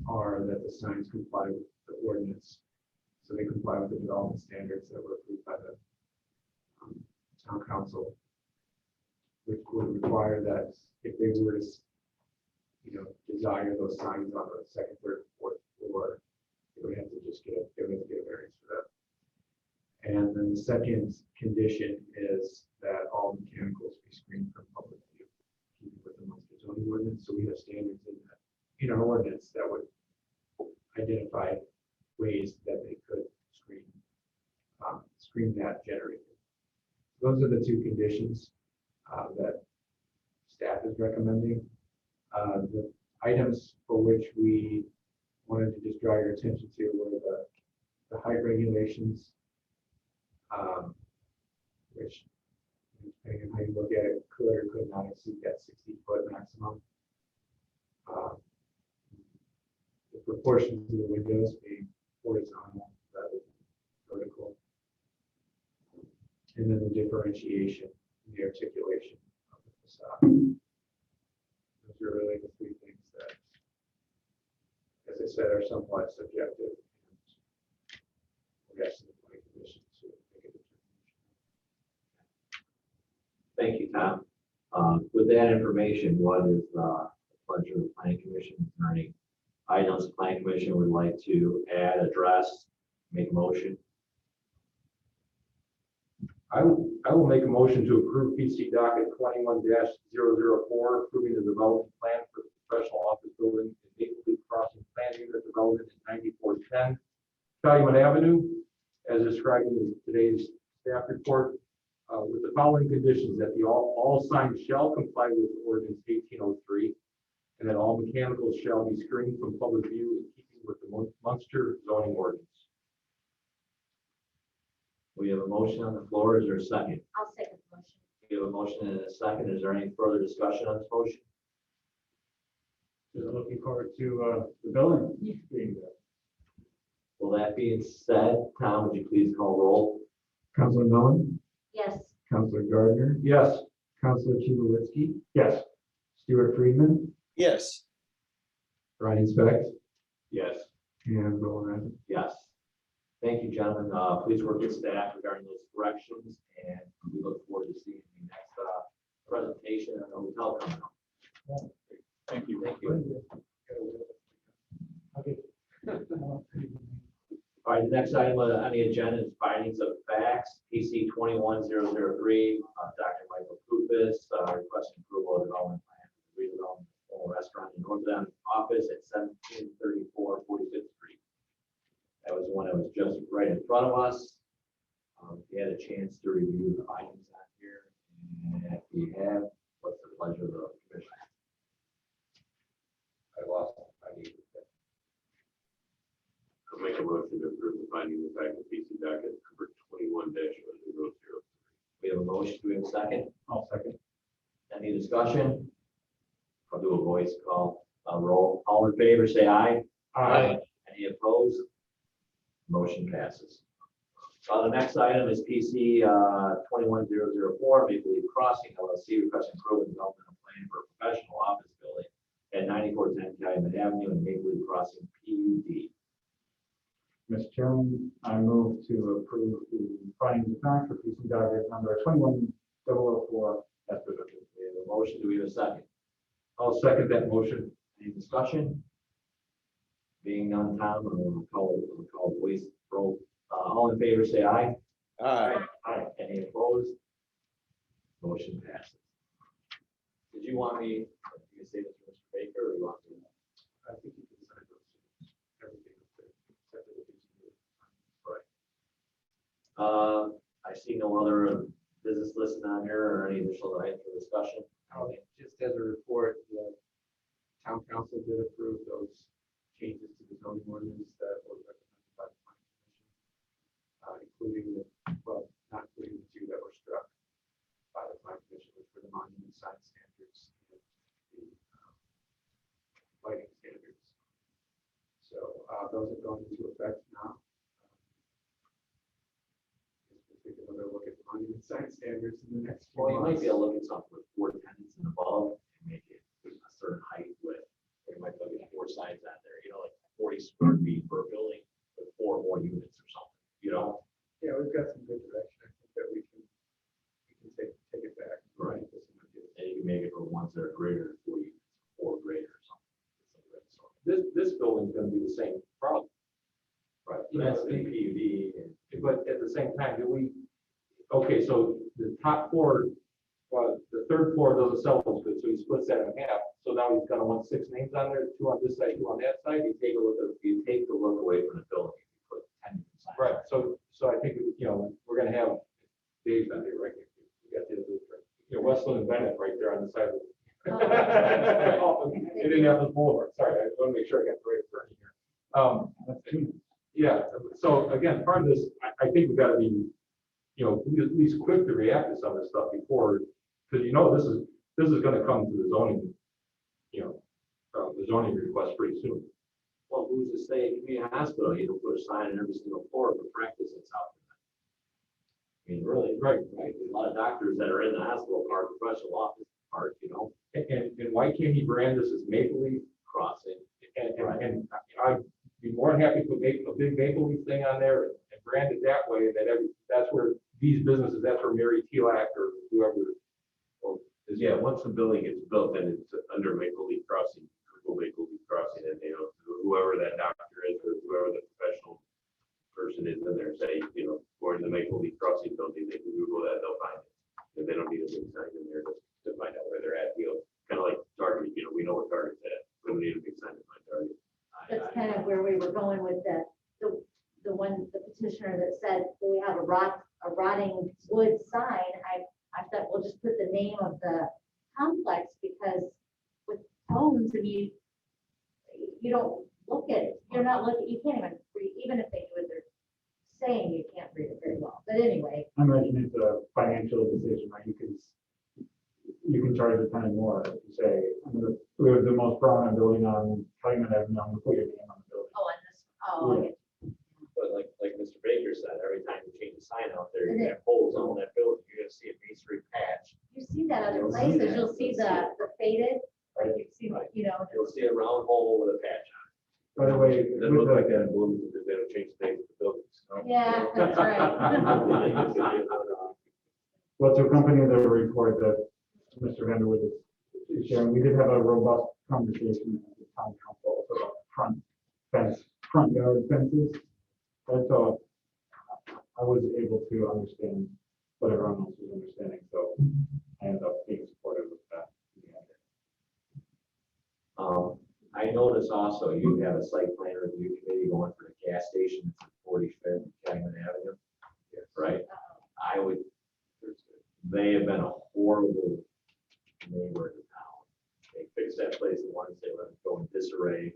are that the signs comply with the ordinance. So they comply with the development standards that were approved by the town council, which would require that if they were to, desire those signs on the second, third, fourth floor, they would have to just get a variance for that. And then the second condition is that all mechanicals be screened from public view, keeping with the Munster zoning ordinance. So we have standards in our ordinance that would identify ways that they could screen that generator. Those are the two conditions that staff is recommending. The items for which we wanted to just draw your attention to were the height regulations, which, depending on how you look at it, could or could not exceed that 60-foot maximum. The proportions of the windows being horizontal rather than vertical. And then the differentiation, the articulation of the facade. Those are really the three things that, as I said, are somewhat subjective. We're asking the planning commission to make a determination. Thank you, Tom. With that information, what is the pleasure of the planning commission? Is there any items the planning commission would like to add, address, make a motion? I will make a motion to approve PC docket 21-004, approving the development plan for the professional office building in Maple Leaf Crossing Plan Unit Development in 9410 Calumet Avenue, as described in today's staff report, with the following conditions: that all signs shall comply with ordinance 1803, and that all mechanicals shall be screened from public view in keeping with the Munster zoning ordinance. We have a motion on the floor. Is there a second? I'll second the motion. We have a motion and a second. Is there any further discussion on this motion? Just looking forward to the building being there. Well, that being said, Tom, would you please call roll? Counselor Mellon, Yes. Counselor Gardner, Yes. Counselor Tulowitzki, Yes. Stuart Friedman, Yes. Brian Specs, Yes. and Roland Radford. Yes. Thank you, gentlemen. Please work with staff regarding those corrections, and we look forward to seeing the next presentation on the hotel coming up. Thank you. Thank you. All right, the next item on the agenda is findings of facts, PC 21003, Dr. Michael Kupis, requesting approval of development plan, redevelopment of a former restaurant in North End office at 1734 46th Street. That was one that was just right in front of us. We had a chance to review the findings on here, and if we have, what's the pleasure of the commission? I lost. I need. I'll make a motion to approve the finding of fact of PC docket number 21-0003. We have a motion. Do we have a second? I'll second. Any discussion? I'll do a voice call, roll. All in favor, say aye. Aye. Any opposed? Motion passes. The next item is PC 21004, Maple Leaf Crossing LLC, requesting approval of development plan for a professional office building at 9410 Calumet Avenue in Maple Leaf Crossing, PUD. Mr. Chairman, I move to approve the findings of fact for PC docket number 21004 as presented. We have a motion. Do we have a second? I'll second that motion. Any discussion? Being none, Tom, I'll call voice roll. All in favor, say aye. Aye. Aye. Any opposed? Motion passes. Did you want me to say this to Mr. Baker, or you want me? I think you can sign those. Everything up there, except for the PC. Right. I see no other business listed on here or any additional items for discussion. Just as a report, the town council did approve those changes to the zoning ordinance that were recommended by the planning commission, including not including the two that were struck by the planning commission, which were the monument sign standards and the lighting standards. So those have gone into effect now. We'll take another look at the monument sign standards in the next few Well, you might months. be able to look at something with 4 tenants and above and make it a certain height width. Or you might look at 4 signs out there, like 40 square feet per building with 4 more units or something, Yeah, we've got some good direction. I think that we can take it back. Right. And you can make it for ones that are greater than 40, 4 greater or something. This building's gonna be the same problem. Right. That's the PUD. But at the same time, okay, so the top floor, the third floor doesn't sell as good, so he splits that in half. So now he's gonna want 6 names on there, 2 on this side, 2 on that side. You take the look away from the building, you put 10 different signs. Right, so I think, we're gonna have Dave's on there, right? We got Westland and Bennett right there on the side of it. It didn't have the boulevard, sorry, I want to make sure I got the right attorney here. Yeah, so again, part of this, I think we gotta be, at least quick to react to some of this stuff before, because this is gonna come to the zoning, the zoning request pretty soon. Well, who's to say community hospital, you don't put a sign in every single floor for practice that's out there. I mean, really, Right. There's a lot of doctors that are in the hospital part, professional office part, And why can't he brand this as Maple Leaf crossing. and I'd be more than happy to put a big Maple Leaf thing on there and brand it that way, and that's where these businesses, that's where Mary Telak or whoever. Yeah, once the building gets built, then it's under Maple Leaf Crossing, Google Maple Leaf Crossing, and whoever that doctor is or whoever the professional person is in there, say, going to the Maple Leaf Crossing building, they can Google that, they'll find it. And they don't need a big sign in there to find out where they're at, kind of like Target, we know where Target's at, we don't need a big sign to find Target. That's kind of where we were going with the petitioner that said, well, we have a rotting wood sign. I thought we'll just put the name of the complex, because with homes, and you don't look at it, you're not looking, you can't even read, even if they do it saying you can't read it very well, but anyway, I imagine it's a financial decision, right? You can charge a ton more if you say, we have the most prominent building on Calumet Avenue, I'm gonna put your name on the building. oh, and this, oh, I get- But like Mr. Baker said, every time you change the sign out there, And you it- have holes on that building, you're gonna see a masonry patch. you see that other You'll see places, that. you'll see the faded, like you see, Right. you know. You'll see a round hole with a patch on By the way, It doesn't look like that in Bloomington, because they don't change the name of the buildings. no? Yeah, that's right. Well, to accompany the report that Mr. Vanderwood is sharing, we did have a robust conversation at the town council about front yard fences. And so I was able to understand what everyone else was understanding, so I ended up being supportive of that. I noticed also you have a site plan review committee going for the gas station at 45th Calumet Avenue. Right? I would, they have been a horrible neighbor in the town. They fixed that place once, they let it go in disarray.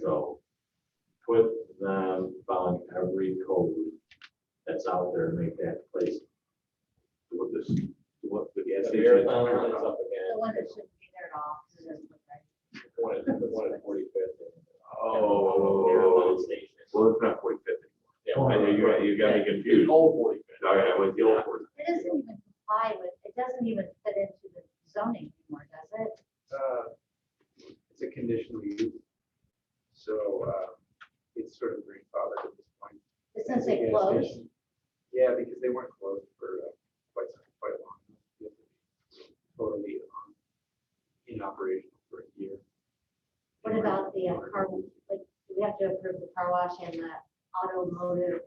So put them on every code that's out there and make that place. What this, what the gas station. Marathon is up again. The one that shouldn't be there at all, 'cause it doesn't look right. The one at 45th. Oh. Marathon station. Well, it's not 45th Yeah, anymore. You got me confused. Old 45th. All right, I went the old 45th. It doesn't even comply with, it doesn't even fit into the zoning anymore, does it? It's a conditional use. So it's sort of grandfathered at this point. But since they Gas closed, station. Yeah, because they weren't closed for quite long. Totally in operation for a year. what about the car, like, do we have to approve the car wash and the automotive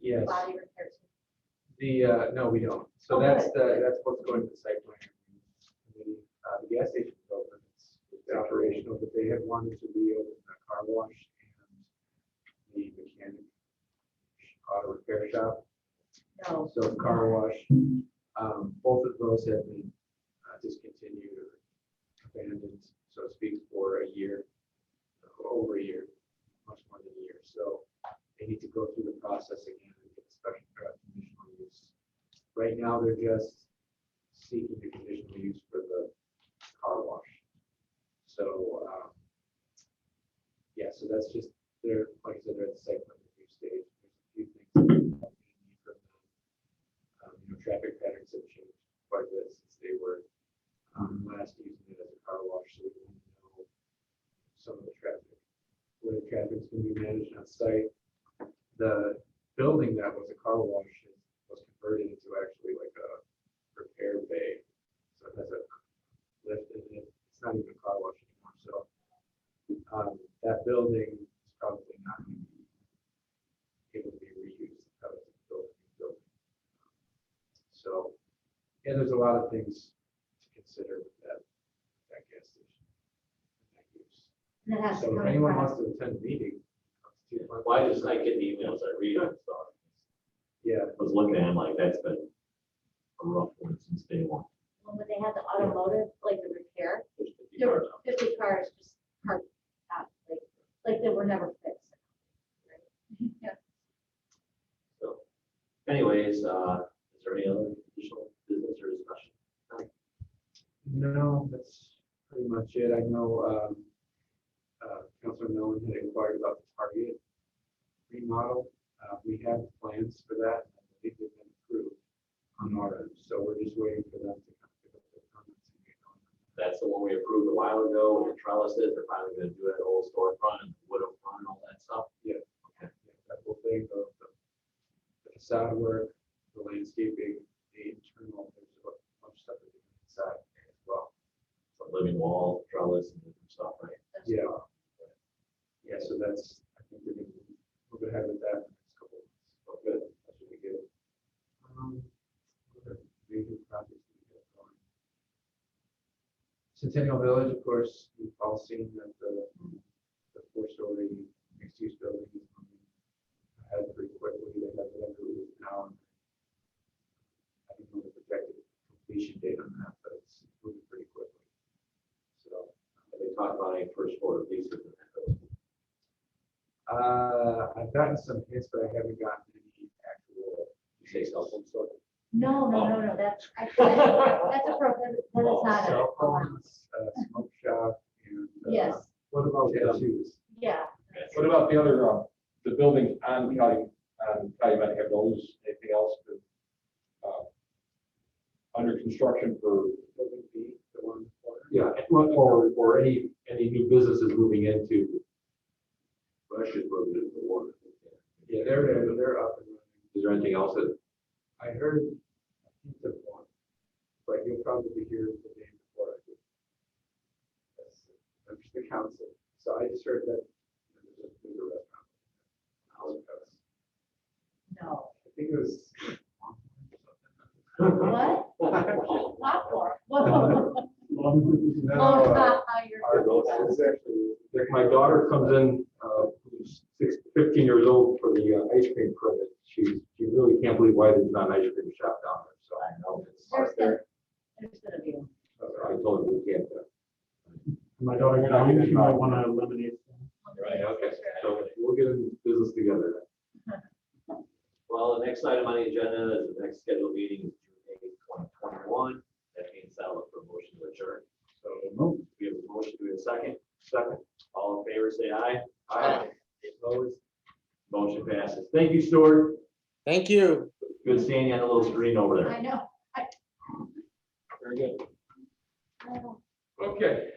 Yes, body repairs? no, we don't. So Oh, that's good. that's what's going to the site plan committee. The gas station is open, it's operational, but they have wanted to reopen the car wash and the mechanic auto repair shop. No. So car wash, both of those have been discontinued or abandoned, so to speak, for a year, over a year, much more than a year. So they need to go through the process again and get a special conditional use. Right now, they're just seeking the conditional use for the car wash. So, yeah, so that's just, they're, like I said, they're at the site plan review stage. There's a few things that we need from them. Traffic patterns have changed quite a bit since they were last using it as a car wash, so we want to know some of the traffic, where the traffic's going to be managed on site. The building that was a car wash was converted into actually like a repair bay. So it has a lift in it. It's not even a car wash anymore. So that building is probably not going to be able to be reused. That was building. So, yeah, there's a lot of things to consider with that gas station. That use. And it has to So if come anyone from- wants to attend the meeting. Why just I get the emails I read on stuff? Yeah. I was looking at them like that's been a rough one since day one. When they had the automotive, like the repair, There's 50 there were cars out. 50 cars just parked out, like they were never fixed. Right? Yeah. So anyways, is there any other additional business or discussion? No, that's pretty much it. I know Councilor Millen had inquired about the Target remodel. We have plans for that. I think they've been approved on our end, so we're just waiting for them to kind of pick up their comments and get going. That's the one we approved a while ago, and the trellises, they're finally gonna do that whole storefront and wood up front and all that stuff. Yeah. Okay. Yeah, that whole thing, the facade work, the landscaping, the internal, there's a bunch of stuff that we can inside as well. So living wall, trellis and different stuff, right? Yeah. Yeah, so that's, I think we're gonna move ahead with that in the next couple of months. Oh, good. That should be good. Other major projects we got going. Centennial Village, of course, we've all seen that the 4-story mixed-use building is moving ahead pretty quickly. They have it approved now. I don't know the projected completion date on that, but it's moving pretty quickly. So, They talk about any first floor leases in that building. I've gotten some hints, but I haven't gotten any Say cell phone store? No, that's a pro, that is not a. Cell phones, smoke shop, and. Yes, What about tattoos? yeah. What about the other, the buildings on Calumet, have those, anything else been, under construction for? Building B, the one. Yeah, or any new businesses moving into? Russian moving into the water. Yeah, they're up and running. Is there anything else that? I heard a piece of one, but you'll probably hear the name before I do. I'm just the council, so I just heard that there's a restaurant. House. No. I think it was. What? Popcorn. No, it's actually, My daughter comes in, who's 15 years old for the ice cream permit. She really can't believe why there's not an ice cream shop down there. So I know it's There's out there. gonna be. I told her we can't. My daughter, she might want to eliminate. Right, okay, so we'll get in business together. Well, the next item on the agenda is the next scheduled meeting is June 8th, 2021. That means I'll look for a motion to adjourn. So move. We have a motion, we have a second. Second. All in favor, say aye. Aye. Opposed? Motion passes. Thank you, Stuart. Thank you. Good seeing you on the little screen over there. I know. Very good. Okay.